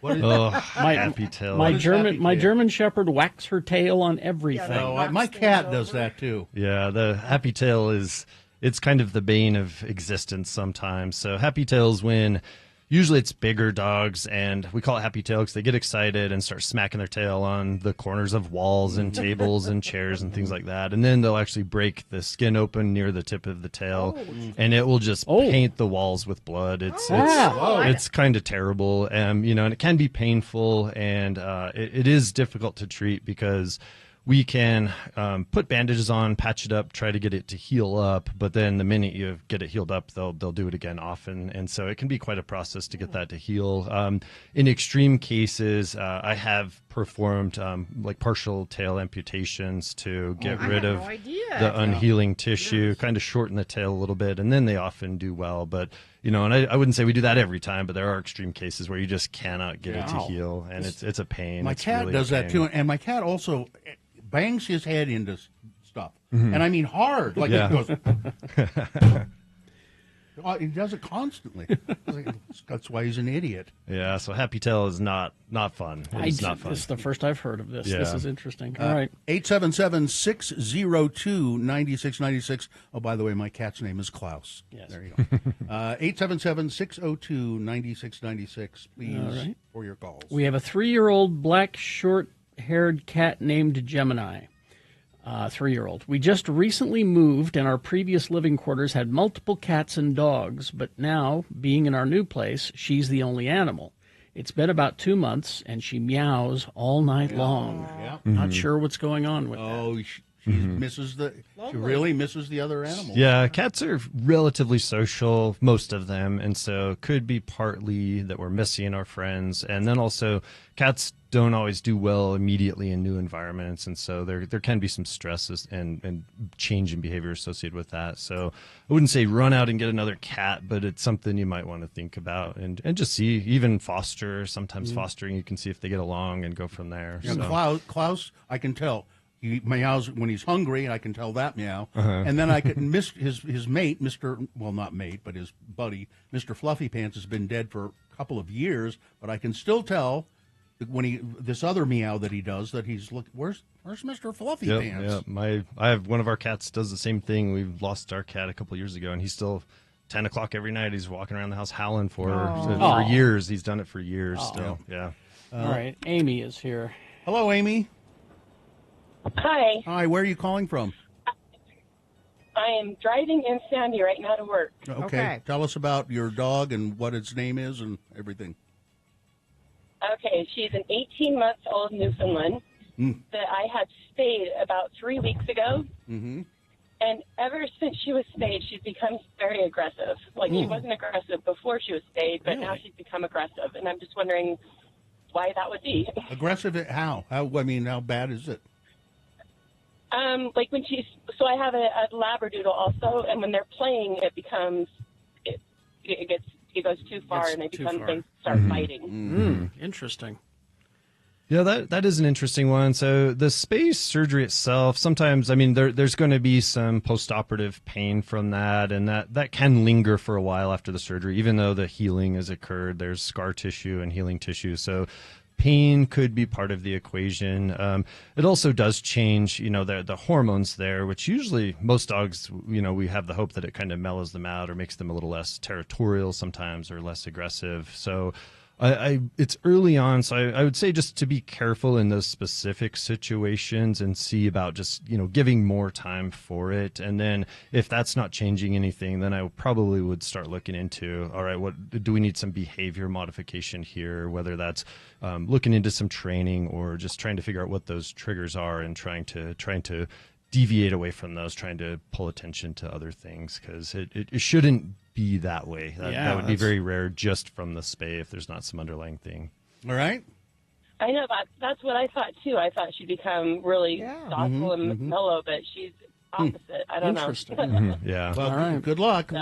What is Happy tail. My What is German happy my tail? German Shepherd whacks her tail on everything. No, my cat does that too. Yeah, the happy tail it's kind of the bane of existence sometimes. So happy tails when usually it's bigger dogs, and we call it happy tail because they get excited and start smacking their tail on the corners of walls and tables and chairs and things like that. And then they'll actually break the skin open near the tip of the tail, and it will just paint the walls with blood. It's kind of terrible, and it can be painful, and it is difficult to treat because we can put bandages on, patch it up, try to get it to heal up, but then the minute you get it healed up, they'll do it again often, and so it can be quite a process to get that to heal. In extreme cases, I have performed like partial tail amputations to get rid of the unhealing tissue, kind of shorten the tail a little bit, and then they often do well. But and I wouldn't say we do that every time, but there are extreme cases where you just cannot get it to heal, and it's a pain. My It's cat really does a that pain. too, and my cat also bangs his head into stuff, Mhm. and I mean hard. Like Yeah. it goes. He does it constantly. That's why he's an idiot. Yeah, so happy tail is not fun. It's not fun. This is the first I've heard of this. Yeah. This is interesting. All right. 877-602-9696. Oh, by the way, my cat's name is Klaus. Yes. There you go. 877-602-9696. Please, All right. for your calls. We have a 3-year-old black short-haired cat named Gemini. 3-year-old. We just recently moved, and our previous living quarters had multiple cats and dogs, but now, being in our new place, she's the only animal. It's been about 2 months, and she meows all night long. Yeah. Not sure what's going on with that. She misses she really misses the other animals. Yeah, cats are relatively social, most of them, and so it could be partly that we're missing our friends, and then also cats don't always do well immediately in new environments, and so there can be some stresses and change in behavior associated with that. So I wouldn't say run out and get another cat, but it's something you might want to think about and just see, even foster. Sometimes fostering, you can see if they get along and go from there. Yeah, So. Klaus, I can tell. He meows when he's hungry, and I can tell that meow. Uh-huh. And then I can miss his mate, not mate, but his buddy, Mr. Fluffy Pants, has been dead for a couple of years, but I can still tell that when this other meow that he does, that he's where's Mr. Fluffy Pants? Yeah, I have one of our cats does the same thing. We've lost our cat a couple of years ago, and he's still 10 o'clock every night. He's walking around the house howling for her for years. He's done it for years still. Yeah. All right. Amy is here. Hello, Amy. Hi. Hi, where are you calling from? I am driving in Sandy right now to work. Okay. Tell us about your dog and what its name is and everything. Okay, she's an 18-month-old Newfoundland that I had spayed about 3 weeks ago. Mm-hmm. And ever since she was spayed, she's become very aggressive. Like, she wasn't aggressive before she was spayed, but now she's become aggressive. And I'm just wondering why that would be. Aggressive at how? How bad is it? Like when so I have a Labradoodle also, and when they're playing, it becomes, it goes too far, and they start fighting. Interesting. Yeah, that is an interesting one. So the space surgery itself, sometimes, there's going to be some postoperative pain from that, and that can linger for a while after the surgery, even though the healing has occurred. There's scar tissue and healing tissue. So pain could be part of the equation. It also does change, the hormones there, which usually most dogs, we have the hope that it kind of mellows them out or makes them a little less territorial sometimes or less aggressive. So it's early on, so I would say just to be careful in those specific situations and see about just, giving more time for it. And then if that's not changing anything, then I probably would start looking into, all right, what do we need some behavior modification here, whether that's looking into some training or just trying to figure out what those triggers are and trying to deviate away from those, trying to pull attention to other things, because it shouldn't be that way. That would be very rare just from the spay if there's not some underlying thing. All right. I know that's what I thought too. I thought she'd become really docile and mellow, but she's opposite. I don't know. Yeah. Well, All right. good luck. So,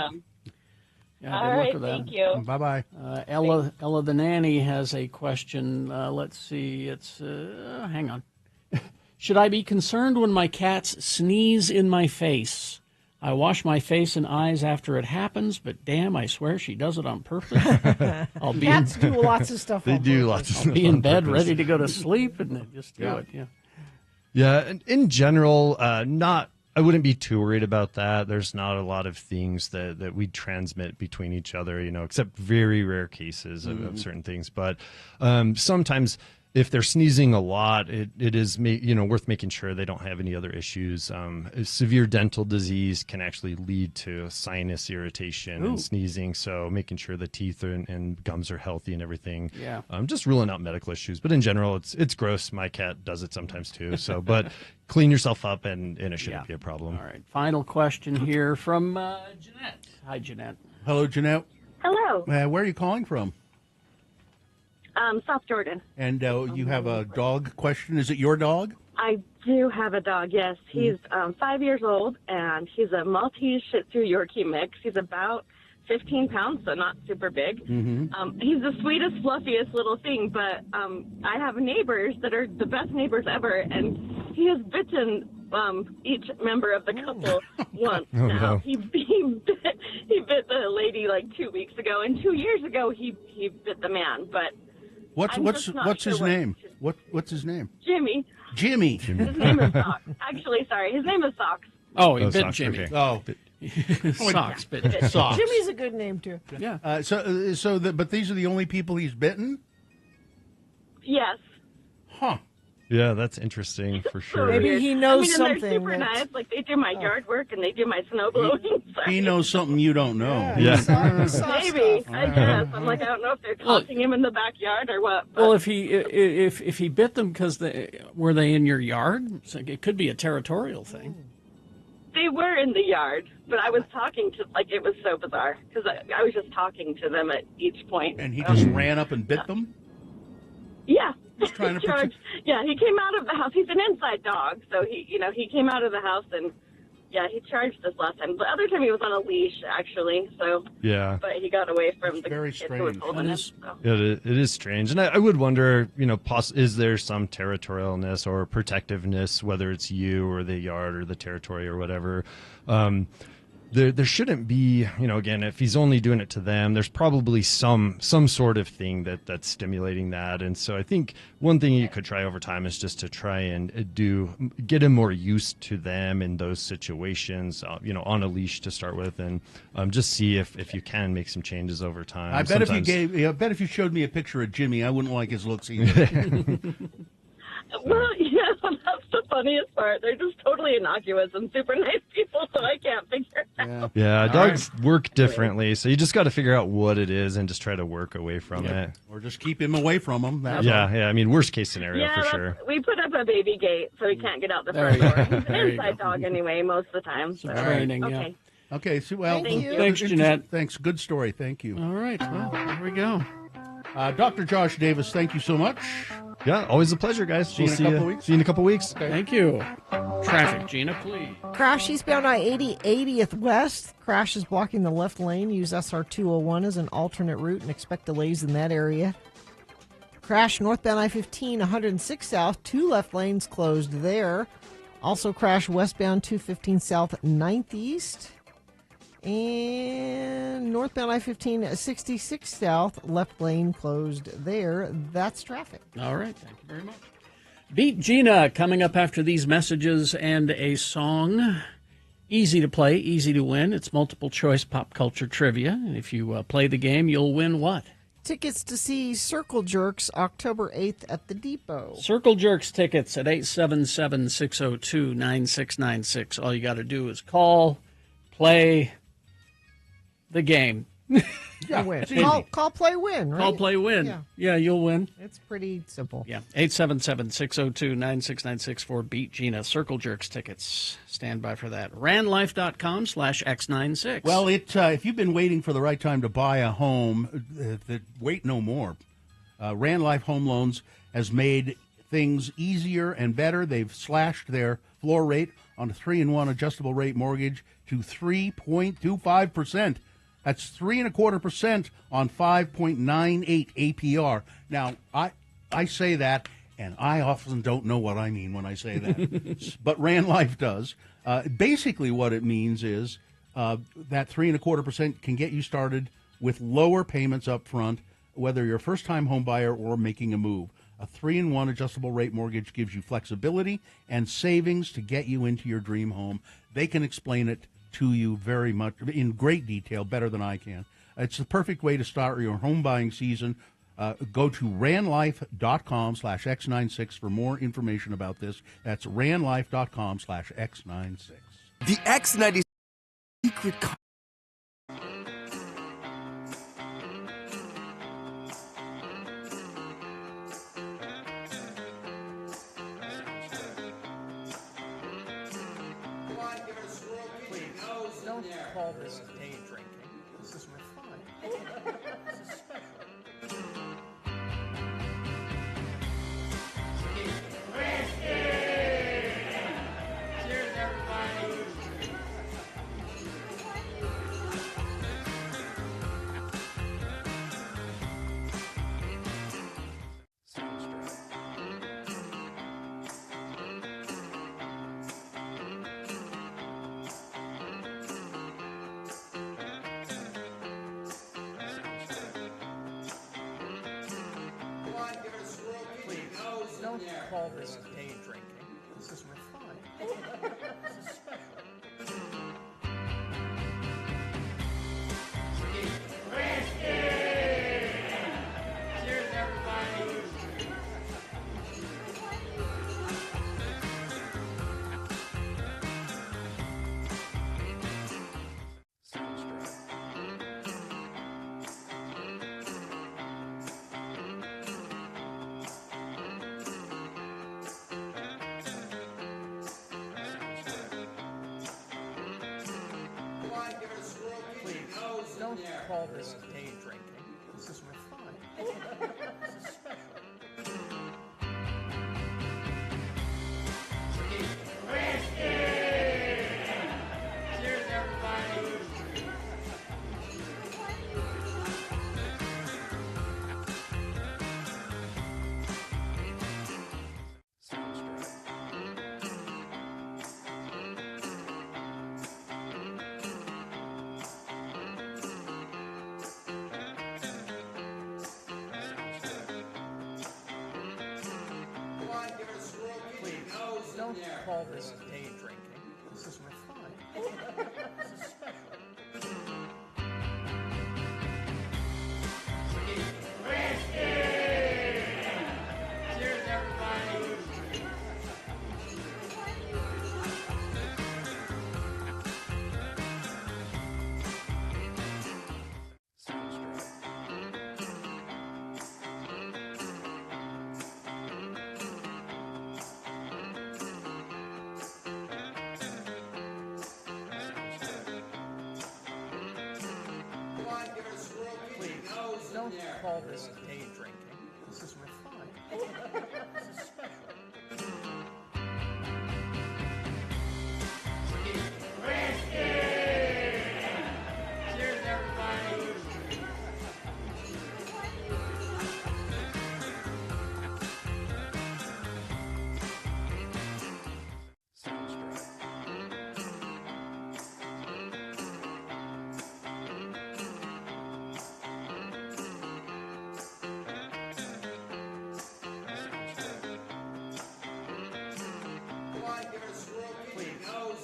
Yeah, all good luck right, with that. thank you. Bye-bye. Ella the nanny has a question. Let's see. It's hang on. Should I be concerned when my cats sneeze in my face? I wash my face and eyes after it happens, but damn, I swear she does it on purpose. Cats do lots of stuff. They do lots of I'll stuff be in on bed, purpose. ready to go to sleep, and they just do it. Yeah. Yeah, and in general, I wouldn't be too worried about that. There's not a lot of things that we transmit between each other, except very rare cases of certain things. But sometimes if they're sneezing a lot, it is worth making sure they don't have any other issues. Severe dental disease can actually lead to sinus irritation and sneezing, so making sure the teeth and gums are healthy and everything. Yeah. Just ruling out medical issues. But in general, it's gross. My cat does it sometimes too. So, but clean yourself up and it shouldn't be a problem. All right. Final question here from Jeanette. Hi, Jeanette. Hello, Jeanette. Hello. Where are you calling from? South Jordan. And you have a dog question. Is it your dog? I do have a dog, yes. He's 5 years old, and he's a Maltese Shih Tzu Yorkie mix. He's about 15 pounds, so not super big. He's the sweetest, fluffiest little thing, but I have neighbors that are the best neighbors ever, and he has bitten each member of the couple once Oh, now. no. He bit the lady like 2 weeks ago, and 2 years ago he bit the man, but What's his name? What's his name? Jimmy. Jimmy. His name is Socks. Actually, sorry, his name is Socks. Oh, he bit Socks, Jimmy. okay. Oh, Socks bit Socks. Jimmy's a good name too. Yeah. But these are the only people he's bitten? Yes. Huh. Yeah, that's interesting for sure. Maybe he knows and something. they're super that's- nice. Like, they do my yard work and they do my snow blowing. He knows something you don't know. Yeah. Maybe. I guess. I'm like, I don't know if they're taunting him in the backyard or what. But Well, if he bit them because were they in your yard? So it could be a territorial thing. they were in the yard, but I was talking to, like, it was so bizarre because I was just talking to them at each point. And he just ran up and bit them? Yeah. Trying to George, yeah, he came out of the house. He's an inside dog, so he came out of the house and he charged us last time. The other time he was on a leash, actually. So Yeah. but he got away from the very kid who was strange. holding him. So. It is strange, and I would wonder, is there some territorialness or protectiveness, whether it's you or the yard or the territory or whatever? There shouldn't be, again, if he's only doing it to them, there's probably some sort of thing that's stimulating that. And so I think one thing you could try over time is just to try and get him more used to them in those situations, on a leash to start with, and just see if you can make some changes over time. I bet if you showed me a picture of Jimmy, I wouldn't like his looks either. Well, yeah, that's the funniest part. They're just totally innocuous and super nice people, so I can't figure it out. Yeah, dogs work differently, so you just got to figure out what it is and just try to work away from it. Or just keep him away from them. That's all. Yeah. I mean, worst case scenario Yeah, for that's- sure. we put up a baby gate so he can't get out the There front you door. go. He's an There you inside dog anyway, most of the time. So. training, yeah. Okay. Okay, so well, Thank you. Thanks, Jeanette. Thanks. Good story. Thank you. All right, well, there we go. Dr. Josh Davis, thank you so much. Yeah, always a pleasure, guys. See you in a couple weeks. See you in a couple weeks. Thank you. Traffic, Gina, please. Crash eastbound I-80, 80th West. Crash is blocking the left lane. Use SR 201 as an alternate route and expect delays in that area. Crash northbound I-15, 106 South. 2 left lanes closed there. Also crash westbound 215 South, 9th East. And northbound I-15, 66 South. Left lane closed there. That's traffic. All right, thank you very much. Beat Gina coming up after these messages and a song. Easy to play, easy to win. It's multiple choice pop culture trivia. And if you play the game, you'll win what? Tickets to see Circle Jerks October 8th at the Depot. Circle Jerks tickets at 877-602-9696. All you got to do is call, play the game. Yeah, win. it's easy. Call, play, win, right? Call, play, win. Yeah, you'll win. It's pretty simple. Yeah, 877-602-9696 for Beat Gina. Circle Jerks tickets. Stand by for that. RandLife.com/X96. Well, if you've been waiting for the right time to buy a home, wait no more. Rand Life Home Loans has made things easier and better. They've slashed their floor rate on a 3-in-1 adjustable rate mortgage to 3.25%. That's 3.25% on 5.98 APR. Now, I say that, and I often don't know what I mean when I say that. But Rand Life does. Basically, what it means is that 3.25% can get you started with lower payments up front, whether you're a first-time home buyer or making a move. A 3-in-1 adjustable rate mortgage gives you flexibility and savings to get you into your dream home. They can explain it to you very much in great detail, better than I can. It's the perfect way to start your home buying season. Go to ranlife.com/X96 for more information about this. That's ranlife.com/X96. The X96 secret. Don't call this day drinking. This is refined. This is special. Cheers, everybody. Don't call this day drinking. This is refined. This is special. Cheers, everybody. Don't call this day drinking. This is refined. This is special. Cheers, everybody. Don't call this day drinking. This is refined. This is special. Cheers, everybody. Don't call this day drinking. This is refined. This is special. Cheers, everybody.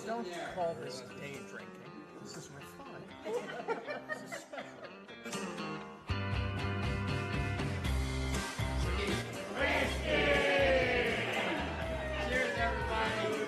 Don't call this day drinking. This is refined. This is special. Cheers, everybody.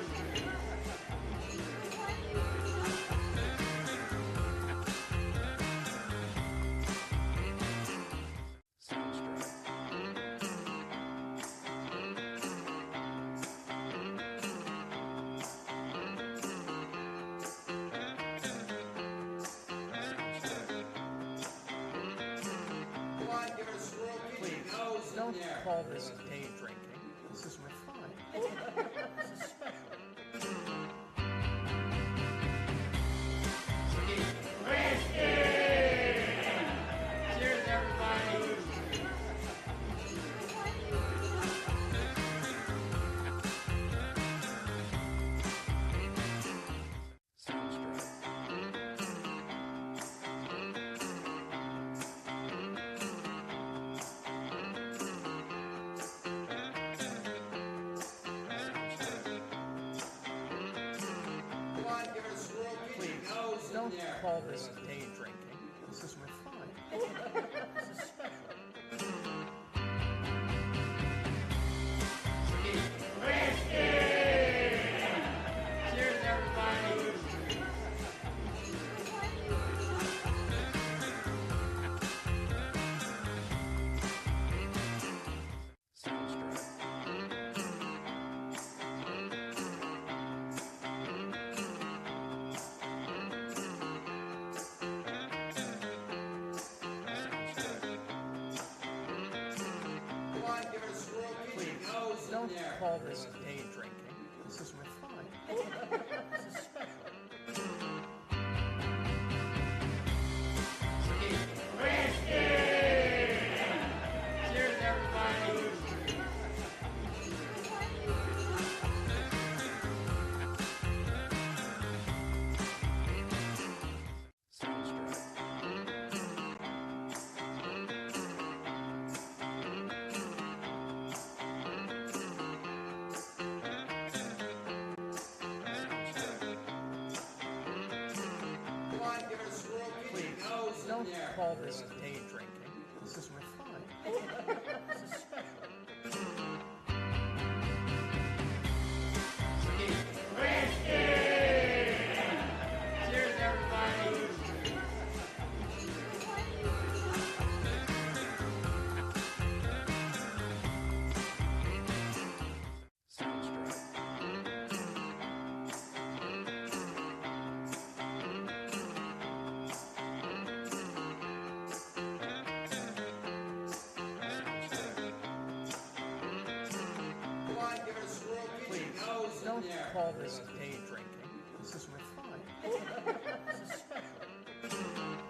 Don't call this day drinking. This is refined. This is special. Cheers, everybody. Don't call this day drinking. This is refined. This is special. Cheers, everybody. Don't call this day drinking. This is refined. This is special. Cheers, everybody. Don't call this day drinking. This is refined. This is special. Cheers, everybody. Don't call this day drinking. This is refined. This is special.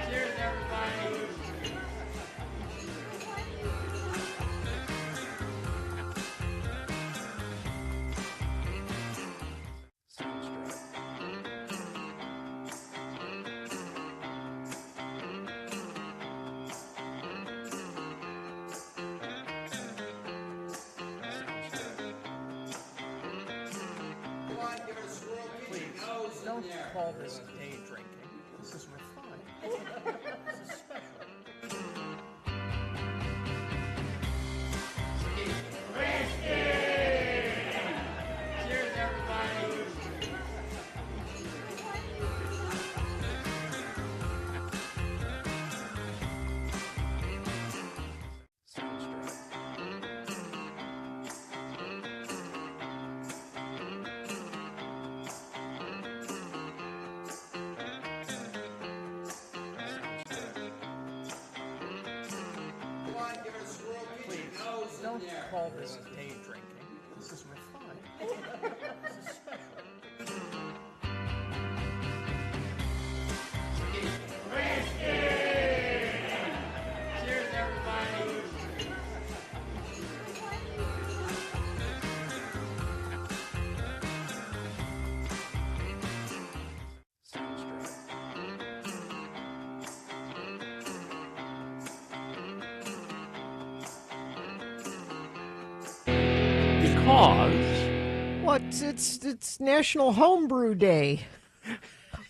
Cheers, everybody. Don't call this day drinking. This is refined. This is special. Cheers, everybody. Don't call this day drinking. This is refined. This is special. Cheers, everybody. Because What? It's National Homebrew Day.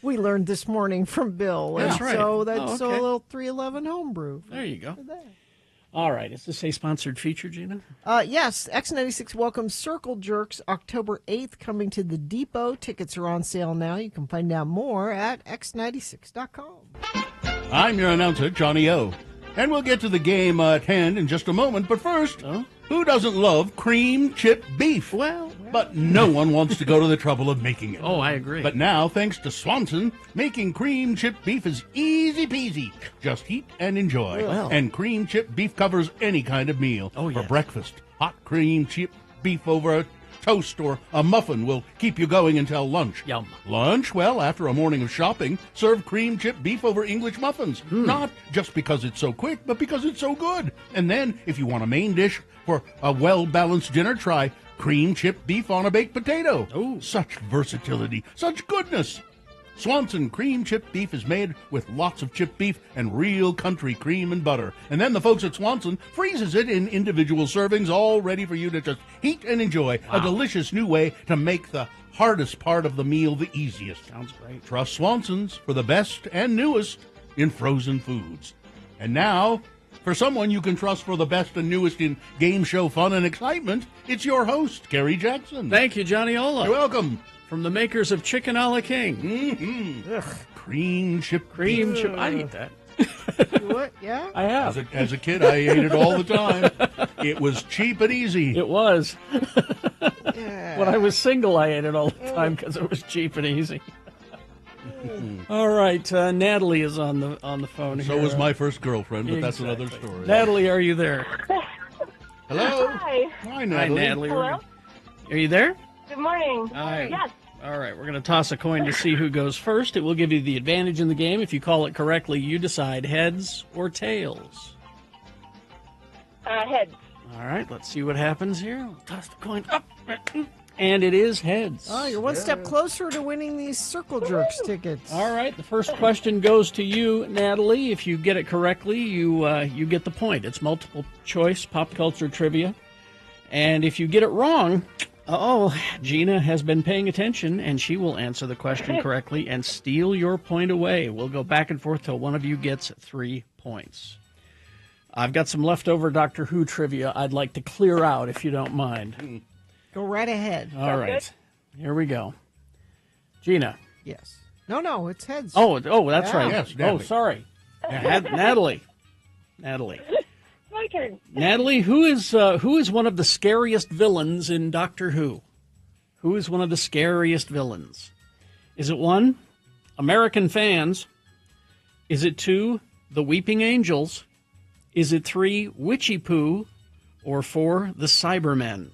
We learned this morning from Bill. That's and right. So that's Oh, so a okay. little 311 homebrew. there you go. All right. Is this a sponsored feature, Gina? Yes, X96 welcomes Circle Jerks October 8th coming to the Depot. Tickets are on sale now. You can find out more at x96.com. I'm your announcer, Johnny O. And we'll get to the game at hand in just a moment. But first, who doesn't love cream chip beef? Well, but no one wants to go to the trouble of making it. Oh, I agree. But now, thanks to Swanson, making cream chip beef is easy peasy. Just heat and enjoy. Well. And cream chip beef covers any kind of meal. Oh, For yeah. breakfast, hot cream chip beef over a toast or a muffin will keep you going until lunch. Yum. Lunch? Well, after a morning of shopping, serve cream chip beef over English muffins. Not just because it's so quick, but because it's so good. And then, if you want a main dish for a well-balanced dinner, try cream chip beef on a baked potato. Oh, such versatility, such goodness. Swanson cream chipped beef is made with lots of chipped beef and real country cream and butter. And then the folks at Swanson freezes it in individual servings, all ready for you to just heat and enjoy. A delicious new way to make the hardest part of the meal the easiest. Sounds great. Trust Swanson's for the best and newest in frozen foods. And now, for someone you can trust for the best and newest in game show fun and excitement, it's your host, Kerry Jackson. Thank you, Johnny Ola. You're welcome. From the makers of Chicken a la King. Mm-hmm. Cream chip. I'd eat that. What? Yeah? I have. As a kid, I ate it all the time. It was cheap and easy. It was. Yeah. When I was single, I ate it all the time because it was cheap and easy. All right, Natalie is on the phone here. So was my first girlfriend, but that's another story. Natalie, are you there? Hello. Hi. Hi, Natalie. Hi, Natalie. Hello? Are you there? Good morning. Hi. Yes. All right, we're going to toss a coin to see who goes first. It will give you the advantage in the game. If you call it correctly, you decide heads or tails. Heads. All right, let's see what happens here. We'll toss the coin up. And it is heads. Oh, you're one step closer to winning these Circle Jerks tickets. All right, the first question goes to you, Natalie. If you get it correctly, you get the point. It's multiple choice pop culture trivia. And if you get it wrong, Gina has been paying attention, and she will answer the question correctly and steal your point away. We'll go back and forth till one of you gets 3 points. I've got some leftover Doctor Who trivia I'd like to clear out, if you don't mind. Go right ahead. All right. Here we go. Gina. Yes. No, it's heads. Oh, that's right. Yes, Natalie. Sorry. Natalie. My turn. Natalie, who is one of the scariest villains in Doctor Who? Who is one of the scariest villains? Is it 1, American fans? Is it 2, the Weeping Angels? Is it 3, Witchy Poo? Or 4, the Cybermen?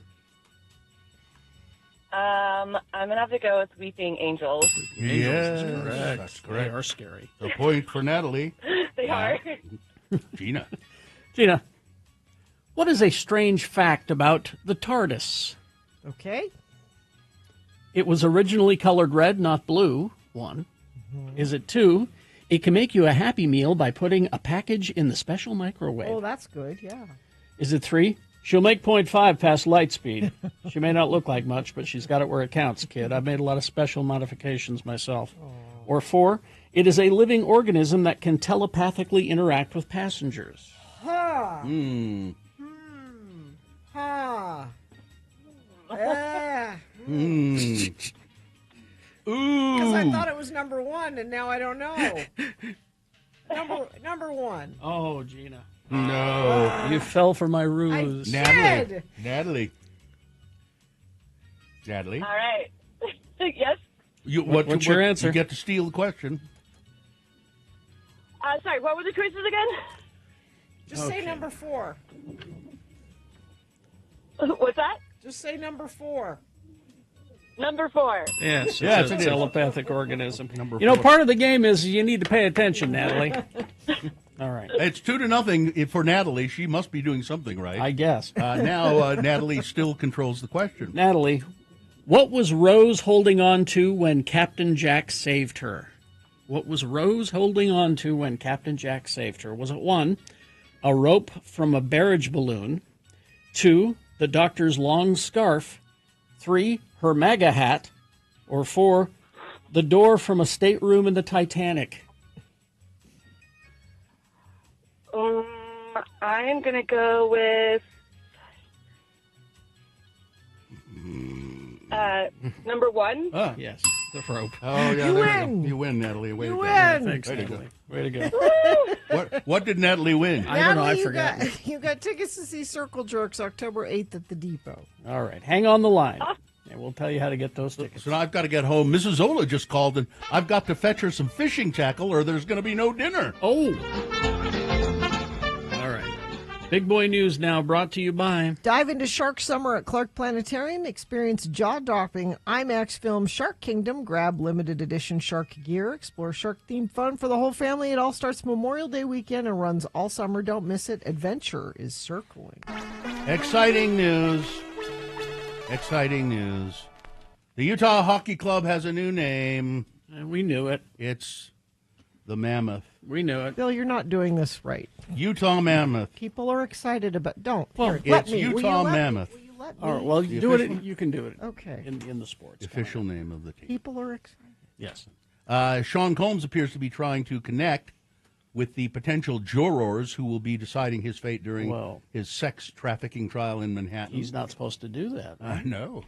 I'm gonna have to go with Weeping Angels. Yes, correct. that's correct. They are scary. A point for Natalie. They are. Gina. Gina, what is a strange fact about the TARDIS? Okay. It was originally colored red, not blue. 1. Is it 2? It can make you a Happy Meal by putting a package in the special microwave. Oh, that's good, yeah. Is it 3? She'll make 0.5 past light speed. She may not look like much, but she's got it where it counts, kid. I've made a lot of special modifications myself. Or 4, it is a living organism that can telepathically interact with passengers. Ha! Ha! Because Ooh! I thought it was number 1, and now I don't know. Number 1. Oh, Gina. No. You fell for my ruse. Natalie. All right. Yes. What's your answer? You get to steal the question. Sorry, what were the choices again? Just say number 4. What's that? Just say number 4. Number 4. Yes, Yes, it's it a is. telepathic organism. Number You know, 4. part of the game is you need to pay attention, Natalie. All right. It's 2-0 for Natalie. She must be doing something right. I guess. Now Natalie still controls the question. Natalie, what was Rose holding on to when Captain Jack saved her? What was Rose holding on to when Captain Jack saved her? Was it 1, a rope from a barrage balloon? 2, the doctor's long scarf? 3, her MAGA hat? Or 4, the door from a stateroom in the Titanic? I am going to go with number 1. Yes, the rope. Oh, yeah, You there we win. go. You win, Natalie. Way You to go. win. Thanks, Way to Natalie. go. Way to go. What did Natalie win? I don't know. I Natalie, forgot. you got tickets to see Circle Jerks October 8th at the Depot. All right. Hang on the line. And we'll tell you how to get those tickets. So now I've got to get home. Mrs. Zola just called, and I've got to fetch her some fishing tackle, or there's going to be no dinner. Oh. All right. Big Boy News now brought to you by... Dive into Shark Summer at Clark Planetarium. Experience jaw-dropping IMAX film Shark Kingdom. Grab limited edition shark gear. Explore shark-themed fun for the whole family. It all starts Memorial Day weekend and runs all summer. Don't miss it. Adventure is circling. Exciting news. Exciting news. The Utah Hockey Club has a new name. We knew it. It's the mammoth. We knew it. Bill, you're not doing this right. Utah mammoth. People are excited about. Don't. Well, Here, let it's me. Will you Utah let me? mammoth. Will you let me? All right, well, The do official- it. You can do it. Okay. In the sports. The official name of the team. People are excited. Yes. Sean Combs appears to be trying to connect with the potential jurors who will be deciding his fate during Well, his sex trafficking trial in Manhattan. He's not supposed to do that. I know.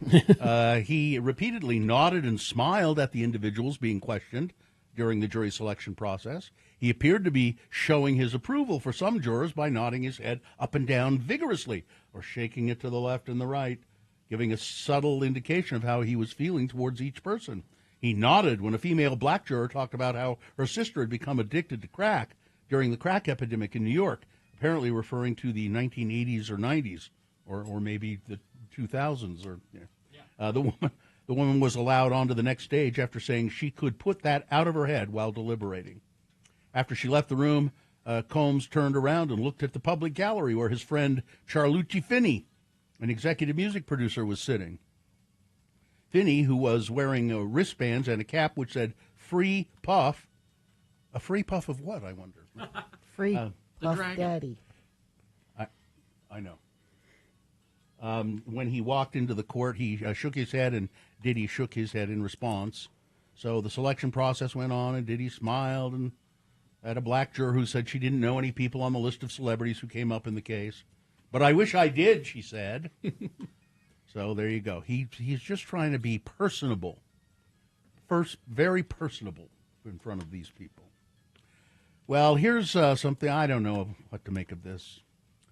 He repeatedly nodded and smiled at the individuals being questioned during the jury selection process. He appeared to be showing his approval for some jurors by nodding his head up and down vigorously or shaking it to the left and the right, giving a subtle indication of how he was feeling towards each person. He nodded when a female black juror talked about how her sister had become addicted to crack during the crack epidemic in New York, apparently referring to the 1980s or 90s, or maybe the 2000s. Or the woman was allowed onto the next stage after saying she could put that out of her head while deliberating. After she left the room, Combs turned around and looked at the public gallery where his friend Charlucci Finney, an executive music producer, was sitting. Finney, who was wearing wristbands and a cap which said "Free Puff," a free puff of what, I wonder? Free Puff dragon. Daddy. I know. When he walked into the court, he shook his head, and Diddy shook his head in response. So the selection process went on, and Diddy smiled and had a black juror who said she didn't know any people on the list of celebrities who came up in the case. But I wish I did, she said. So there you go. He's just trying to be personable. First, very personable in front of these people. Well, here's something I don't know what to make of this.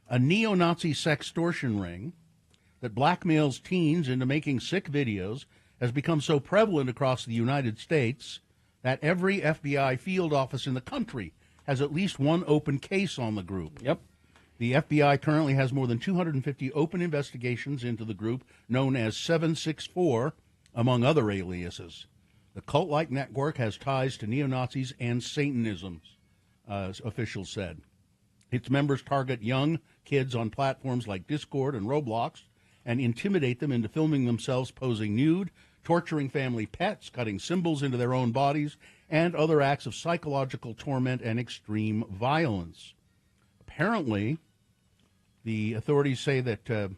A neo-Nazi sextortion ring that blackmails teens into making sick videos has become so prevalent across the United States that every FBI field office in the country has at least one open case on the group. Yep. The FBI currently has more than 250 open investigations into the group known as 764, among other aliases. The cult-like network has ties to neo-Nazis and Satanism, officials said. Its members target young kids on platforms like Discord and Roblox and intimidate them into filming themselves posing nude, torturing family pets, cutting symbols into their own bodies, and other acts of psychological torment and extreme violence. Apparently, the authorities say that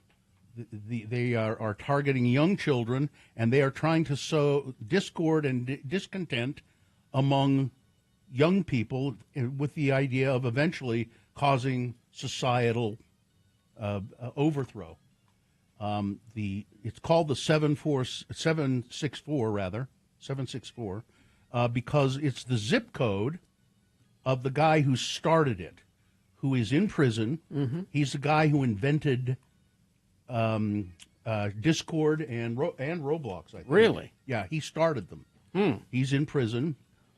they are targeting young children, and they are trying to sow discord and discontent among young people with the idea of eventually causing societal overthrow. It's called the 764, because it's the zip code of the guy who started it, who is in prison. Mm-hmm. He's the guy who invented Discord and Roblox, I think. Really? Yeah, he started them. He's in prison.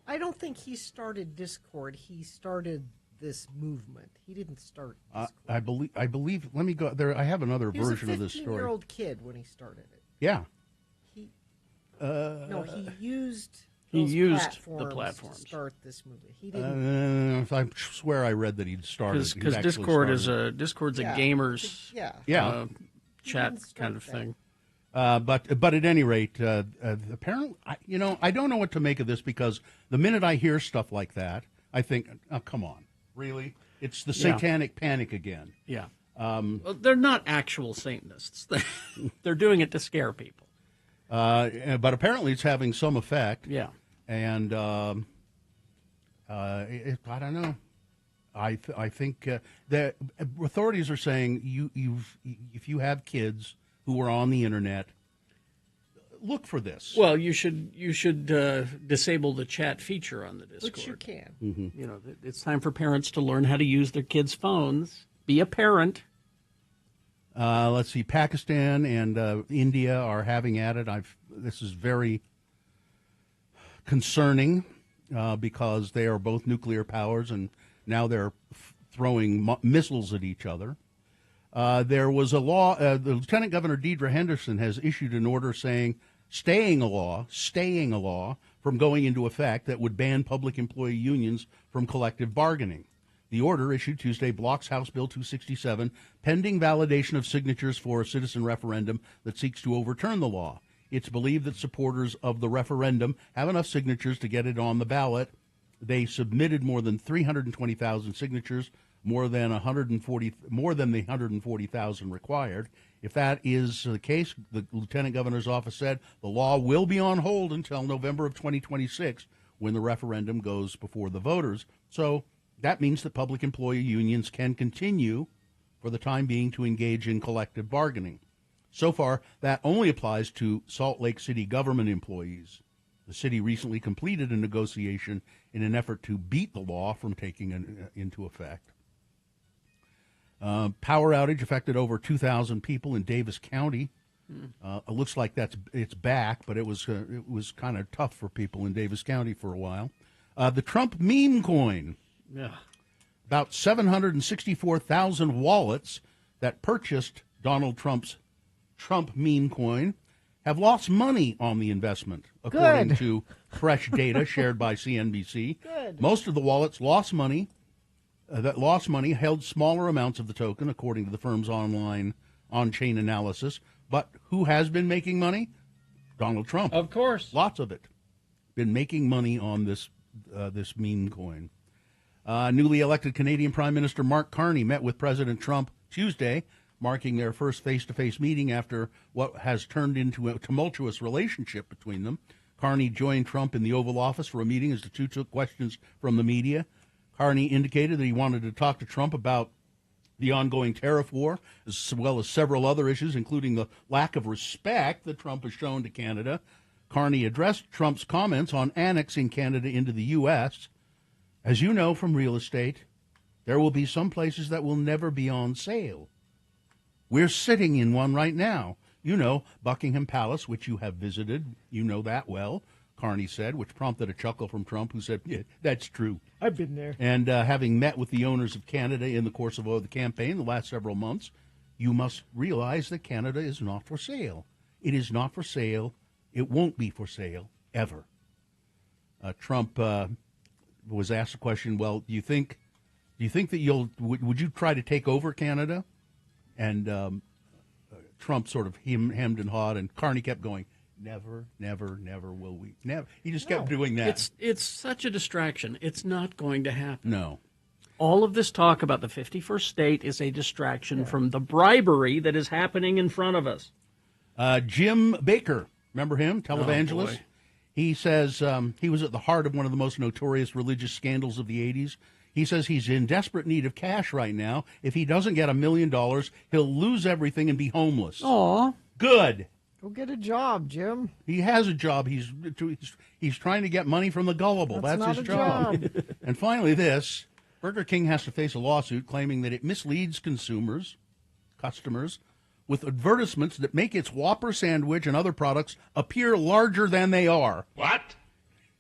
I don't think he started Discord. He started this movement. He didn't start Discord. I believe. Let me go there. I have another He was version a of this story. 15-year-old kid when he started it. Yeah. No, he used. He those used the platforms platforms. to start this movement. He didn't. I swear I read that he'd started. Because Discord's a Yeah. gamers Yeah. chat didn't start kind of that. thing. But at any rate, apparently, I don't know what to make of this, because the minute I hear stuff like that, I think, oh, come on, really? It's the satanic panic again. Yeah. Well, they're not actual Satanists. They're doing it to scare people. But apparently it's having some effect. Yeah. And I don't know. I think the authorities are saying if you have kids who are on the internet, look for this. Well, you should disable the chat feature on the Discord. Which you can. Mm-hmm. You know, it's time for parents to learn how to use their kids' phones. Be a parent. Let's see. Pakistan and India are having at it. This is very concerning because they are both nuclear powers, and now they're throwing missiles at each other. There was a law. The Lieutenant Governor Deidre Henderson has issued an order staying a law from going into effect that would ban public employee unions from collective bargaining. The order, issued Tuesday, blocks House Bill 267, pending validation of signatures for a citizen referendum that seeks to overturn the law. It's believed that supporters of the referendum have enough signatures to get it on the ballot. They submitted more than 320,000 signatures, more than the 140,000 required. If that is the case, the Lieutenant Governor's office said the law will be on hold until November of 2026 when the referendum goes before the voters. So that means that public employee unions can continue for the time being to engage in collective bargaining. So far, that only applies to Salt Lake City government employees. The city recently completed a negotiation in an effort to beat the law from taking into effect. Power outage affected over 2,000 people in Davis County. It looks like it's back, but it was kind of tough for people in Davis County for a while. The Trump meme coin. Yeah. About 764,000 wallets that purchased Donald Trump's Trump meme coin have lost money on the investment, according to fresh data shared by CNBC. Good. Most of the wallets lost money. That lost money held smaller amounts of the token, according to the firm's online on-chain analysis. But who has been making money? Donald Trump. Of course. Lots of it. Been making money on this meme coin. Newly elected Canadian Prime Minister Mark Carney met with President Trump Tuesday, marking their first face-to-face meeting after what has turned into a tumultuous relationship between them. Carney joined Trump in the Oval Office for a meeting as the two took questions from the media. Carney indicated that he wanted to talk to Trump about the ongoing tariff war, as well as several other issues, including the lack of respect that Trump has shown to Canada. Carney addressed Trump's comments on annexing Canada into the U.S. As you know from real estate, there will be some places that will never be on sale. We're sitting in one right now. You know, Buckingham Palace, which you have visited. You know that well, Carney said, which prompted a chuckle from Trump, who said, yeah, that's true. I've been there. And having met with the owners of Canada in the course of the campaign the last several months, you must realize that Canada is not for sale. It is not for sale. It won't be for sale, ever. Trump was asked a question, well, do you think that would you try to take over Canada? And Trump sort of hemmed and hawed, and Carney kept going, never, never, never will we. Never. He just kept doing that. It's such a distraction. It's not going to happen. No. All of this talk about the 51st state is a distraction from the bribery that is happening in front of us. Jim Baker, remember him, televangelist? boy. He says he was at the heart of one of the most notorious religious scandals of the 80s. He says he's in desperate need of cash right now. If he doesn't get $1 million, he'll lose everything and be homeless. Aw. Good. Go get a job, Jim. He has a job. He's trying to get money from the gullible. That's not his a job. job. And finally, this. Burger King has to face a lawsuit claiming that it misleads customers, with advertisements that make its Whopper sandwich and other products appear larger than they are. What?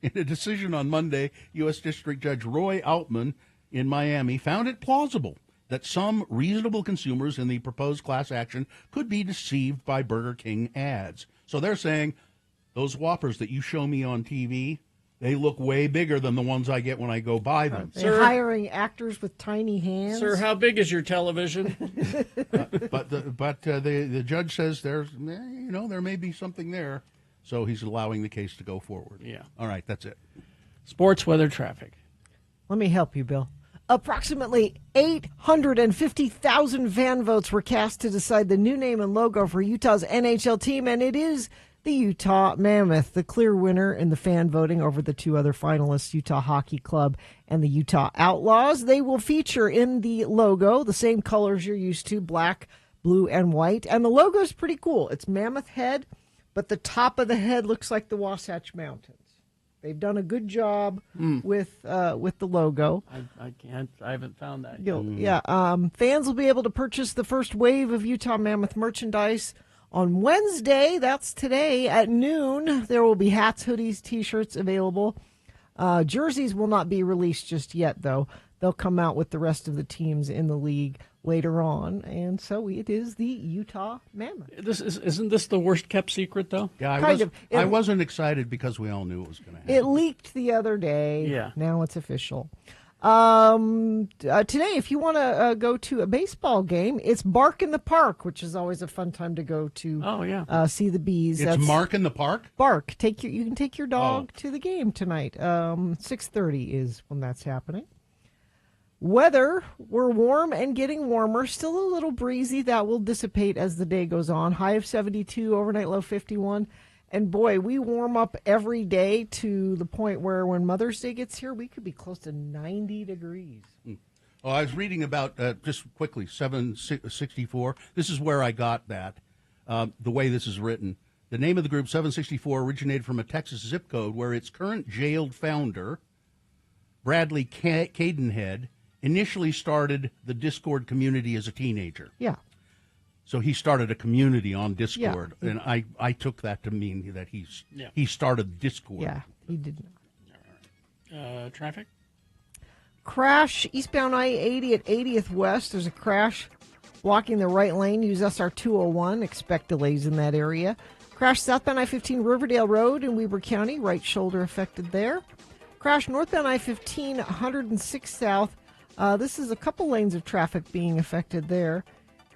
In a decision on Monday, U.S. District Judge Roy Altman in Miami found it plausible that some reasonable consumers in the proposed class action could be deceived by Burger King ads. So they're saying, those Whoppers that you show me on TV, they look way bigger than the ones I get when I go buy them. They're hiring actors with tiny hands. Sir, how big is your television? But the judge says there may be something there. So he's allowing the case to go forward. Yeah. All right, that's it. Sports, weather, traffic. Let me help you, Bill. Approximately 850,000 fan votes were cast to decide the new name and logo for Utah's NHL team, and it is the Utah Mammoth, the clear winner in the fan voting over the two other finalists, Utah Hockey Club and the Utah Outlaws. They will feature in the logo the same colors you're used to, black, blue, and white. And the logo is pretty cool. It's mammoth head, but the top of the head looks like the Wasatch Mountains. They've done a good job with the logo. I haven't found that. Yeah. Fans will be able to purchase the first wave of Utah Mammoth merchandise on Wednesday. That's today at noon. There will be hats, hoodies, T-shirts available. Jerseys will not be released just yet, though. They'll come out with the rest of the teams in the league later on, and so it is the Utah Mammoth. Isn't this the worst kept secret, though? Yeah, I wasn't excited because we all knew it was going to happen. It leaked the other day. Yeah. Now it's official. Today, if you want to go to a baseball game, it's Bark in the Park, which is always a fun time to go to. Oh, yeah. See the bees. It's Mark in the Park? Bark. You can take your dog to the game tonight. 6:30 is when that's happening. Weather, we're warm and getting warmer. Still a little breezy. That will dissipate as the day goes on. High of 72, overnight low 51. And boy, we warm up every day to the point where when Mother's Day gets here, we could be close to 90 degrees. Oh, I was reading about, just quickly, 764. This is where I got that, the way this is written. The name of the group, 764, originated from a Texas zip code where its current jailed founder, Bradley Cadenhead, initially started the Discord community as a teenager. Yeah. So he started a community on Discord, and I took that to mean that he started Discord. Yeah, he did not. Traffic? Crash, eastbound I-80 at 80th West. There's a crash blocking the right lane. Use SR 201. Expect delays in that area. Crash southbound I-15 Riverdale Road in Weber County. Right shoulder affected there. Crash northbound I-15 106 South. This is a couple lanes of traffic being affected there.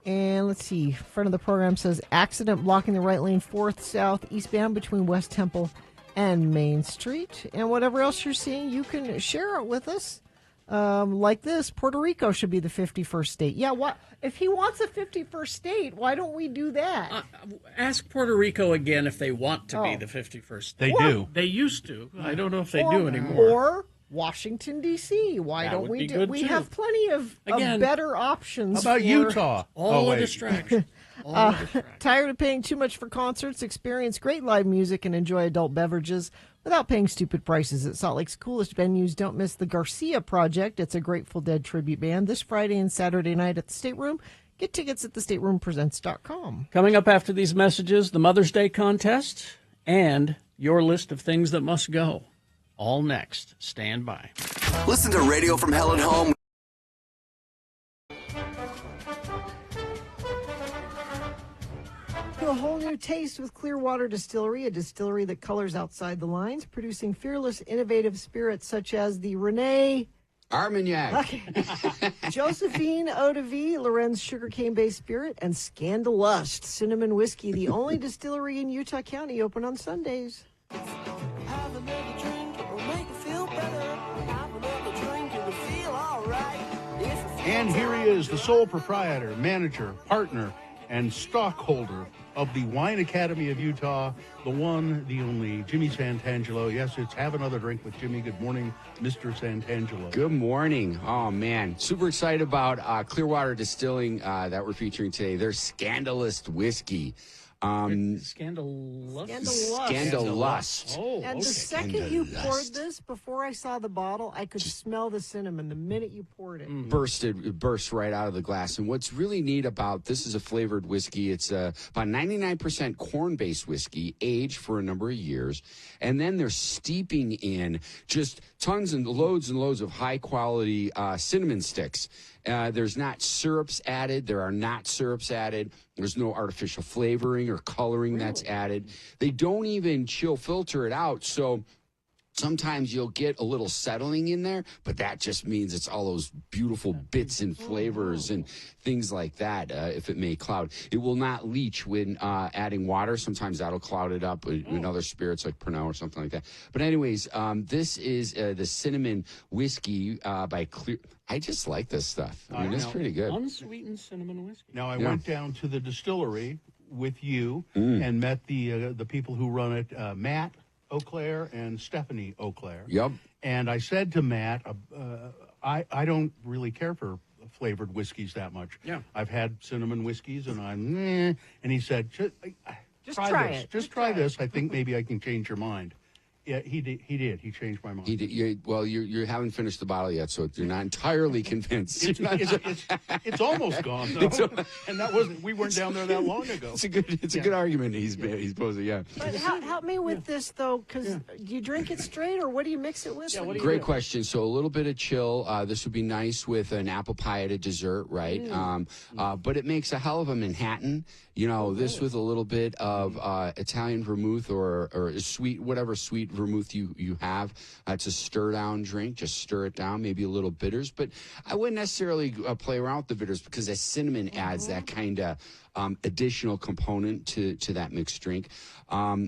And let's see, front of the program says accident blocking the right lane 4th South eastbound between West Temple and Main Street. And whatever else you're seeing, you can share it with us. Like this, Puerto Rico should be the 51st state. Yeah, what if he wants a 51st state? Why don't we do that? Ask Puerto Rico again if they want to be the 51st state. They do. They used to. I don't know if they do anymore. Or Washington, D.C. Why That don't would we be do? good, We too. have plenty of better options. How about for- Utah? All a distraction. Tired of paying too much for concerts? Experience great live music and enjoy adult beverages without paying stupid prices at Salt Lake's coolest venues. Don't miss the Garcia Project. It's a Grateful Dead tribute band this Friday and Saturday night at the State Room. Get tickets at thestateroompresents.com. Coming up after these messages, the Mother's Day contest and your list of things that must go. All next. Stand by. Listen to Radio from Hell at Home. To a whole new taste with Clearwater Distillery, a distillery that colors outside the lines, producing fearless, innovative spirits such as the Renee Armagnac, Josephine Eau de Vie, Lorenz sugarcane-based spirit, and Scandalust cinnamon whiskey, the only distillery in Utah County open on Sundays. And here he is, the sole proprietor, manager, partner, and stockholder of the Wine Academy of Utah, the one, the only, Jimmy Santangelo. Yes, it's Have Another Drink with Jimmy. Good morning, Mr. Santangelo. Good morning. Oh, man. Super excited about Clearwater Distilling that we're featuring today. Their Scandalust whiskey. Scandalust. Scandalust. Oh, And the second you poured this, before I saw the bottle, I could smell the cinnamon the minute you poured it. It burst right out of the glass. And what's really neat about this is a flavored whiskey. It's about 99% corn-based whiskey, aged for a number of years. And then they're steeping in just tons and loads of high-quality cinnamon sticks. There's not syrups added. There are not syrups added. There's no artificial flavoring or coloring that's added. They don't even chill filter it out. So sometimes you'll get a little settling in there, but that just means it's all those beautiful bits and flavors and things like that, if it may cloud. It will not leach when adding water. Sometimes that'll cloud it up in other spirits like Pernod or something like that. But anyways, this is the cinnamon whiskey by Clear. I just like this stuff. I mean, it's pretty good. Unsweetened cinnamon whiskey. Now, I went down to the distillery with you and met the people who run it, Matt Eau Claire and Stephanie Eau Claire. Yep. And I said to Matt, I don't really care for flavored whiskeys that much. Yeah. I've had cinnamon whiskeys, and I'm, and he said, just try this. it. Just try this. I think maybe I can change your mind. Yeah, he did. He changed my mind. He did. You haven't finished the bottle yet, so you're not entirely convinced. It's almost gone, though. And that wasn't. We weren't down there that long ago. It's a good argument. He's posing. Yeah. But help me with this, though, because do you drink it straight, or what do you mix it with? Great question. So a little bit of chill. This would be nice with an apple pie at a dessert, right? But it makes a hell of a Manhattan. You know, this with a little bit of Italian vermouth or sweet, whatever sweet vermouth you have. It's a stir-down drink. Just stir it down, maybe a little bitters. But I wouldn't necessarily play around with the bitters because the cinnamon adds that kind of additional component to that mixed drink.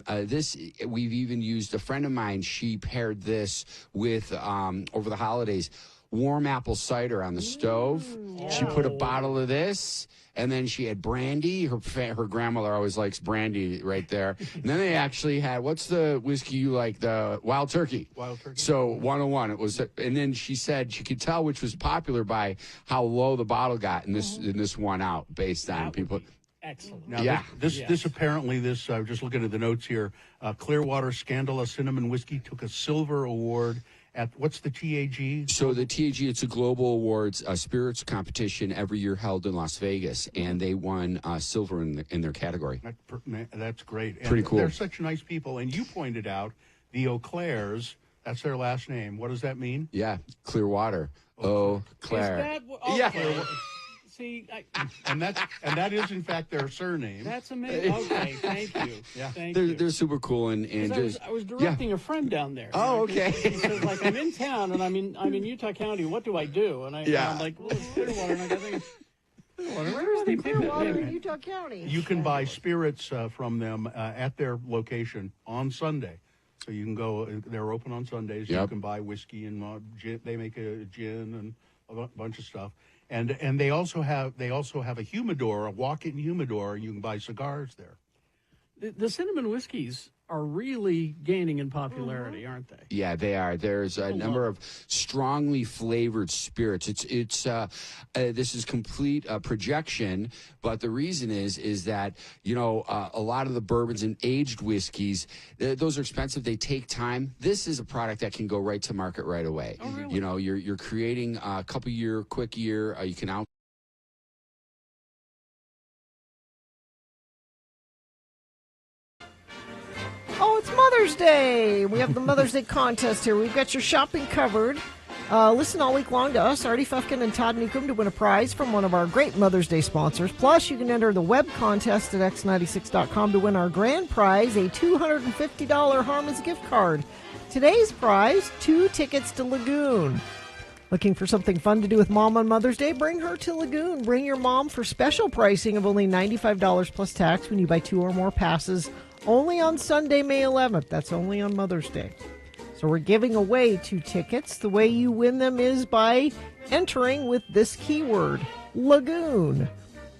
This we've even used. A friend of mine, she paired this with over the holidays, warm apple cider on the stove. She put a bottle of this, and then she had brandy. Her grandmother always likes brandy right there. And then they actually had, what's the whiskey you like? The Wild Turkey. Wild Turkey. So 101 it was. And then she said she could tell which was popular by how low the bottle got in this one out based on people. Excellent. Now, this apparently, I was just looking at the notes here, Clearwater Scandala Cinnamon Whiskey took a silver award at, what's the TAG? So the TAG, it's a global awards spirits competition every year held in Las Vegas, and they won silver in their category. That's great. And pretty cool. They're such nice people. And you pointed out the Eau Claires, that's their last name. What does that mean? Yeah, Clearwater. Eau Claire. Yeah. See, and that is in fact their surname. That's amazing. Okay, thank you. Yeah, they're super cool and I was directing a friend down there. Oh, okay. He says, like, I'm in town and I'm in Utah County. What do I do? And I'm like, well, it's Clearwater. And I think where is the Clearwater in Utah County? You can buy spirits from them at their location on Sunday. So you can go. They're open on Sundays. Yep. You can buy whiskey and gin. They make a gin and a bunch of stuff. And they also have a humidor, a walk-in humidor, and you can buy cigars there. The cinnamon whiskeys are really gaining in popularity, aren't they? Yeah, they are. There's a number of strongly flavored spirits. This is complete projection, but the reason is that a lot of the bourbons and aged whiskeys, those are expensive. They take time. This is a product that can go right to market right away. Oh, really? You're creating a quick year. You can out. Oh, it's Mother's Day. We have the Mother's Day contest here. We've got your shopping covered. Listen all week long to us, Artie Fufkin and Todd Newcomb, to win a prize from one of our great Mother's Day sponsors. Plus, you can enter the web contest at x96.com to win our grand prize, a $250 Harmon's gift card. Today's prize, 2 tickets to Lagoon. Looking for something fun to do with Mom on Mother's Day? Bring her to Lagoon. Bring your mom for special pricing of only $95 plus tax when you buy 2 or more passes. Only on Sunday, May 11th. That's only on Mother's Day. So we're giving away 2 tickets. The way you win them is by entering with this keyword, Lagoon.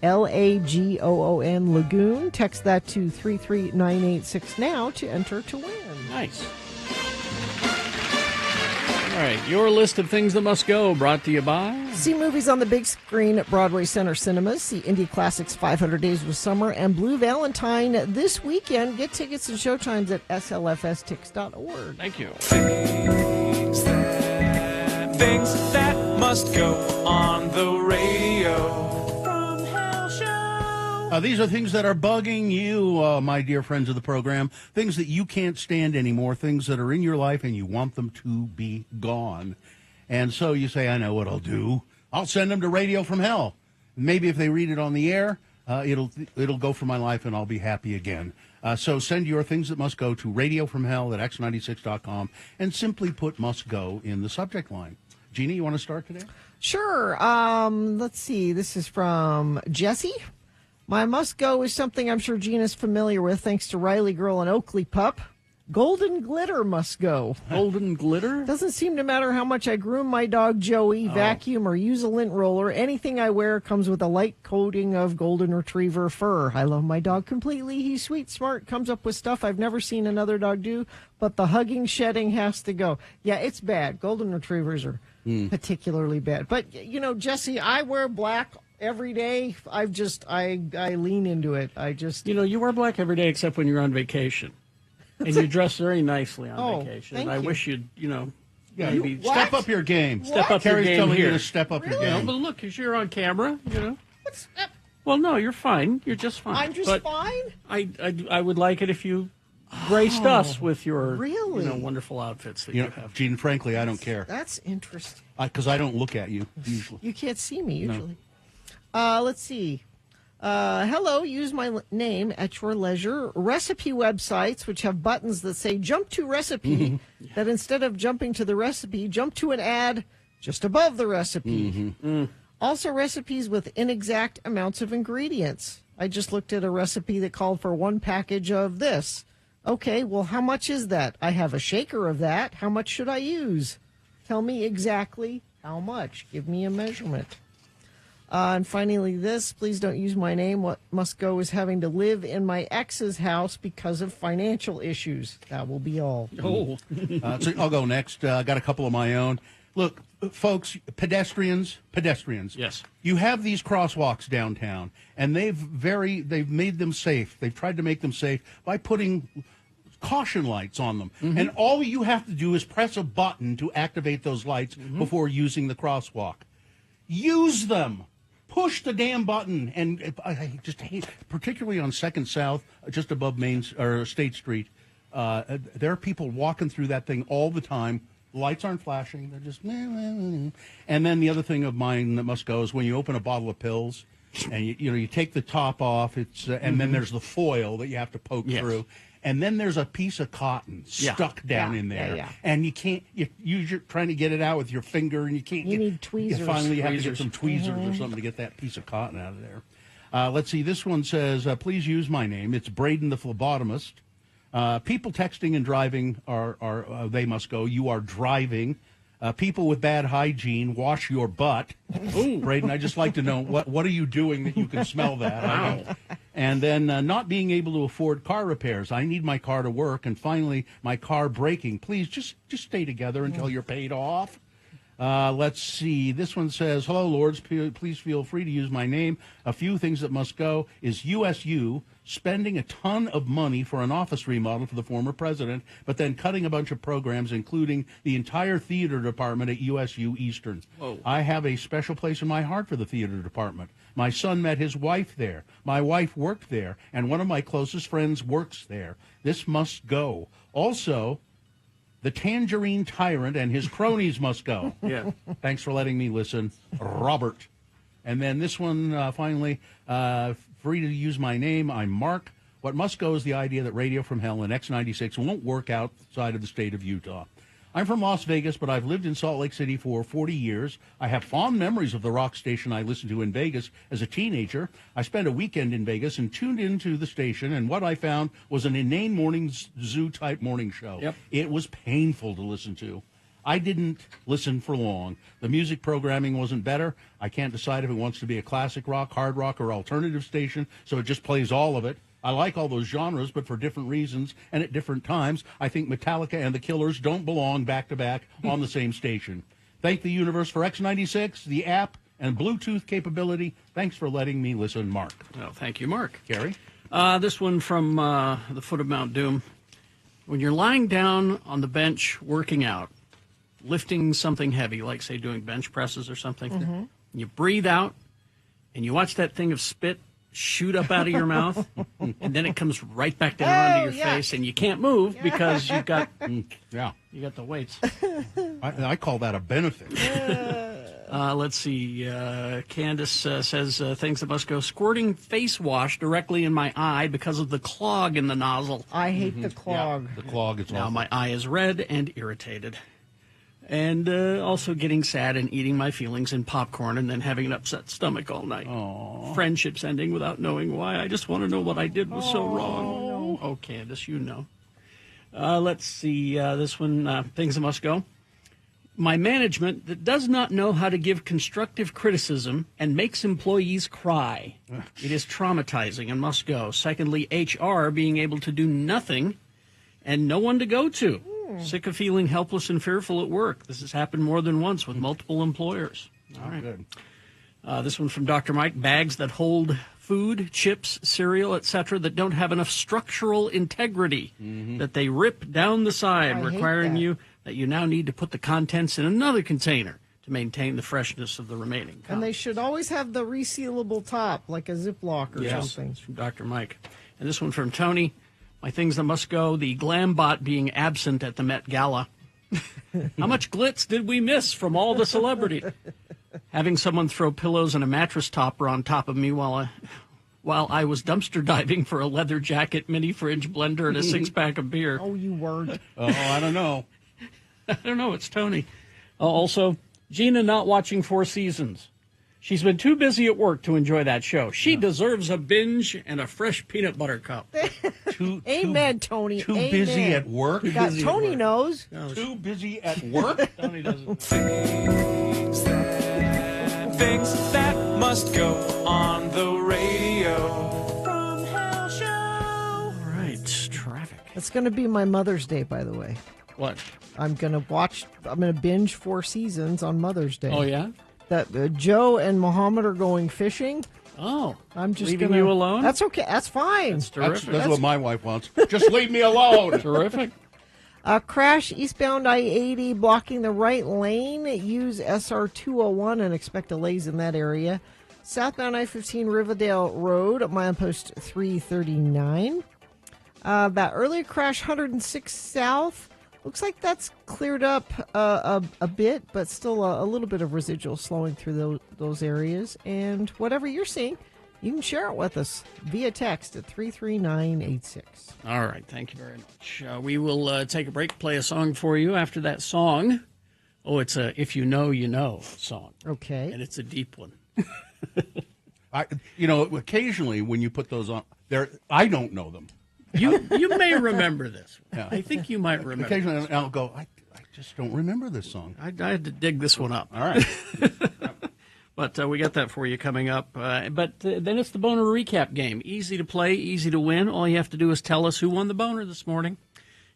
Lagoon, Lagoon. Text that to 33986 now to enter to win. Nice. All right, your list of things that must go, brought to you by... See movies on the big screen at Broadway Center Cinemas. See Indie Classics 500 Days with Summer and Blue Valentine this weekend. Get tickets and showtimes at slfstix.org. Thank you. Things that must go on the radio. These are things that are bugging you, my dear friends of the program. Things that you can't stand anymore. Things that are in your life and you want them to be gone. And so you say, I know what I'll do. I'll send them to Radio from Hell. Maybe if they read it on the air, it'll go for my life and I'll be happy again. So send your things that must go to radiofromhell at x96.com and simply put must go in the subject line. Jeannie, you want to start today? Sure. Let's see. This is from Jesse. My must go is something I'm sure Gina's familiar with thanks to Riley Girl and Oakley Pup. Golden glitter must go. Golden glitter? Doesn't seem to matter how much I groom my dog Joey, vacuum, or use a lint roller. Anything I wear comes with a light coating of golden retriever fur. I love my dog completely. He's sweet, smart, comes up with stuff I've never seen another dog do, but the hugging, shedding has to go. Yeah, it's bad. Golden retrievers are particularly bad. But, Jesse, I wear black every day. I lean into it. You wear black every day except when you're on vacation. And you dress very nicely on vacation. And I wish you'd, maybe step up your game. Step up Carrie's your game telling here. you to step up your game. But look, because you're on camera, Well, no, you're fine. You're just fine. I'm just fine? I would like it if you graced us with your really? Wonderful outfits that you have. Gene, frankly, I don't care. That's interesting. Because I don't look at you usually. You can't see me usually. No. Let's see. Hello, use my name at your leisure. Recipe websites, which have buttons that say jump to recipe, that instead of jumping to the recipe, jump to an ad just above the recipe. Also, recipes with inexact amounts of ingredients. I just looked at a recipe that called for 1 package of this. Okay, well, how much is that? I have a shaker of that. How much should I use? Tell me exactly how much. Give me a measurement. And finally, this, please don't use my name. What must go is having to live in my ex's house because of financial issues. That will be all. So I'll go next. I got a couple of my own. Look, folks, pedestrians. Yes. You have these crosswalks downtown, and they've made them safe. They've tried to make them safe by putting caution lights on them. And all you have to do is press a button to activate those lights before using the crosswalk. Use them. Push the damn button. And I just hate, particularly on 2nd South, just above State Street, there are people walking through that thing all the time. Lights aren't flashing. They're just... And then the other thing of mine that must go is when you open a bottle of pills and you take the top off, and then there's the foil that you have to poke through. And then there's a piece of cotton stuck down in there. And you can't, you're trying to get it out with your finger, and you can't. You need tweezers. Finally, you have to get some tweezers or something to get that piece of cotton out of there. Let's see. This one says, please use my name. It's Braden the phlebotomist. People texting and driving are they must go. You are driving. People with bad hygiene, wash your butt. Ooh. Braden, I just like to know, what are you doing that you can smell that? Wow. And then not being able to afford car repairs. I need my car to work. And finally, my car breaking. Please, just stay together until you're paid off. Let's see. This one says, hello, Lords. Please feel free to use my name. A few things that must go is USU spending a ton of money for an office remodel for the former president, but then cutting a bunch of programs, including the entire theater department at USU Eastern. Whoa. I have a special place in my heart for the theater department. My son met his wife there. My wife worked there, and one of my closest friends works there. This must go. Also, the Tangerine Tyrant and his cronies must go. Yeah. Thanks for letting me listen, Robert. And then this one, finally, free to use my name. I'm Mark. What must go is the idea that Radio from Hell and X96 won't work outside of the state of Utah. I'm from Las Vegas, but I've lived in Salt Lake City for 40 years. I have fond memories of the rock station I listened to in Vegas as a teenager. I spent a weekend in Vegas and tuned into the station, and what I found was an inane morning zoo-type morning show. Yep. It was painful to listen to. I didn't listen for long. The music programming wasn't better. I can't decide if it wants to be a classic rock, hard rock, or alternative station, so it just plays all of it. I like all those genres, but for different reasons and at different times. I think Metallica and the Killers don't belong back-to-back on the same station. Thank the universe for X96, the app, and Bluetooth capability. Thanks for letting me listen, Mark. Well, thank you, Mark. Gary? This one from the foot of Mount Doom. When you're lying down on the bench working out, lifting something heavy, like, say, doing bench presses or something, you breathe out, and you watch that thing of spit shoot up out of your mouth, and then it comes right back down onto your face, and you can't move because you've got you got the weights. I call that a benefit. Let's see. Candace says things that must go. Squirting face wash directly in my eye because of the clog in the nozzle. I hate the clog. Yeah, the clog is now awful. my eye is red and irritated. And also getting sad and eating my feelings in popcorn and then having an upset stomach all night. Aww. Friendships ending without knowing why. I just want to know what I did was so wrong. Oh, Candace, you know. Let's see. This one, things that must go. My management that does not know how to give constructive criticism and makes employees cry. It is traumatizing and must go. Secondly, HR being able to do nothing and no one to go to. Sick of feeling helpless and fearful at work. This has happened more than once with multiple employers. All right. Good. This one from Dr. Mike. Bags that hold food, chips, cereal, etc. that don't have enough structural integrity, that they rip down the side, requiring that you now need to put the contents in another container to maintain the freshness of the remaining contents. And they should always have the resealable top, like a Ziploc or something. Yes, from Dr. Mike. And this one from Tony. My things that must go, the glam bot being absent at the Met Gala. How much glitz did we miss from all the celebrity? Having someone throw pillows and a mattress topper on top of me while while I was dumpster diving for a leather jacket, mini fridge, blender, and a 6-pack of beer. Oh, you weren't. Oh, I don't know. I don't know. It's Tony. Also, Gina not watching Four Seasons. She's been too busy at work to enjoy that show. She deserves a binge and a fresh peanut butter cup. Amen, Tony. Too Amen. busy at work? Tony knows. Too busy at work? Tony doesn't. Things that must go on the radio. From Hell Show. All right, traffic. It's going to be my Mother's Day, by the way. What? I'm going to binge Four Seasons on Mother's Day. Oh, yeah? That Joe and Muhammad are going fishing. Oh, I'm just leaving you alone? That's okay. That's fine. That's terrific. That's what my wife wants. Just leave me alone. Terrific. Crash eastbound I-80 blocking the right lane. Use SR 201 and expect delays in that area. Southbound I-15 Riverdale Road, milepost 339. That earlier crash 106 South. Looks like that's cleared up a bit, but still a little bit of residual slowing through those areas. And whatever you're seeing, you can share it with us via text at 33986. All right. Thank you very much. We will take a break, play a song for you after that song. Oh, it's a If You Know, You Know song. Okay. And it's a deep one. Occasionally when you put those on, I don't know them. You may remember this one. Yeah. I think you might remember. Occasionally I'll go, I just don't remember this song. I had to dig this one up. All right. But we got that for you coming up. But then it's the Boner Recap game. Easy to play, easy to win. All you have to do is tell us who won the Boner this morning.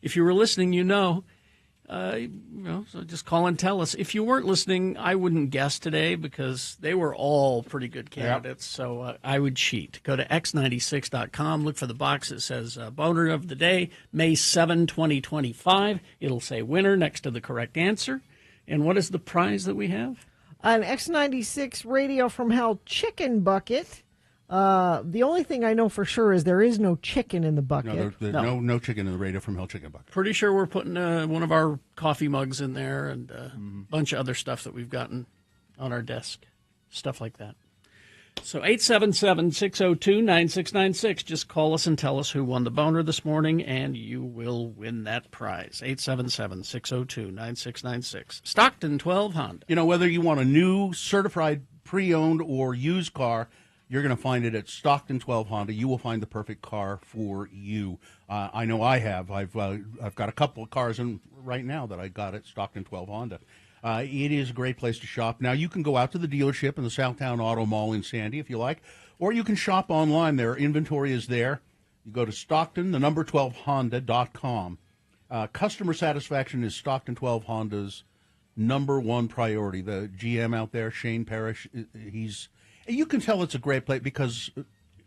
If you were listening, you know. So just call and tell us. If you weren't listening, I wouldn't guess today because they were all pretty good candidates. Yep. So I would cheat. Go to x96.com, look for the box that says Boner of the Day, May 7, 2025. It'll say winner next to the correct answer. And what is the prize that we have? An X96 Radio from Hell chicken bucket. The only thing I know for sure is there is no chicken in the bucket. No chicken in the Radio from Hell chicken bucket. Pretty sure we're putting one of our coffee mugs in there and a bunch of other stuff that we've gotten on our desk. Stuff like that. So 877-602-9696. Just call us and tell us who won the Boner this morning, and you will win that prize. 877-602-9696. Stockton 12 Honda. Whether you want a new, certified, pre-owned, or used car, you're going to find it at Stockton 12 Honda. You will find the perfect car for you. I know I have. I've got a couple of cars in right now that I got at Stockton 12 Honda. It is a great place to shop. Now, you can go out to the dealership in the Southtown Auto Mall in Sandy if you like, or you can shop online. Their inventory is there. You go to Stockton, 12Honda.com. Customer satisfaction is Stockton 12 Honda's number one priority. The GM out there, Shane Parrish, you can tell it's a great place because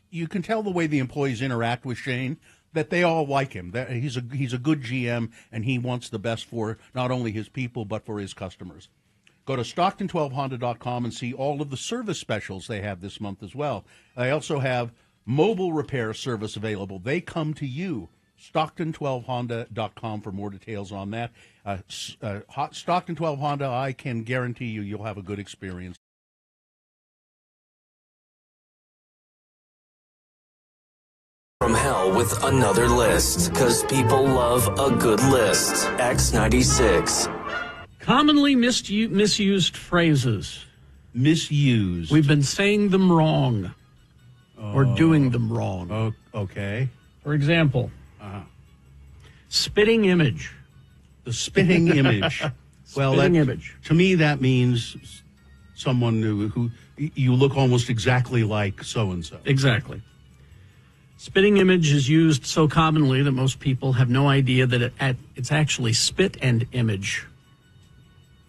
you can tell the way the employees interact with Shane that they all like him. That he's a good GM, and he wants the best for not only his people but for his customers. Go to Stockton12Honda.com and see all of the service specials they have this month as well. They also have mobile repair service available. They come to you. Stockton12Honda.com for more details on that. Stockton 12 Honda, I can guarantee you'll have a good experience. From Hell with another list, because people love a good list. X96. Commonly misused phrases. Misused. We've been saying them wrong or doing them wrong. Oh, okay. For example, spitting image. The spitting image. Spitting image. To me, that means someone who you look almost exactly like so-and-so. Exactly. Spitting image is used so commonly that most people have no idea that it's actually spit and image,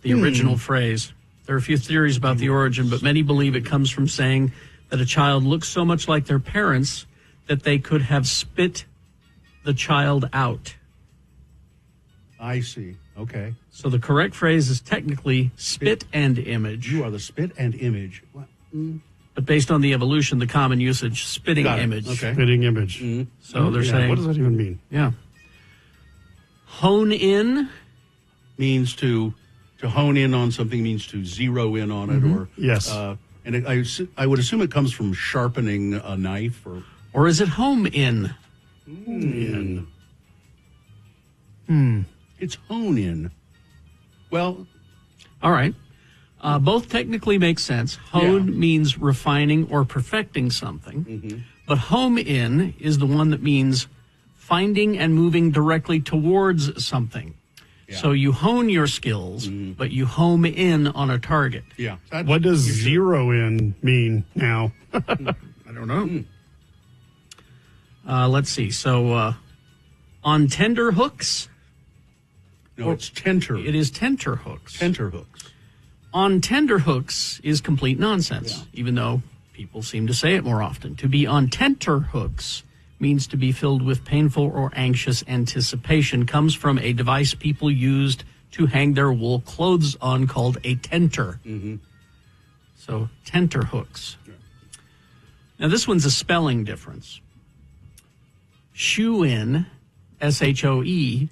the original phrase. There are a few theories about the origin, but many believe it comes from saying that a child looks so much like their parents that they could have spit the child out. I see. Okay. So the correct phrase is technically spit and image. You are the spit and image. But based on the evolution, the common usage, spitting image. Okay. Spitting image. Mm-hmm. So they're saying... What does that even mean? Yeah. Hone in means to hone in on something, means to zero in on it, or yes. And I would assume it comes from sharpening a knife, or is it home in? It's hone in. Well, all right. Both technically make sense. Hone means refining or perfecting something, but home in is the one that means finding and moving directly towards something. So you hone your skills, but you home in on a target. Yeah. What does zero in mean now? I don't know. Let's see. So on tender hooks. No, it's tenter. It is tenter hooks. Tenter hooks. On tender hooks is complete nonsense, even though people seem to say it more often. To be on tenter hooks means to be filled with painful or anxious anticipation. Comes from a device people used to hang their wool clothes on called a tenter. So tenter hooks. Now this one's a spelling difference. Shoe in, S-H-O-E,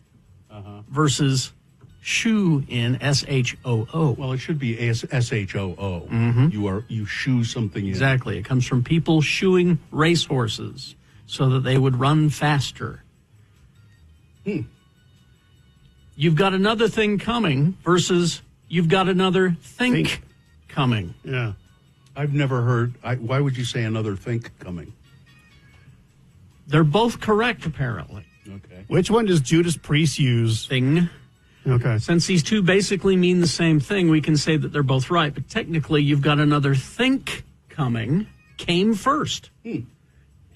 versus shoe in, S-H-O-O. Well, it should be S-H-O-O. You shoe something in. Exactly. It comes from people shoeing racehorses so that they would run faster. You've got another thing coming versus you've got another think coming. Yeah. I've never heard. Why would you say another think coming? They're both correct, apparently. Okay. Which one does Judas Priest use? Thing. Okay. Since these two basically mean the same thing, we can say that they're both right. But technically, you've got another think coming came first.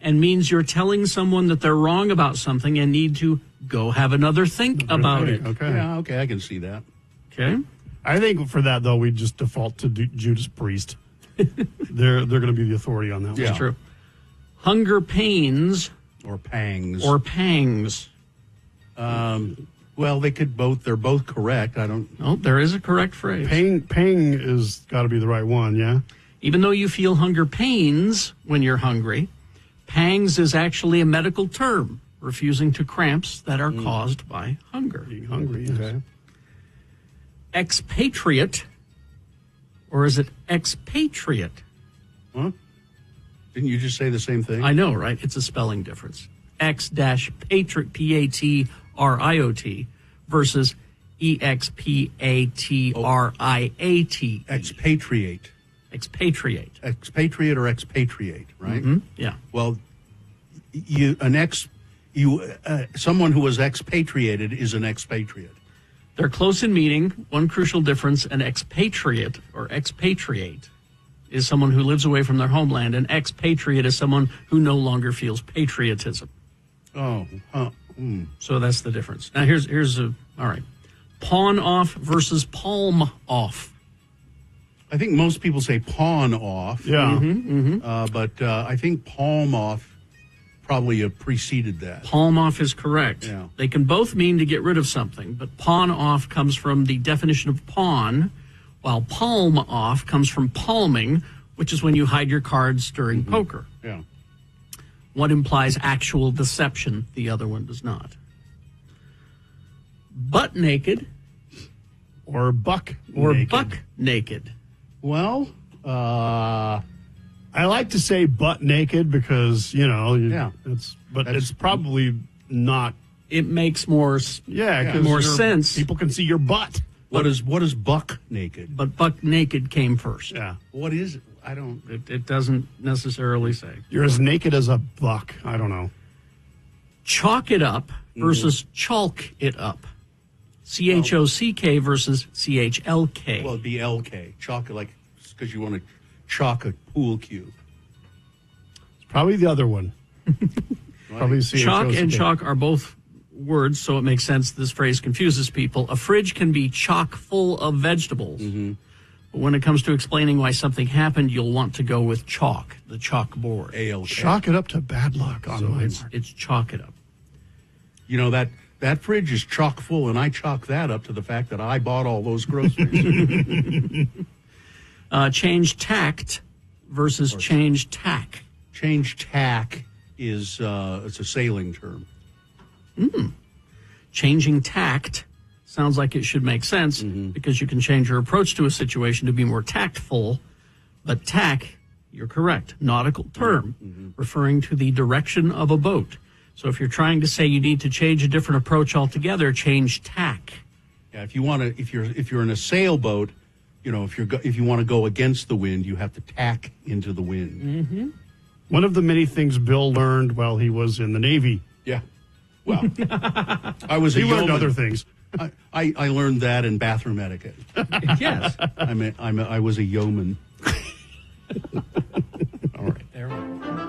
And means you're telling someone that they're wrong about something and need to go have another think about it. Okay. Yeah, okay, I can see that. Okay. I think for that, though, we just default to Judas Priest. They're going to be the authority on that. That's one. true. Hunger pains. Or pangs. Or pangs. Well, they're both correct. I don't. Oh, there is a correct phrase. Pang is got to be the right one, yeah? Even though you feel hunger pains when you're hungry, pangs is actually a medical term, refusing to cramps that are caused by hunger. Being hungry, yes. Okay. Expatriate, or is it expatriate? Huh? Didn't you just say the same thing? I know, right? It's a spelling difference. X-patriot, P-A-T-R-I-O-T, versus E-X-P-A-T-R-I-A-T. Expatriate. Expatriate. Expatriate or expatriate, right? Yeah. Well, someone who was expatriated is an expatriate. They're close in meaning. One crucial difference, an expatriate or expatriate is someone who lives away from their homeland. An expatriate is someone who no longer feels patriotism. Oh, So that's the difference. Now all right. Pawn off versus palm off. I think most people say pawn off. Yeah. But I think palm off probably preceded that. Palm off is correct. Yeah. They can both mean to get rid of something, but pawn off comes from the definition of pawn, while palm off comes from palming, which is when you hide your cards during poker. Yeah. One implies actual deception, the other one does not. Butt naked. Or buck Or naked. buck naked. Well, I like to say butt naked because, it's probably not. It makes more more sense. People can see your butt. What is buck naked? But buck naked came first. Yeah. What is it? I don't. It doesn't necessarily say. You're as naked as a buck. I don't know. Chalk it up versus chalk it up. C-H-O-C-K versus C-H-L-K. Well, it'd be L-K. Chalk it because you want to chalk a pool cube. It's probably the other one. Probably Chalk and chalk are both words, so it makes sense this phrase confuses people. A fridge can be chock full of vegetables. But when it comes to explaining why something happened, you'll want to go with chalk, the chalkboard. A-L-K. Chalk it up to bad luck on my part. It's chalk it up. You know, that fridge is chock full, and I chalk that up to the fact that I bought all those groceries. Change tact versus change tack. Change tack is it's a sailing term. Changing tact sounds like it should make sense because you can change your approach to a situation to be more tactful, But tack, you're correct, nautical term referring to the direction of a boat. So if you're trying to say you need to change a different approach altogether, change tack. Yeah, if you're in a sailboat, if you want to go against the wind, you have to tack into the wind. Mm-hmm. One of the many things Bill learned while he was in the Navy. Yeah. Well, I was a He learned yeoman. other things. I learned that in bathroom etiquette. Yes. I was a yeoman.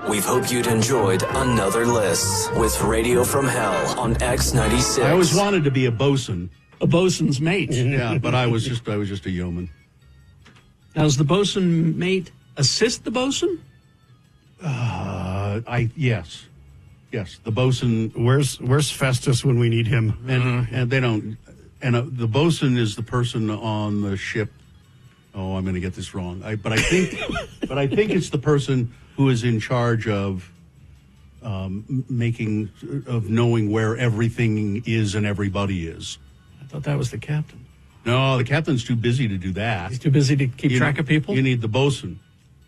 We hope you'd enjoyed another list with Radio from Hell on X96. I always wanted to be a bosun. A bosun's mate. Yeah, but I was just a yeoman. Now, does the bosun mate assist the bosun? Yes. The bosun. Where's Festus when we need him? And they don't. And the bosun is the person on the ship. Oh, I'm going to get this wrong. But I think it's the person who is in charge of knowing where everything is and everybody is. I thought that was the captain. No, the captain's too busy to do that. He's too busy to keep track of people? You need the bosun.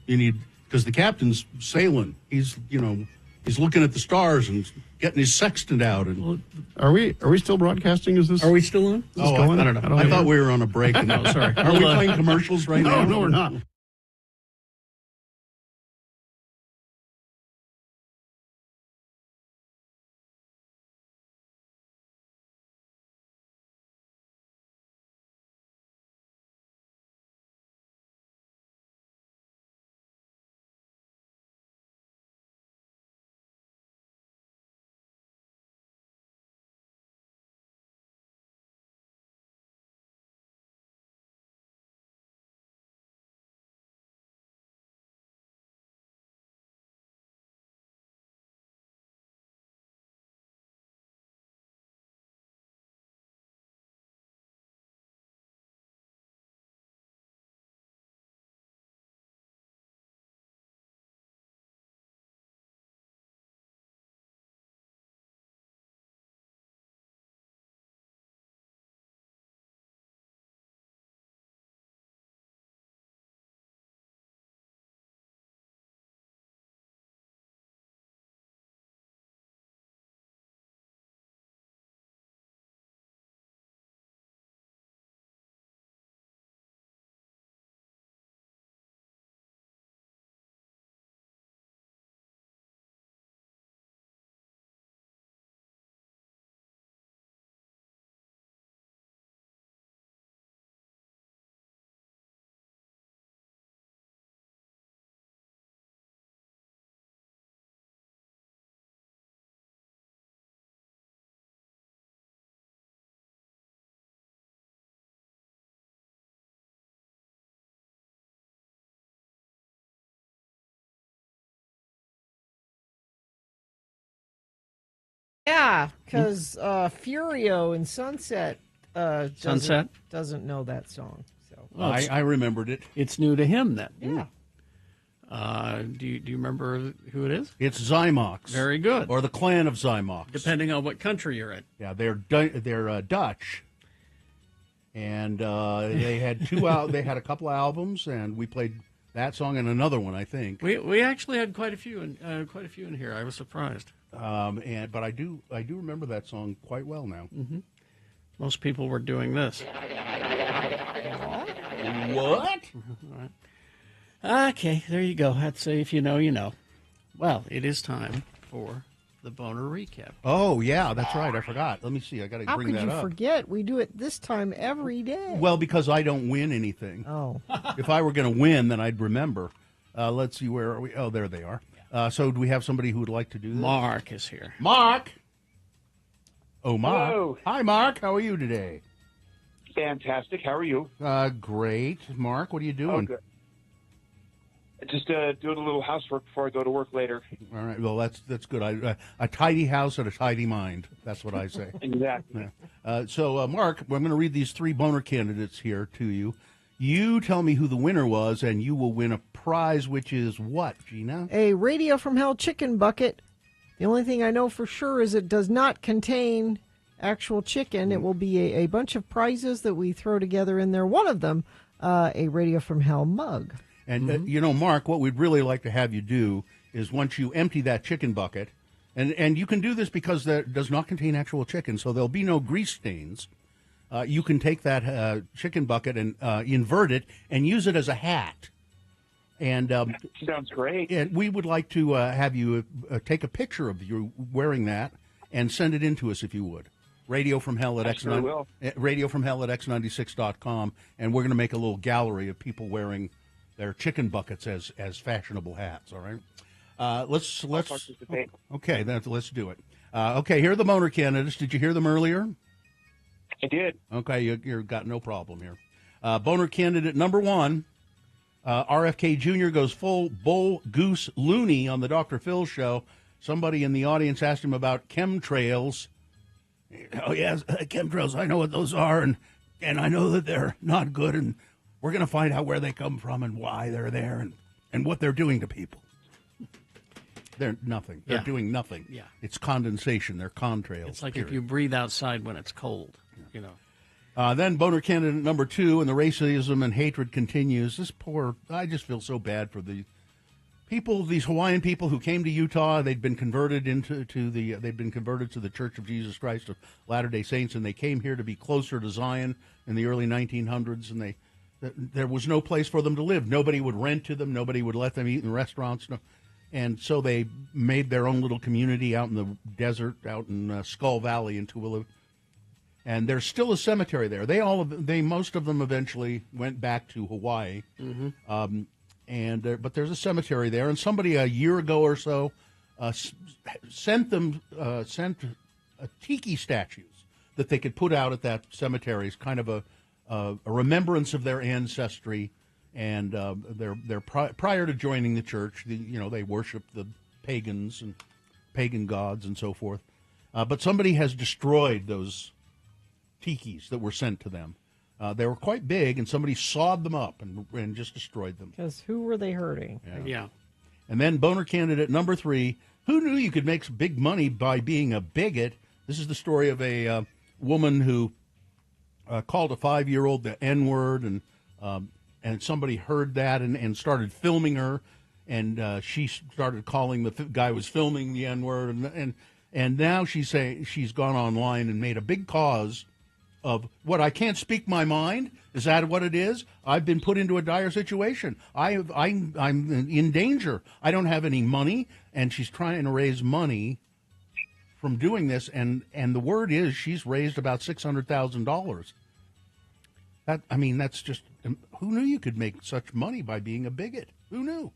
Because the captain's sailing. He's looking at the stars and getting his sextant out. And Are we still broadcasting? Are we still on? I don't know. I thought we were on a break. No, sorry. Are we playing commercials right now? No, we're not. Yeah, because Furio in Sunset Sunset? doesn't know that song. So Well, I remembered it. It's new to him then. Yeah. Do you remember who it is? It's Zymox. Very good. Or the clan of Zymox. Depending on what country you're in. Yeah, they're Dutch, and they had they had a couple albums, and we played that song and another one, I think. We actually had quite a few in here. I was surprised. But I do remember that song quite well now. Mm-hmm. Most people were doing this. What? Okay, there you go. I'd say if you know, you know. Well, it is time for the Boner Recap. Oh, yeah, that's right. I forgot. Let me see. I got to how bring could that you up. forget? We do it this time every day. Well, because I don't win anything. Oh. If I were going to win, then I'd remember. Let's see, where are we? Oh, there they are. So do we have somebody who would like to do this? Mark is here. Mark! Oh, Mark. Hello. Hi, Mark. How are you today? Fantastic. How are you? Great. Mark, what are you doing? Oh, good. Just doing a little housework before I go to work later. All right. Well, that's good. A tidy house and a tidy mind. That's what I say. Exactly. Yeah. So, Mark, I'm going to read these three boner candidates here to you. You tell me who the winner was, and you will win a prize, which is what, Gina? A Radio from Hell chicken bucket. The only thing I know for sure is it does not contain actual chicken. It will be a bunch of prizes that we throw together in there. One of them, a Radio from Hell mug. And, Mark, what we'd really like to have you do is once you empty that chicken bucket, and you can do this because that does not contain actual chicken, so there'll be no grease stains. You can take that chicken bucket and invert it and use it as a hat. And sounds great. And we would like to have you take a picture of you wearing that and send it in to us if you would. Radio from Hell at x96.com, and we're going to make a little gallery of people wearing their chicken buckets as fashionable hats. All right. Let's okay. Let's do it. Okay. Here are the Boner candidates. Did you hear them earlier? I did. Okay. You've got no problem here. Boner candidate number 1. RFK Jr. goes full bull goose loony on the Dr. Phil show. Somebody in the audience asked him about chemtrails. Oh, yes, chemtrails. I know what those are, and I know that they're not good, and we're going to find out where they come from and why they're there and what they're doing to people. They're nothing. They're doing nothing. Yeah. It's condensation. They're contrails. It's like if you breathe outside when it's cold, Then Boner candidate number 2, and the racism and hatred continues. I just feel so bad for the people, these Hawaiian people who came to Utah. They'd been converted to the Church of Jesus Christ of Latter-day Saints, and they came here to be closer to Zion in the early 1900s, and there was no place for them to live. Nobody would rent to them. Nobody would let them eat in restaurants. And so they made their own little community out in the desert, out in Skull Valley in Tooele. And there's still a cemetery there. Most of them eventually went back to Hawaii. Mm-hmm. But there's a cemetery there, and somebody a year ago or so sent tiki statues that they could put out at that cemetery as kind of a remembrance of their ancestry. And prior to joining the church, they worshiped the pagans and pagan gods and so forth. But somebody has destroyed those tikis that were sent to them. They were quite big, and somebody sawed them up and just destroyed them. Because who were they hurting? Yeah. And then Boner candidate number 3, who knew you could make big money by being a bigot? This is the story of a woman who called a 5-year-old the N-word, and somebody heard that and started filming her, and she started calling the guy who was filming the N-word, and now she's gone online and made a big cause of what, I can't speak my mind? Is that what it is? I've been put into a dire situation. I'm in danger. I don't have any money, and she's trying to raise money from doing this, and the word is she's raised about $600,000. That's just, who knew you could make such money by being a bigot? Who knew?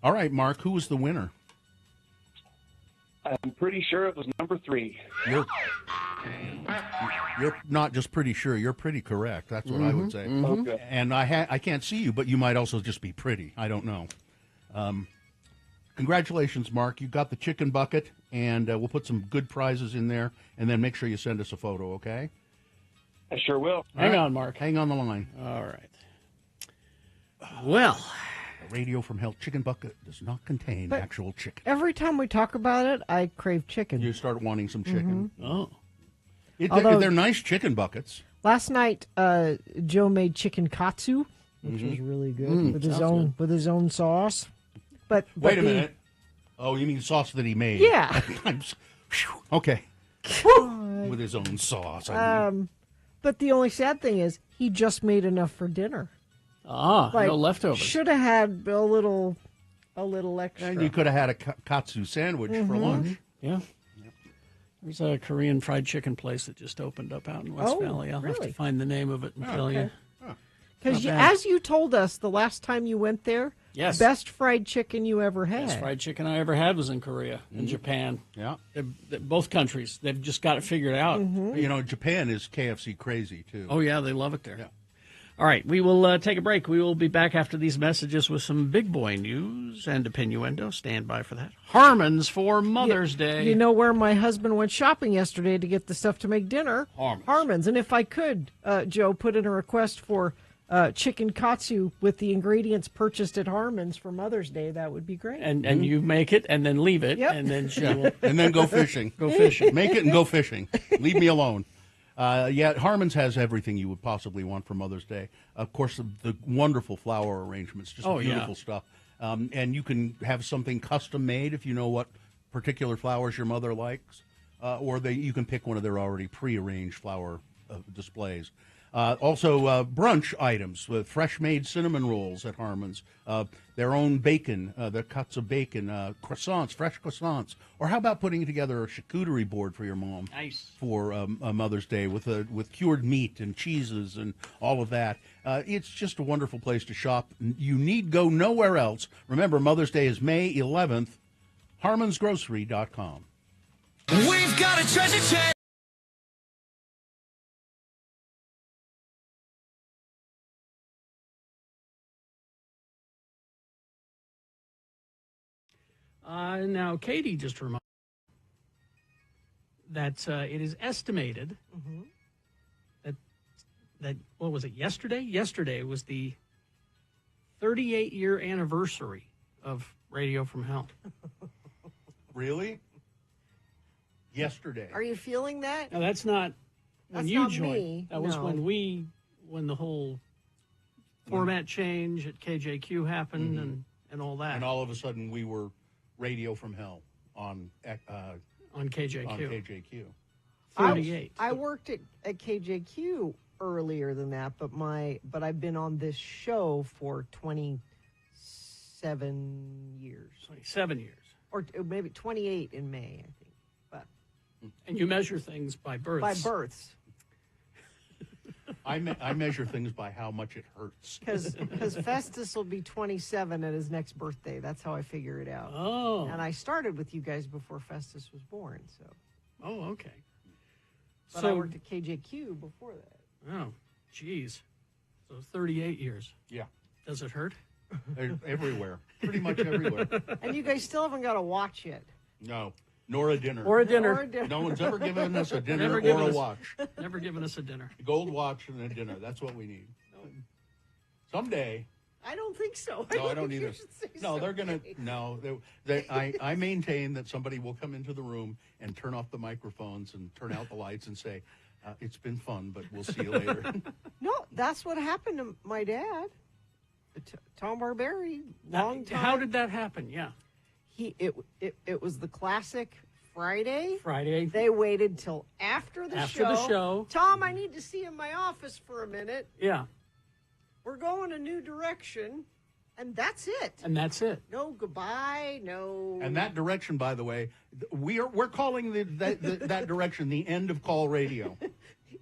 All right, Mark, who was the winner? I'm pretty sure it was number 3. You're not just pretty sure. You're pretty correct. That's what I would say. Mm-hmm. Okay. And I can't see you, but you might also just be pretty. I don't know. Congratulations, Mark. You got the chicken bucket, and we'll put some good prizes in there, and then make sure you send us a photo, okay? I sure will. Hang on, Mark. Hang on the line. All right. Well, the Radio from Hell chicken bucket does not contain actual chicken. Every time we talk about it, I crave chicken. You start wanting some chicken. Mm-hmm. Oh. They're nice chicken buckets. Last night, Joe made chicken katsu, which was really good with his own sauce. But wait a minute. Oh, you mean sauce that he made? Yeah. Okay. With his own sauce. But the only sad thing is he just made enough for dinner. No leftovers. Should have had a little extra. And you could have had a katsu sandwich for lunch. Yeah. There's a Korean fried chicken place that just opened up out in West Valley. I'll have to find the name of it and tell you. Because as you told us the last time you went there, yes, best fried chicken you ever had. Best fried chicken I ever had was in Korea and Japan. Yeah. Both countries, they've just got it figured out. Mm-hmm. Japan is KFC crazy, too. Oh, yeah, they love it there. Yeah. All right, we will take a break. We will be back after these messages with some big boy news and innuendo. Stand by for that. Harmon's for Mother's Day. You know where my husband went shopping yesterday to get the stuff to make dinner? Harmon's. And if I could, Joe, put in a request for chicken katsu with the ingredients purchased at Harmon's for Mother's Day, that would be great. And you make it and then leave it. Yep. And then she will... And then go fishing. Go fishing. Make it and go fishing. Leave me alone. Harmon's has everything you would possibly want for Mother's Day. Of course, the wonderful flower arrangements, just beautiful stuff. And you can have something custom made if you know what particular flowers your mother likes, or you can pick one of their already pre-arranged flower displays. Also, brunch items with fresh-made cinnamon rolls at Harmon's, their own bacon, their cuts of bacon, croissants, fresh croissants. Or how about putting together a charcuterie board for your mom for a Mother's Day with cured meat and cheeses and all of that. It's just a wonderful place to shop. You need go nowhere else. Remember, Mother's Day is May 11th. Harmon'sGrocery.com. We've got a treasure chest. Now, Katie just reminded that it is estimated that what was it, yesterday? Yesterday was the 38-year anniversary of Radio from Hell. Really? Yesterday. Are you feeling that? Now, that's not when That's you not joined. me, That was no. when the whole format change at KJQ happened and all that. And all of a sudden, we were Radio from Hell on KJQ. On KJQ. 38. I worked at KJQ earlier than that, but I've been on this show for 27 years. 27 years. Or maybe 28 in May, I think. But And you measure things by births. by births. I measure things by how much it hurts. Because Festus will be 27 at his next birthday. That's how I figure it out. Oh. And I started with you guys before Festus was born. So. Oh, okay. But I worked at KJQ before that. Oh, geez. So 38 years. Yeah. Does it hurt? Everywhere. Pretty much everywhere. And you guys still haven't got a watch yet. No. Nor a dinner. Or a dinner. Or a dinner. No one's ever given us a dinner Never or given a us- watch. Never given us a dinner. A gold watch and a dinner. That's what we need. Someday. I don't think so. No, I don't think either. you should say No, they're going to. someday. No. I maintain that somebody will come into the room and turn off the microphones and turn out the lights and say, it's been fun, but we'll see you later. No, that's what happened to my dad. Tom Barberi, long time. How did that happen? Yeah. It was the classic Friday. Friday. They waited till after the After show. the show. Tom, I need to see you in my office for a minute. Yeah. We're going a new direction, and that's it. And that's it. No goodbye. No. And that direction, by the way, we're calling that direction the end of call radio.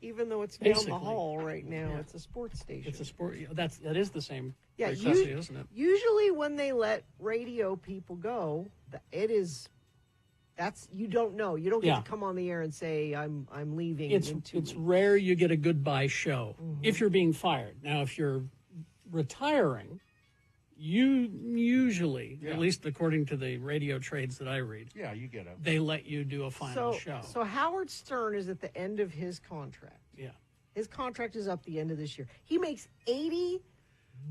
Even though it's down Basically. the hall right now, it's a sports station. It's a sport. That is the same. Yeah, necessity, isn't it? usually when they let radio people go, that's you don't know. You don't get Yeah. to come on the air and say I'm leaving. It's in 2 it's weeks. rare you get a goodbye show if you're being fired. Now, if you're retiring, you usually, at least according to the radio trades that I read, Yeah, you get it. they let you do a final show. So Howard Stern is at the end of his contract. Yeah. His contract is up the end of this year. He makes $80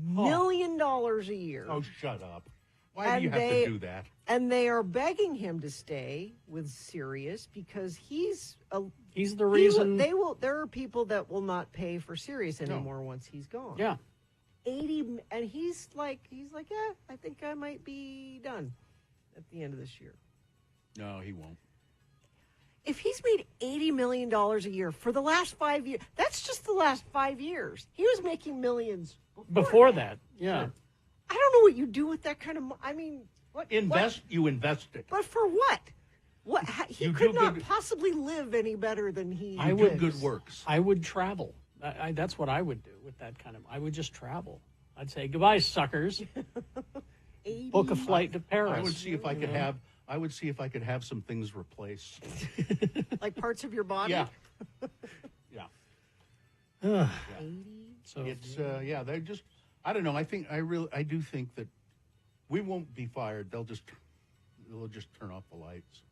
million a year. Oh, shut up. Why do you And have to do that? And they are begging him to stay with Sirius because he's the reason. There are people that will not pay for Sirius anymore once he's gone. Yeah. 80, and he's like, yeah, I think I might be done at the end of this year. No, he won't. If he's made $80 million a year for the last 5 years, that's just the last 5 years. He was making millions Before that, yeah. I don't know what you do with that kind of money. I mean, what? You invest it. But for what? What? He You could do not good- possibly live any better than he I do would good works. I would travel. That's what I would do with that kind of. I would just travel. I'd say goodbye, suckers. Book a flight to Paris. I would see if I could have. I would see if I could have some things replaced. like parts of your body. Yeah. Yeah. Yeah. So it's they're just. I don't know. I do think that we won't be fired. They'll just turn off the lights.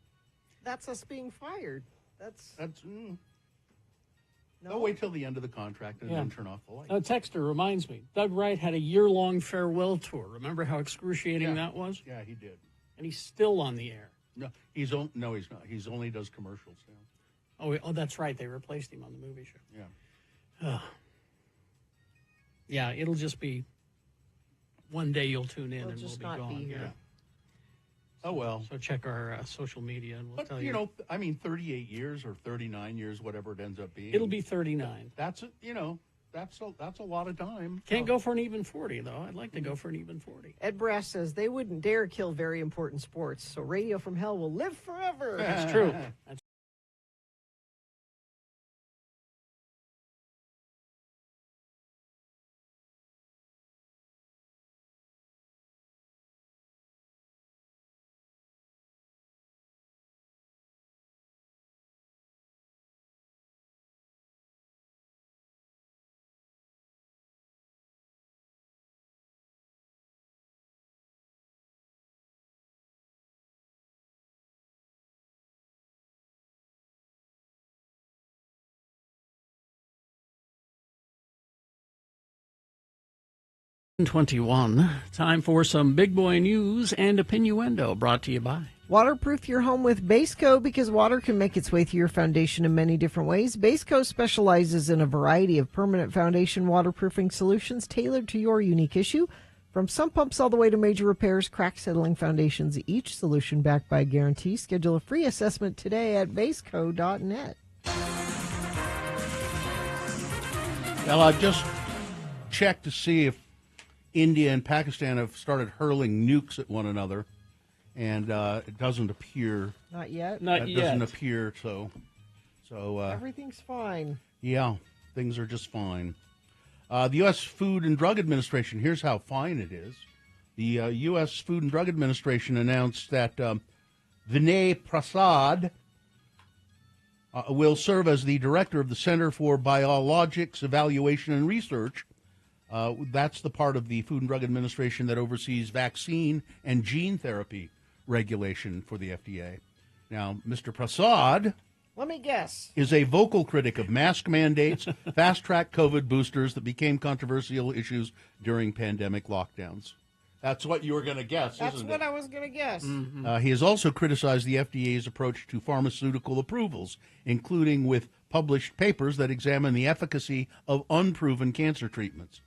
That's us being fired. That's. They'll wait till the end of the contract and then turn off the lights. A texter reminds me. Doug Wright had a year-long farewell tour. Remember how excruciating that was? Yeah, he did. And he's still on the air. No, he's not. He's only does commercials now. Oh, that's right. They replaced him on the movie show. Yeah. Yeah, it'll just be one day you'll tune in We'll and we'll just be not gone. be here. Yeah. Oh, well. So check our social media and we'll But, tell you you. know, I mean, 38 years or 39 years, whatever it ends up being. It'll be 39. That's a lot of time. Can't go for an even 40, though. I'd like to go for an even 40. Ed Brass says they wouldn't dare kill very important sports, so Radio from Hell will live forever. That's true. That's .21. Time for some big boy news and opinioendo brought to you by. Waterproof your home with Baseco because water can make its way through your foundation in many different ways. Baseco specializes in a variety of permanent foundation waterproofing solutions tailored to your unique issue. From sump pumps all the way to major repairs, crack settling foundations, each solution backed by a guarantee. Schedule a free assessment today at baseco.net. Well, I've just checked to see if India and Pakistan have started hurling nukes at one another, and it doesn't appear. Not yet. That doesn't appear so. So everything's fine. Yeah, things are just fine. The U.S. Food and Drug Administration. Here's how fine it is. The U.S. Food and Drug Administration announced that Vinay Prasad will serve as the director of the Center for Biologics Evaluation and Research. That's the part of the Food and Drug Administration that oversees vaccine and gene therapy regulation for the FDA. Now, Mr. Prasad Let me guess. is a vocal critic of mask mandates, fast-track COVID boosters that became controversial issues during pandemic lockdowns. That's what you were going to guess, That's isn't what it? I was going to guess. He has also criticized the FDA's approach to pharmaceutical approvals, including with published papers that examine the efficacy of unproven cancer treatments.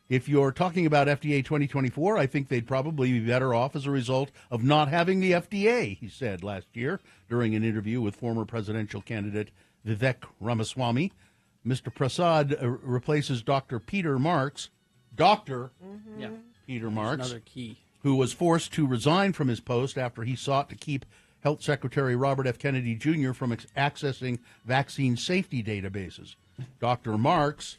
If you're talking about FDA 2024, I think they'd probably be better off as a result of not having the FDA, he said last year during an interview with former presidential candidate Vivek Ramaswamy. Mr. Prasad replaces Dr. Peter Marks, Peter Marks, another key. who was forced to resign from his post after he sought to keep Health Secretary Robert F. Kennedy Jr. from accessing vaccine safety databases. Dr. Marks,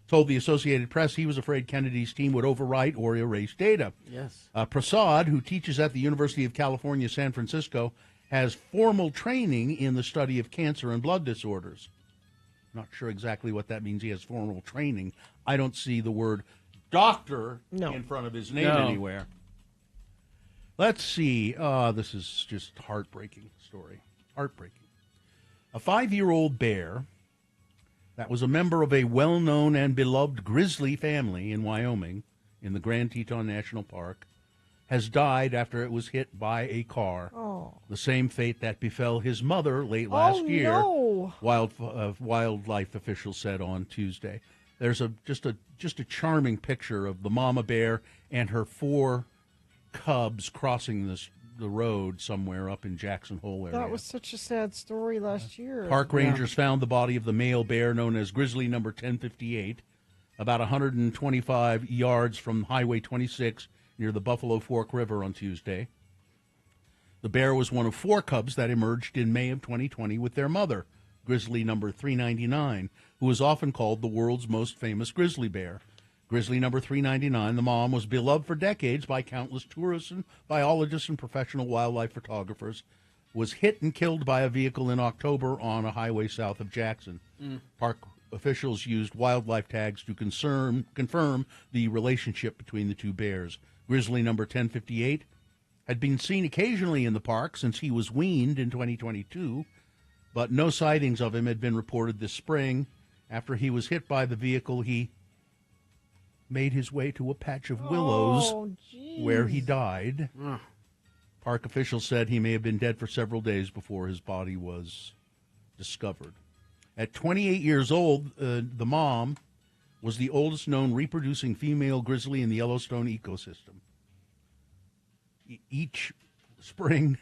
told the Associated Press he was afraid Kennedy's team would overwrite or erase data. Yes. Prasad, who teaches at the University of California, San Francisco, has formal training in the study of cancer and blood disorders. Not sure exactly what that means. He has formal training. I don't see the word doctor in front of his name anywhere. Let's see. This is just heartbreaking story. Heartbreaking. A 5-year-old bear that was a member of a well-known and beloved grizzly family in Wyoming, in the Grand Teton National Park, has died after it was hit by a car. Oh. The same fate that befell his mother late last year, no. wildlife officials said on Tuesday. There's just a charming picture of the mama bear and her 4 cubs crossing the road somewhere up in Jackson Hole area. That was such a sad story last year. Park rangers found the body of the male bear known as Grizzly number 1058 about 125 yards from Highway 26 near the Buffalo Fork River on Tuesday. The bear was one of 4 cubs that emerged in May of 2020 with their mother, Grizzly number 399, who is often called the world's most famous grizzly bear. Grizzly number 399, the mom, was beloved for decades by countless tourists and biologists and professional wildlife photographers, was hit and killed by a vehicle in October on a highway south of Jackson. Park officials used wildlife tags to confirm the relationship between the 2 bears. Grizzly number 1058 had been seen occasionally in the park since he was weaned in 2022, but no sightings of him had been reported this spring. After he was hit by the vehicle, he made his way to a patch of willows where he died. Park officials said he may have been dead for several days before his body was discovered. At 28 years old, the mom was the oldest known reproducing female grizzly in the Yellowstone ecosystem. Each spring,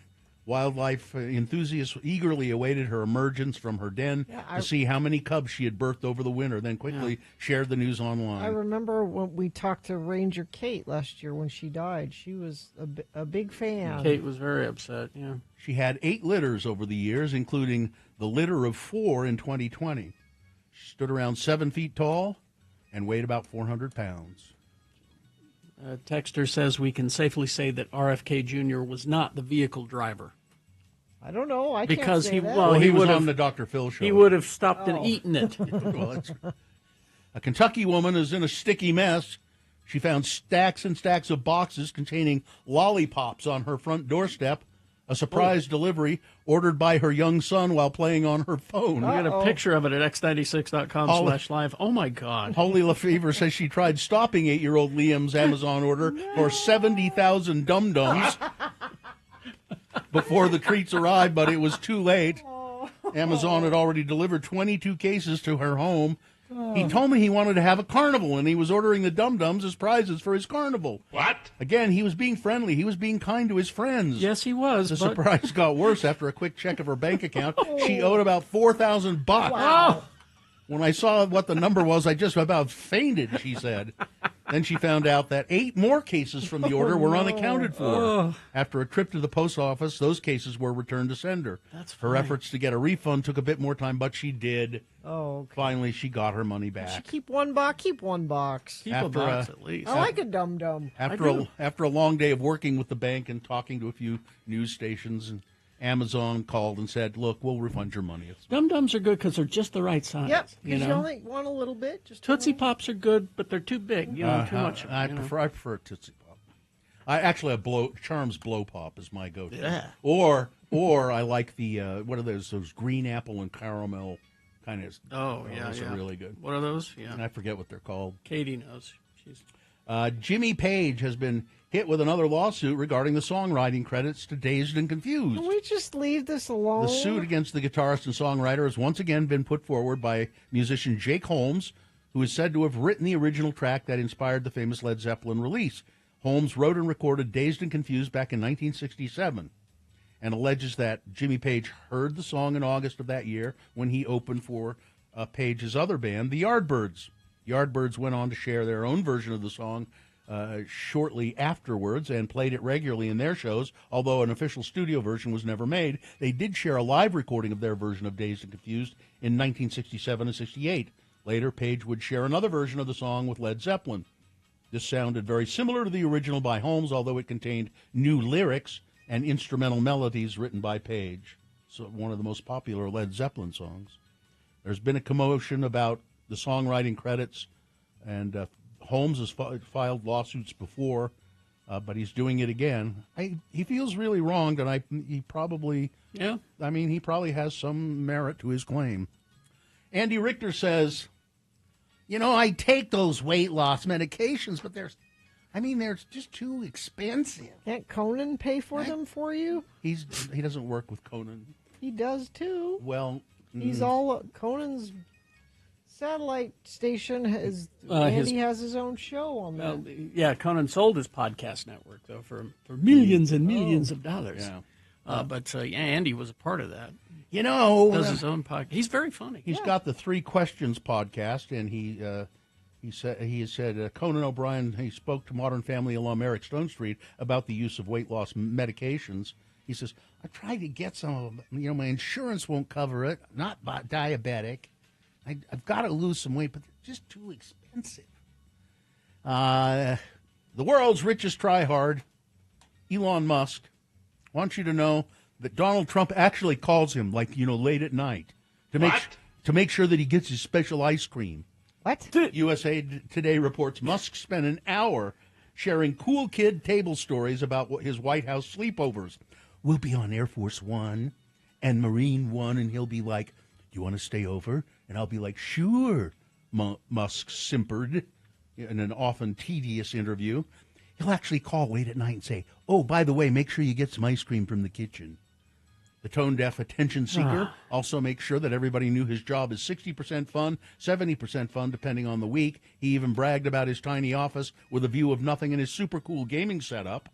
wildlife enthusiasts eagerly awaited her emergence from her den to see how many cubs she had birthed over the winter, then quickly shared the news online. I remember when we talked to Ranger Kate last year when she died. She was a big fan. Kate was very upset, yeah. She had 8 litters over the years, including the litter of 4 in 2020. She stood around 7 feet tall and weighed about 400 pounds. Texter says we can safely say that RFK Jr. was not the vehicle driver. I don't know. I because can't say that. Well, he was would on have, the Dr. Phil show. He would have stopped and eaten it. Well, a Kentucky woman is in a sticky mess. She found stacks and stacks of boxes containing lollipops on her front doorstep, a surprise delivery ordered by her young son while playing on her phone. We got a picture of it at x96.com/live. Oh, my God. Holly Lefevre says she tried stopping 8-year-old Liam's Amazon order for 70,000 dum-dums before the treats arrived, but it was too late. Amazon had already delivered 22 cases to her home. He told me he wanted to have a carnival, and he was ordering the dum-dums as prizes for his carnival. What? Again, he was being friendly. He was being kind to his friends. Yes, he was. The surprise got worse after a quick check of her bank account. She owed about $4,000. Wow. When I saw what the number was, I just about fainted, she said. Then she found out that 8 more cases from the order were unaccounted for. Oh. After a trip to the post office, those cases were returned to sender. That's Her funny. efforts to get a refund took a bit more time, but she did. Oh, okay. Finally, she got her money You back. should keep one box. Keep one box. Keep a box at least. I like a dum-dum. After a long day of working with the bank and talking to a few news stations, and Amazon called and said, "Look, we'll refund your money." Dum-Dums are good because they're just the right size. Yep, you because know? you only want a little bit. Just Tootsie Pops are good, but they're too big. You know, too much. I prefer Tootsie Pop. Charms Blow Pop is my go-to. Yeah. Or I like the what are those green apple and caramel kind of. Oh yeah, those yeah. are really good. What are those? Yeah, And I forget what they're called. Katie knows. She's Jimmy Page has been hit with another lawsuit regarding the songwriting credits to Dazed and Confused. Can we just leave this alone? The suit against the guitarist and songwriter has once again been put forward by musician Jake Holmes, who is said to have written the original track that inspired the famous Led Zeppelin release. Holmes wrote and recorded Dazed and Confused back in 1967 and alleges that Jimmy Page heard the song in August of that year when he opened for Page's other band, the Yardbirds. Yardbirds went on to share their own version of the song shortly afterwards and played it regularly in their shows, although an official studio version was never made. They did share a live recording of their version of Dazed and Confused in 1967 and 68. Later, Page would share another version of the song with Led Zeppelin. This sounded very similar to the original by Holmes, although it contained new lyrics and instrumental melodies written by Page. So one of the most popular Led Zeppelin songs. There's been a commotion about the songwriting credits, and Holmes has filed lawsuits before, but he's doing it again. He feels really wronged, and he probably has some merit to his claim. Andy Richter says, I take those weight loss medications, but they're just too expensive. Can't Conan pay for them for you? He doesn't work with Conan. He does too. Well, he's all Conan's satellite station has. Andy has his own show on that. Yeah, Conan sold his podcast network though for millions and millions of dollars. Yeah. But Andy was a part of that. Does his own podcast. He's very funny. He's got the 3 Questions podcast, and he said Conan O'Brien. He spoke to Modern Family alum Eric Stonestreet about the use of weight loss medications. He says, "I tried to get some of them. My insurance won't cover it. Not diabetic. I've got to lose some weight, but they're just too expensive." The world's richest tryhard, Elon Musk, wants you to know that Donald Trump actually calls him, late at night to make sure that he gets his special ice cream. What? USA Today reports Musk spent an hour sharing cool kid table stories about his White House sleepovers. We'll be on Air Force One and Marine One, and he'll be like, "You want to stay over?" And I'll be like, "Sure," Musk simpered in an often tedious interview. He'll actually call late at night and say, "Oh, by the way, make sure you get some ice cream from the kitchen." The tone-deaf attention seeker also makes sure that everybody knew his job is 60% fun, 70% fun, depending on the week. He even bragged about his tiny office with a view of nothing in his super cool gaming setup.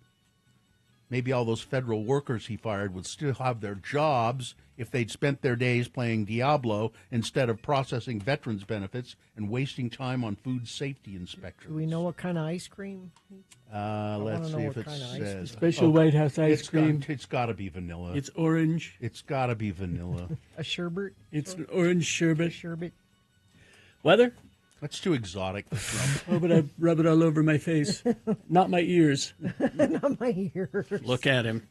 Maybe all those federal workers he fired would still have their jobs if they'd spent their days playing Diablo instead of processing veterans' benefits and wasting time on food safety inspections. Do we know what kind of ice cream? Let's see if it says. Special White House ice cream. It's got to be vanilla. It's orange. It's got to be vanilla. A sherbet? It's an orange sherbet. Sherbet. Weather? That's too exotic for Trump. Oh, but I rub it all over my face. Not my ears. Not my ears. Look at him.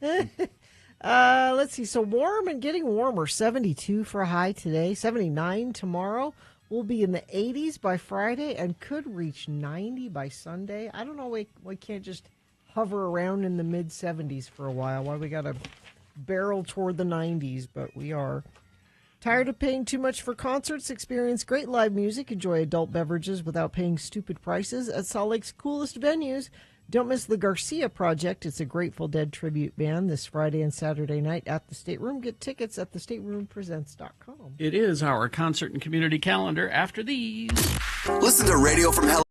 Let's see. So warm and getting warmer. 72 for a high today. 79 tomorrow. We'll be in the 80s by Friday and could reach 90 by Sunday. I don't know why we can't just hover around in the mid 70s for a while. Why we got to barrel toward the 90s, but we are. Tired of paying too much for concerts? Experience great live music. Enjoy adult beverages without paying stupid prices at Salt Lake's coolest venues. Don't miss the Garcia Project. It's a Grateful Dead tribute band this Friday and Saturday night at the Stateroom. Get tickets at thestateroompresents.com. It is our concert and community calendar after these. Listen to Radio from Hell.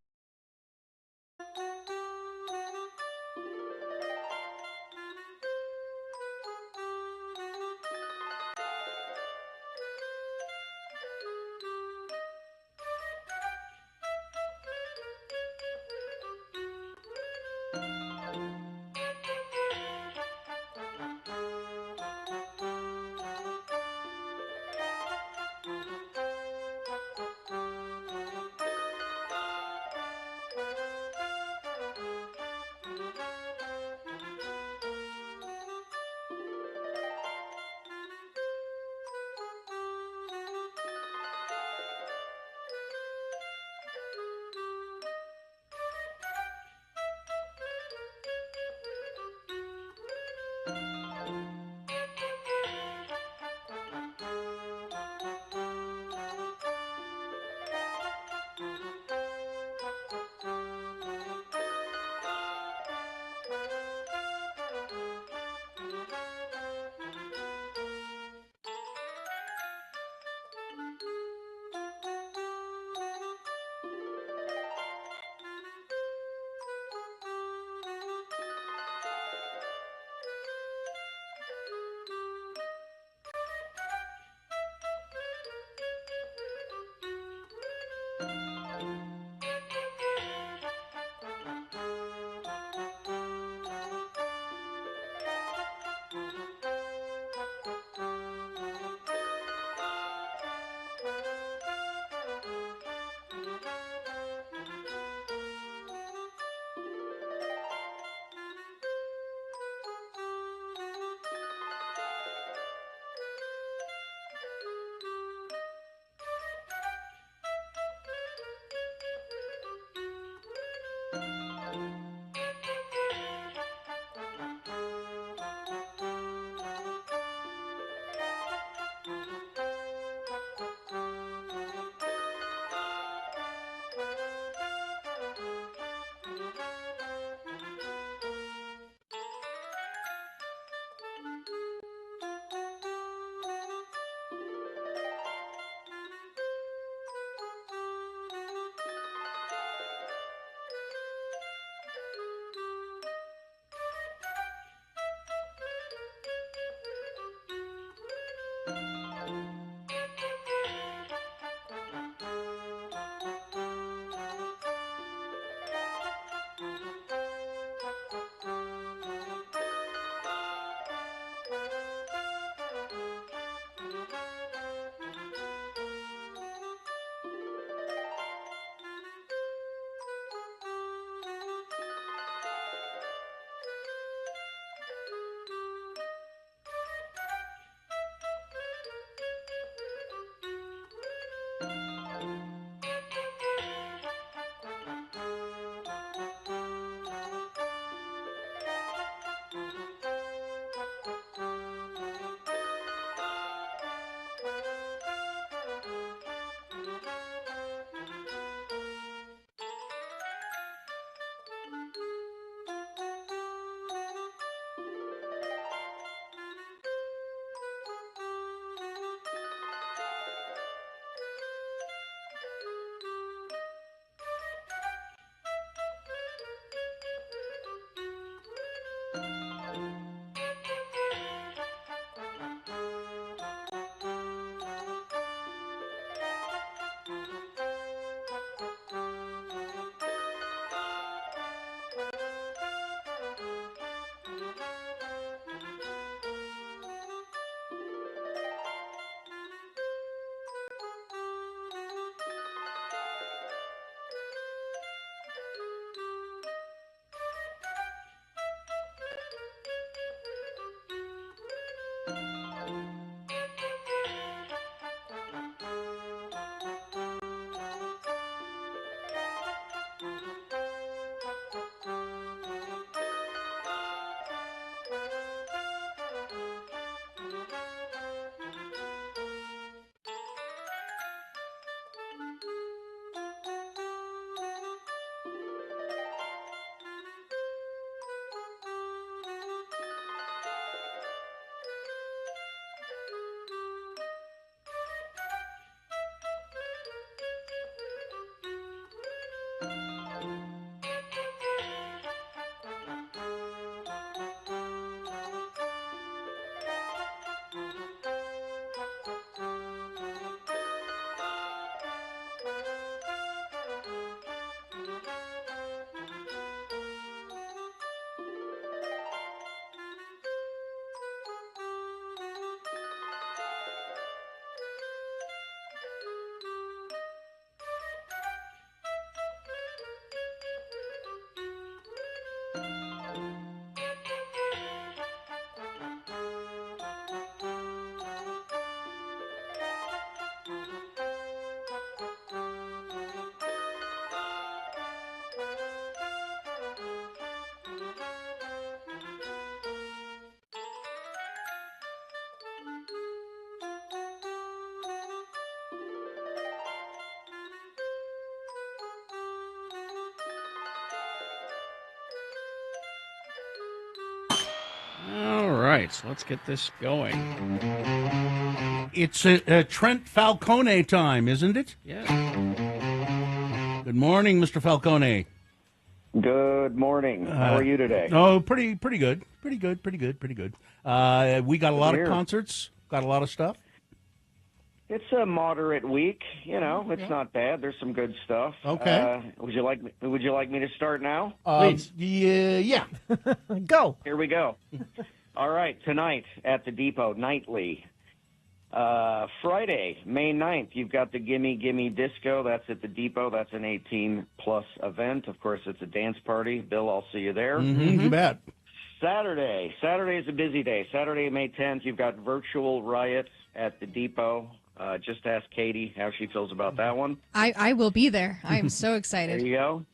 All right, so let's get this going. It's Trent Falcone time, isn't it? Yeah. Good morning, Mr. Falcone. Good morning. How are you today? Oh, pretty good. Pretty good. We got a lot of concerts, got a lot of stuff. It's a moderate week. You know, it's not bad. There's some good stuff. Okay. Would you like me to start now? Please. Yeah. Go. Here we go. All right. Tonight at the Depot, nightly. Friday, May 9th, you've got the Gimme Gimme Disco. That's at the Depot. That's an 18-plus event. Of course, it's a dance party. Bill, I'll see you there. You bet. Saturday is a busy day. Saturday, May 10th, you've got Virtual Riot at the Depot. Just ask Katie how she feels about that one. I will be there. I am so excited. There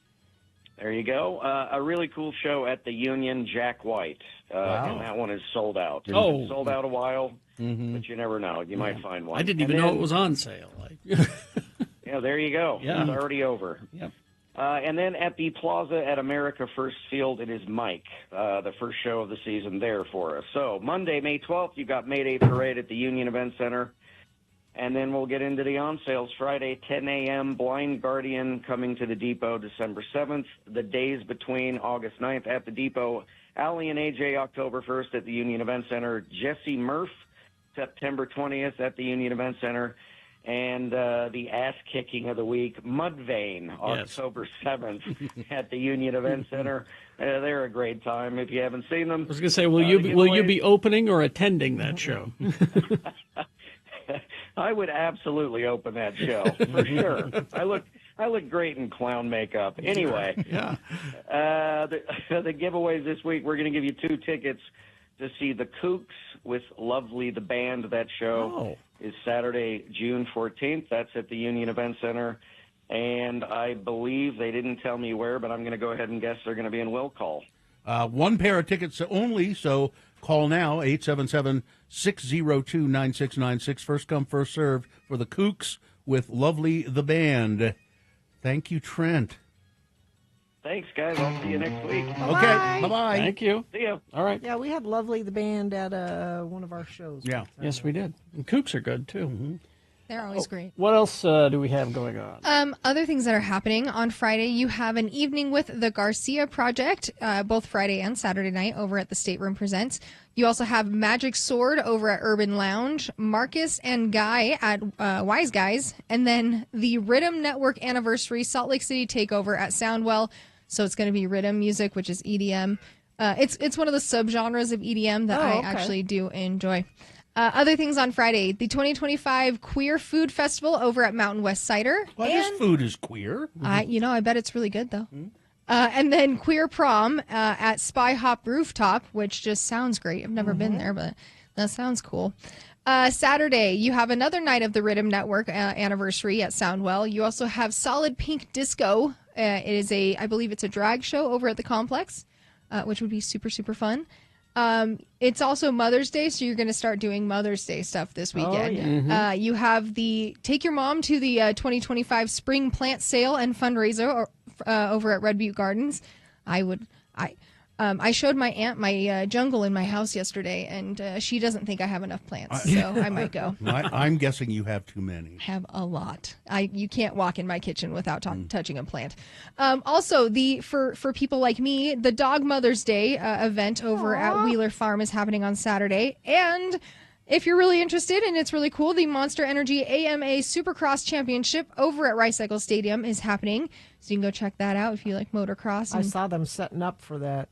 you go. A really cool show at the Union, Jack White. Wow. And that one is sold out. It's Oh. sold out a while, but you never know. You might find one. I didn't even And know then- it was on sale. Yeah, there you go. Yeah. It's already over. Yep. And then at the Plaza at America First Field, it is Mike, the first show of the season there for us. So Monday, May 12th, you've got May Day Parade at the Union Event Center. And then we'll get into the on sales Friday, 10 a.m., Blind Guardian coming to the Depot December 7th. The days between August 9th at the Depot, Allie and AJ October 1st at the Union Event Center, Jesse Murph September 20th at the Union Event Center, and the ass-kicking of the week, Mudvayne, October 7th at the Union Event Center. They're a great time if you haven't seen them. I was going to say, will you be opening or attending that show? I would absolutely open that show for sure. I look great in clown makeup. Anyway, yeah. The giveaways this week, we're going to give you 2 tickets to see the Kooks with Lovely the Band. That show is Saturday, June 14th. That's at the Union Event Center. And I believe they didn't tell me where, but I'm going to go ahead and guess they're going to be in Will Call. 1 pair of tickets only, so call now, 877-602-9696. First come, first served for the Kooks with Lovely the Band. Thank you, Trent. Thanks, guys. I'll see you next week. Okay, bye-bye. Thank you. See ya. All right. Yeah, we had Lovely the Band at one of our shows. Yeah. Yes, we did. And Kooks are good, too. They're always great. What else do we have going on? Other things that are happening on Friday, you have an evening with the Garcia Project, both Friday and Saturday night over at the Stateroom Presents. You also have Magic Sword over at Urban Lounge, Marcus and Guy at Wise Guys, and then the Rhythm Network Anniversary Salt Lake City Takeover at Soundwell. So it's going to be rhythm music, which is EDM. It's one of the subgenres of EDM that I actually do enjoy. Other things on Friday, the 2025 Queer Food Festival over at Mountain West Cider. Well, this food is queer. I bet it's really good, though. And then Queer Prom at Spy Hop Rooftop, which just sounds great. I've never been there, but That sounds cool. Saturday, you have another night of the Rhythm Network anniversary at Soundwell. You also have Solid Pink Disco. It is I believe it's a drag show over at the complex, which would be super, super fun. It's also Mother's Day, so you're going to start doing Mother's Day stuff this weekend. yeah. Mhm. You have take your mom to the 2025 Spring Plant Sale and Fundraiser over at Red Butte Gardens. I showed my aunt my jungle in my house yesterday, and she doesn't think I have enough plants, so I might go. I'm guessing you have too many. Have a lot. You can't walk in my kitchen without touching a plant. Also, for people like me, the Dog Mother's Day event over at Wheeler Farm is happening on Saturday, and if you're really interested, and it's really cool, the Monster Energy AMA Supercross Championship over at Rice Cycle Stadium is happening. So you can go check that out if you like motocross. I And saw them setting up for that.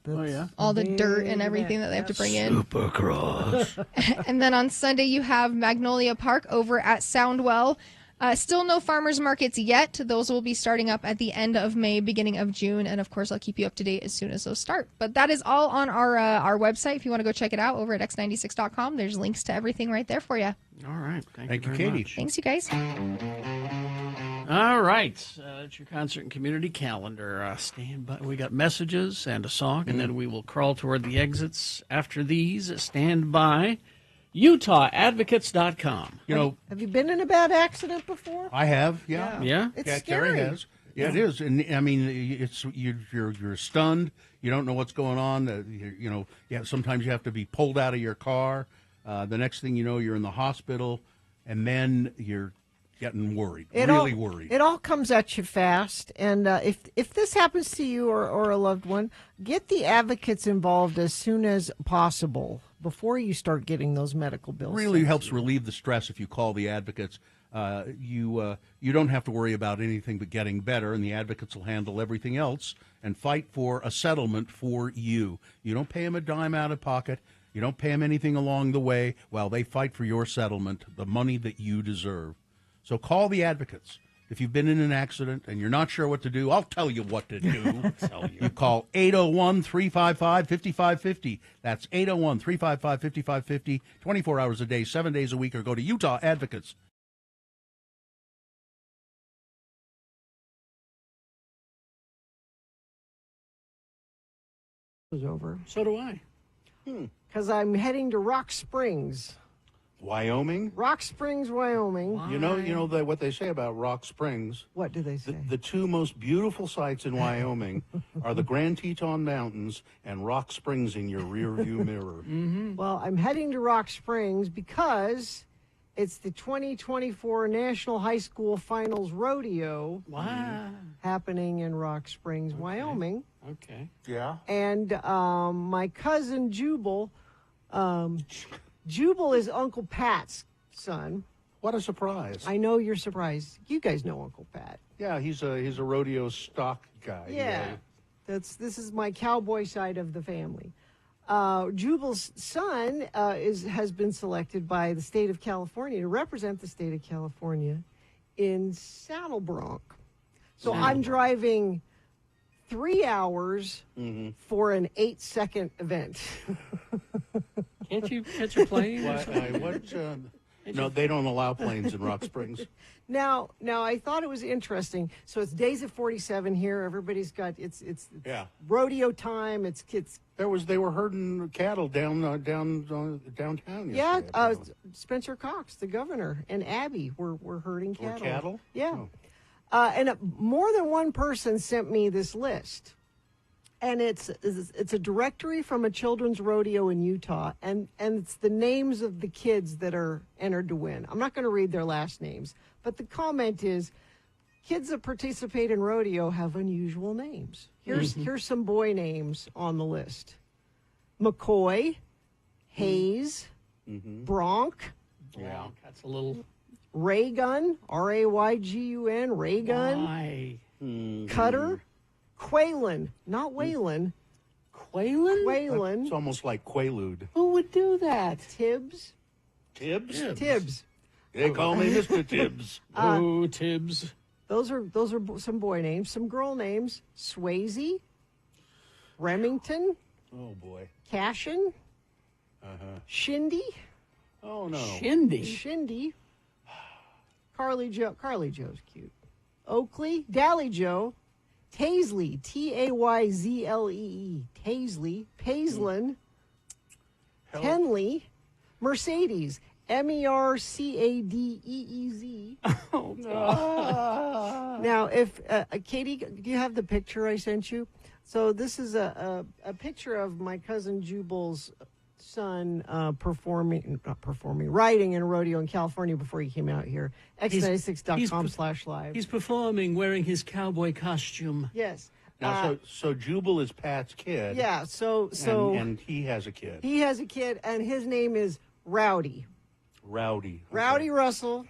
all the dirt and everything that they have to bring in. Supercross. And then on Sunday, you have Magnolia Park over at Soundwell. Still no farmers markets yet. Those will be starting up at the end of May, beginning of June. And of course, I'll keep you up to date as soon as those start. But that is all on our website. If you want to go check it out over at x96.com, there's links to everything right there for you. All right. Thank you, very Katie. much. Thanks, you guys. All right. That's your concert and community calendar. Stand by. We got messages and a song, and then we will crawl toward the exits after these. Stand by. UtahAdvocates.com. Have you been in a bad accident before? I have, yeah. Yeah? It's Carrie scary. has. Yeah, it is, and I mean, it's you're stunned. You don't know what's going on. Sometimes you have to be pulled out of your car. The next thing you know, you're in the hospital, and then you're getting worried, worried. It all comes at you fast, and if this happens to you or a loved one, get the advocates involved as soon as possible before you start getting those medical bills. Really helps relieve the stress if you call the advocates. You don't have to worry about anything but getting better, and the advocates will handle everything else and fight for a settlement for you. You don't pay them a dime out of pocket. You don't pay them anything along the way while they fight for your settlement, the money that you deserve. So call the advocates. If you've been in an accident and you're not sure what to do, I'll tell you what to do. You call 801-355-5550. That's 801-355-5550, 24 hours a day, 7 days a week, or go to Utah Advocates. Is over. So do I. Because I'm heading to Rock Springs. Wyoming? Rock Springs, Wyoming. You know what they say about Rock Springs? What do they say? The two most beautiful sights in Wyoming are the Grand Teton Mountains and Rock Springs in your rearview mirror. Mm-hmm. Well, I'm heading to Rock Springs because it's the 2024 National High School Finals Rodeo. Wow. Happening in Rock Springs, Wyoming. Okay. Yeah. And my cousin Jubal, Jubal is Uncle Pat's son. What a surprise. I know you're surprised. You guys know Uncle Pat. Yeah, he's a rodeo stock guy. Yeah. This is my cowboy side of the family. Jubal's son has been selected by the state of California to represent the state of California in Saddle Bronc. So I'm driving 3 hours for an 8-second event. Can't you catch a plane? No, they don't allow planes in Rock Springs. Now, I thought it was interesting. So it's days of 47 here. Everybody's got it's rodeo time. It's kids. They were herding cattle downtown. Yeah, yesterday. Spencer Cox, the governor, and Abby were herding cattle. Or cattle? Yeah. Oh. And more than one person sent me this list. And it's a directory from a children's rodeo in Utah, and it's the names of the kids that are entered to win. I'm not going to read their last names, but the comment is, kids that participate in rodeo have unusual names. Here's some boy names on the list: McCoy, Hayes, Bronc. Wow, that's a little. Raygun, Raygun, Raygun. Why? Cutter. Quaylen, not Waylon. Quaylen. It's almost like Quaalude. Who would do that? Tibbs. Tibbs? They call me Mr. Tibbs. Oh, Tibbs. Those are some boy names. Some girl names: Swayze, Remington. Oh boy. Cashin. Shindy. Oh, no. Shindy. Carly Joe's cute. Oakley, Dally Joe, Taisley, Tayzlee, Taisley, Paislin, Tenley, Mercedes, Mercadeez. Oh, Now, if Katie, do you have the picture I sent you? So this is a picture of my cousin Jubal's son riding in a rodeo in California before he came out here. X96.com/live. He's performing wearing his cowboy costume. Yes. Now, so Jubal is Pat's kid. Yeah. So and he has a kid. He has a kid, and his name is Rowdy. Rowdy. Rowdy Russell.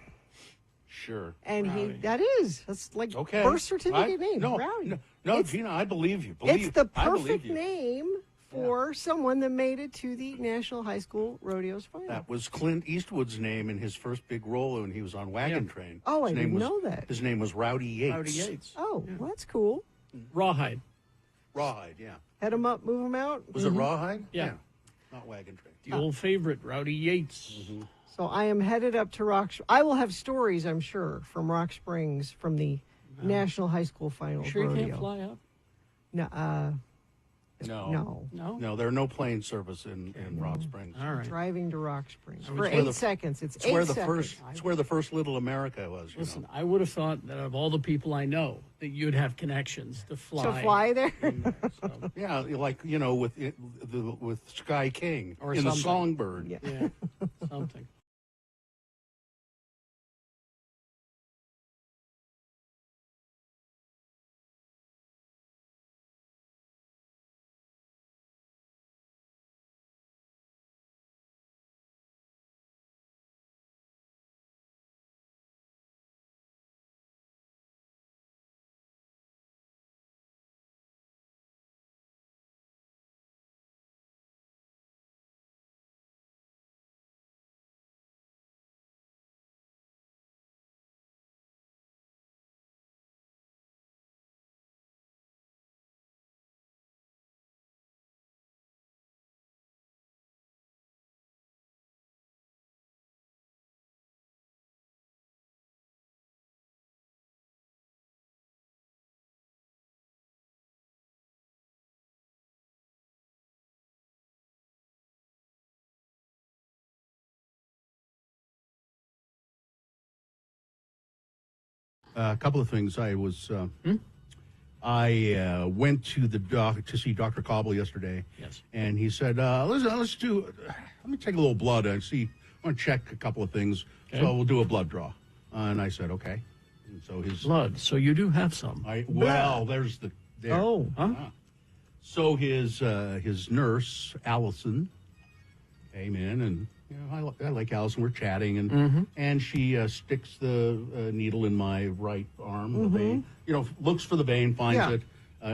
Sure. And that's like birth certificate name. Rowdy. No, Gina, I believe you. It's the perfect name for someone that made it to the National High School Rodeos final. That was Clint Eastwood's name in his first big role when he was on Wagon Train. Oh, His I name didn't was- know that. His name was Rowdy Yates. Rowdy Yates. Oh, well, that's cool. Rawhide. Rawhide, yeah. Head them up, move them out. Was it Rawhide? Yeah. Not Wagon Train. The old favorite, Rowdy Yates. So I am headed up to I will have stories, I'm sure, from Rock Springs from the National High School Finals Sure you rodeo. can't fly up? No. No, there are no plane service in Rock Springs. All right. Driving to Rock Springs It's for where 8 seconds. It's 8 where the seconds. It's where the first Little America was. Listen, I would have thought that of all the people I know, that you'd have connections to fly. To fly there? Yeah, like with Sky King Or in the something. Songbird. Yeah, something. A couple of things. I went to the to see Dr. Cobble yesterday. Yes. And he said, let me take a little blood and see. I want to check a couple of things. Okay. So we'll do a blood draw. And I said, okay. And so his blood. So you do have some. There's the there. Oh, huh? So his nurse Allison came in, and I like Allison. We're chatting, and and she sticks the needle in my right arm, the vein. Looks for the vein, finds it,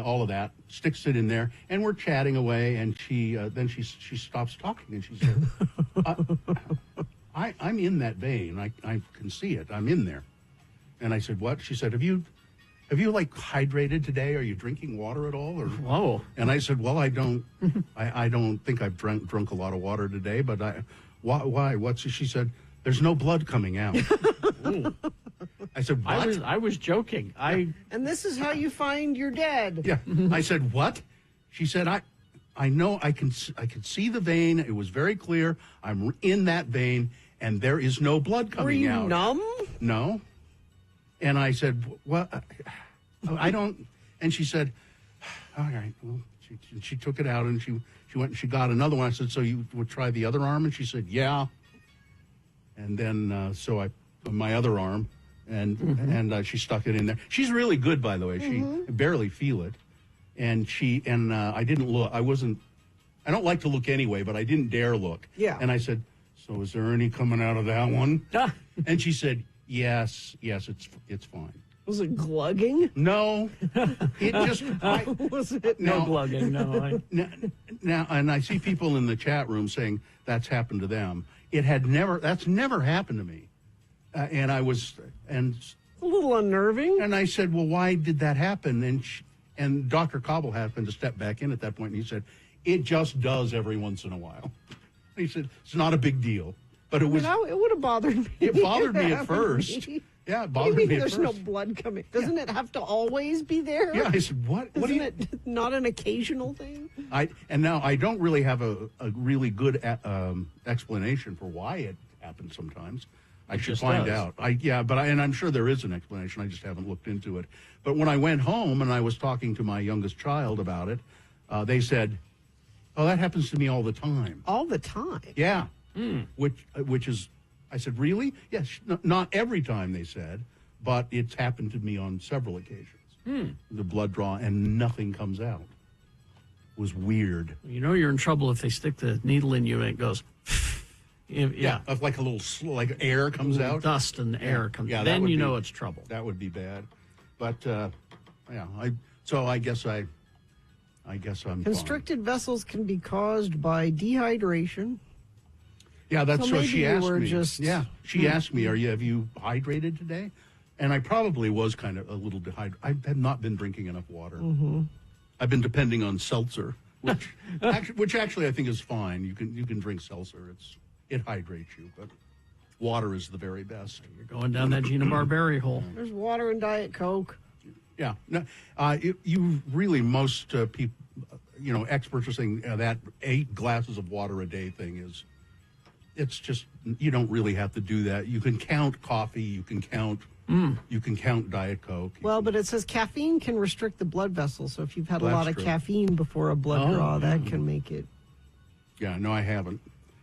all of that, sticks it in there, and we're chatting away. And she then she stops talking, and she said, "I'm in that vein. I can see it. I'm in there." And I said, "What?" She said, Have you like hydrated today? Are you drinking water at all?" Or whoa. And I said, "Well, I don't. I don't think I've drunk a lot of water today. But why? What's?" She said, "There's no blood coming out." I said, "What?" I was joking. And this is how you find your dad. Yeah. I said, "What?" She said, I know. I can see the vein. It was very clear. I'm in that vein, and there is no blood coming out." Were you numb? No. And I said, "Well, I don't." And she said, "All right." Well, she took it out, and she went and she got another one. I said, "So you would try the other arm?" And she said, "Yeah." And then so I my other arm, and she stuck it in there. She's really good, by the way. She barely feel it, and I didn't look. I don't like to look anyway, but I didn't dare look. Yeah. And I said, "So is there any coming out of that one?" And she said, Yes, it's fine. Was it glugging? No, it just was it no glugging. No. Now, and I see people in the chat room saying that's happened to them. That's never happened to me. And I was a little unnerving. And I said, "Well, why did that happen?" And Dr. Cobble happened to step back in at that point, and he said, "It just does every once in a while." He said, "It's not a big deal." but it was. It would have bothered me. It bothered me at first. Yeah, it bothered me at There's first. no blood coming. Doesn't it have to always be there? Yeah, I said, what? What Isn't it not an occasional thing? And now I don't really have a really good explanation for why it happens sometimes. I should just find does. out. And I'm sure there is an explanation. I just haven't looked into it. But when I went home and I was talking to my youngest child about it, they said, "Oh, that happens to me all the time." All the time. Yeah. Which is, I said, really? Yes, not every time, they said, but it's happened to me on several occasions. The blood draw and nothing comes out. It was weird. You know you're in trouble if they stick the needle in you and it goes. Yeah. Like a little, like air comes out. Dust and air comes out. that Then would you be- know it's trouble. That would be bad. But, I guess I'm Constricted vessels can be caused by dehydration. Yeah, that's So what maybe she you asked were me. just- Yeah, she asked me, have you hydrated today? And I probably was kind of a little dehydrated. I have not been drinking enough water. Mm-hmm. I've been depending on seltzer, which actually I think is fine. You can drink seltzer. It hydrates you, but water is the very best. You're going down that Gina Barberi hole. There's water in Diet Coke. Yeah, no, you really most people, experts are saying that 8 glasses of water a day thing is. It's just you don't really have to do that. You can count coffee. You can count. You can count Diet Coke. Well, but it says caffeine can restrict the blood vessels. So if you've had a That's lot of true. caffeine before a blood Oh, draw, that can make it. Yeah, no, I haven't,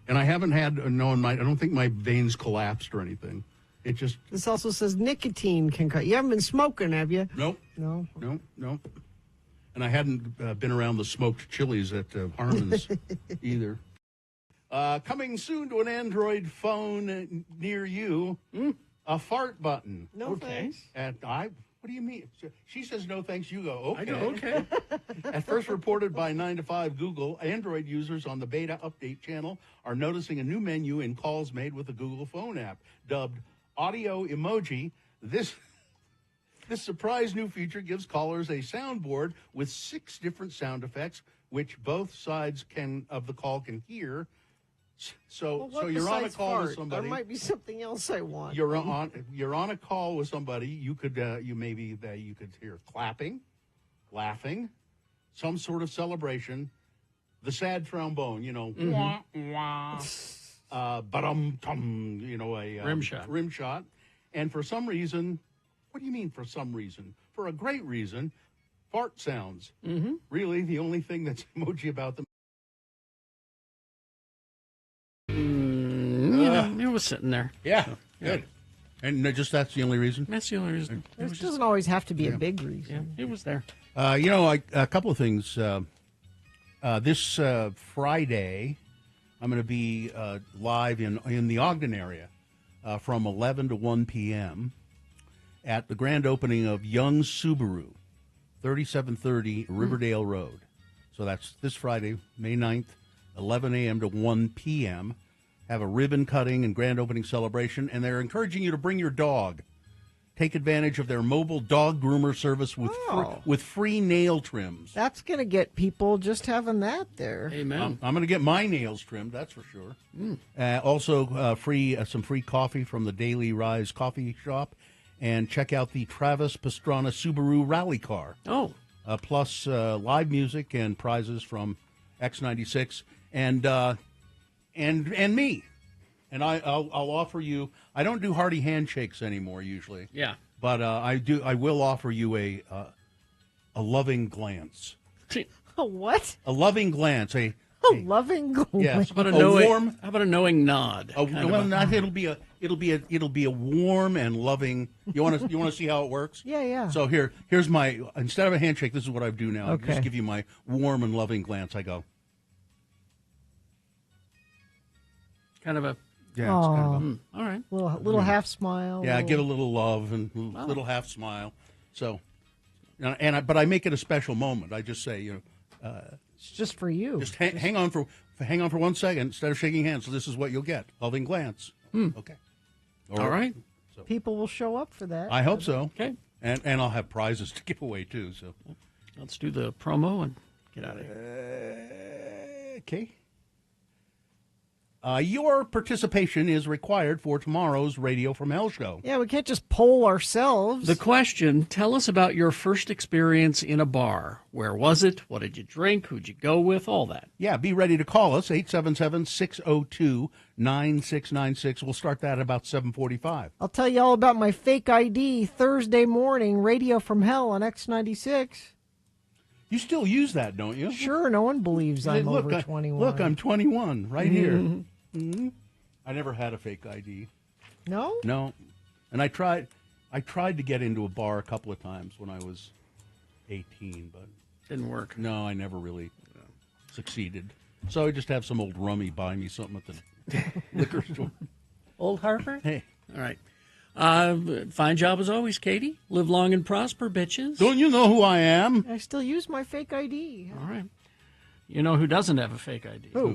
and I haven't had I don't think my veins collapsed or anything. It just This also says nicotine can cut. You haven't been smoking, have you? nope, No. nope. And I hadn't been around the smoked chilies at Harmon's either. Coming soon to an Android phone near you, a fart button. No thanks. What do you mean? She says no thanks. You go, okay. I go, okay. At first reported by 9 to 5 Google, Android users on the beta update channel are noticing a new menu in calls made with the Google phone app, dubbed Audio Emoji. This surprise new feature gives callers a soundboard with 6 different sound effects, which both sides of the call can hear. So you're on a besides call fart? with somebody. There might be something else I want. You're on a call with somebody. You could you could hear clapping, laughing, some sort of celebration, the sad trombone, wah wah, tum, a rim shot, and for some reason, what do you mean for some reason? For a great reason, fart sounds. Mm-hmm. Really, the only thing that's emoji about them. It was sitting there. Yeah, good. And that's the only reason? That's the only reason. It doesn't always have to be a big reason. Yeah, it was there. A couple of things. This Friday, I'm going to be live in the Ogden area from 11 to 1 p.m. at the grand opening of Young Subaru, 3730 Riverdale Road. So that's this Friday, May 9th, 11 a.m. to 1 p.m. Have a ribbon cutting and grand opening celebration, and they're encouraging you to bring your dog. Take advantage of their mobile dog groomer service with free nail trims. That's going to get people just having that there. Amen. I'm going to get my nails trimmed, that's for sure. Also, some free coffee from the Daily Rise Coffee Shop, and check out the Travis Pastrana Subaru Rally Car. Oh. Plus live music and prizes from X96 and me. And I'll offer you. I don't do hearty handshakes anymore usually. Yeah. But I will offer you a loving glance. A what? A loving glance. A loving glance. Yes. How about a knowing nod? It'll be a warm and loving. You want to see how it works? Yeah. So here's my, instead of a handshake, this is what I do now. Okay. I just give you my warm and loving glance. I go. Kind of a. Yeah, it's kind of all right. Little half smile. Yeah, I give a little love and a little half smile. So, but I make it a special moment. I just say, it's just for you. Just hang on for 1 second instead of shaking hands. So this is what you'll get: loving glance. Okay. All right. So people will show up for that. I hope so. Okay. And I'll have prizes to give away too. So let's do the promo and get out of here. Okay. Your participation is required for tomorrow's Radio from Hell show. Yeah, we can't just poll ourselves. The question, tell us about your first experience in a bar. Where was it? What did you drink? Who'd you go with? All that. Yeah, be ready to call us, 877-602-9696. We'll start that at about 7:45. I'll tell you all about my fake ID Thursday morning, Radio from Hell on X96. You still use that, don't you? Sure, no one believes I'm over 21. Look, I'm 21 right here. Mm-hmm. I never had a fake ID. No? No. And I tried to get into a bar a couple of times when I was 18, but didn't work. No, I never really succeeded. So I just have some old rummy buy me something at the liquor store. Old Harper? Hey. All right. Fine job as always, Katie. Live long and prosper, bitches. Don't you know who I am? I still use my fake ID. All right. You know who doesn't have a fake ID? Who?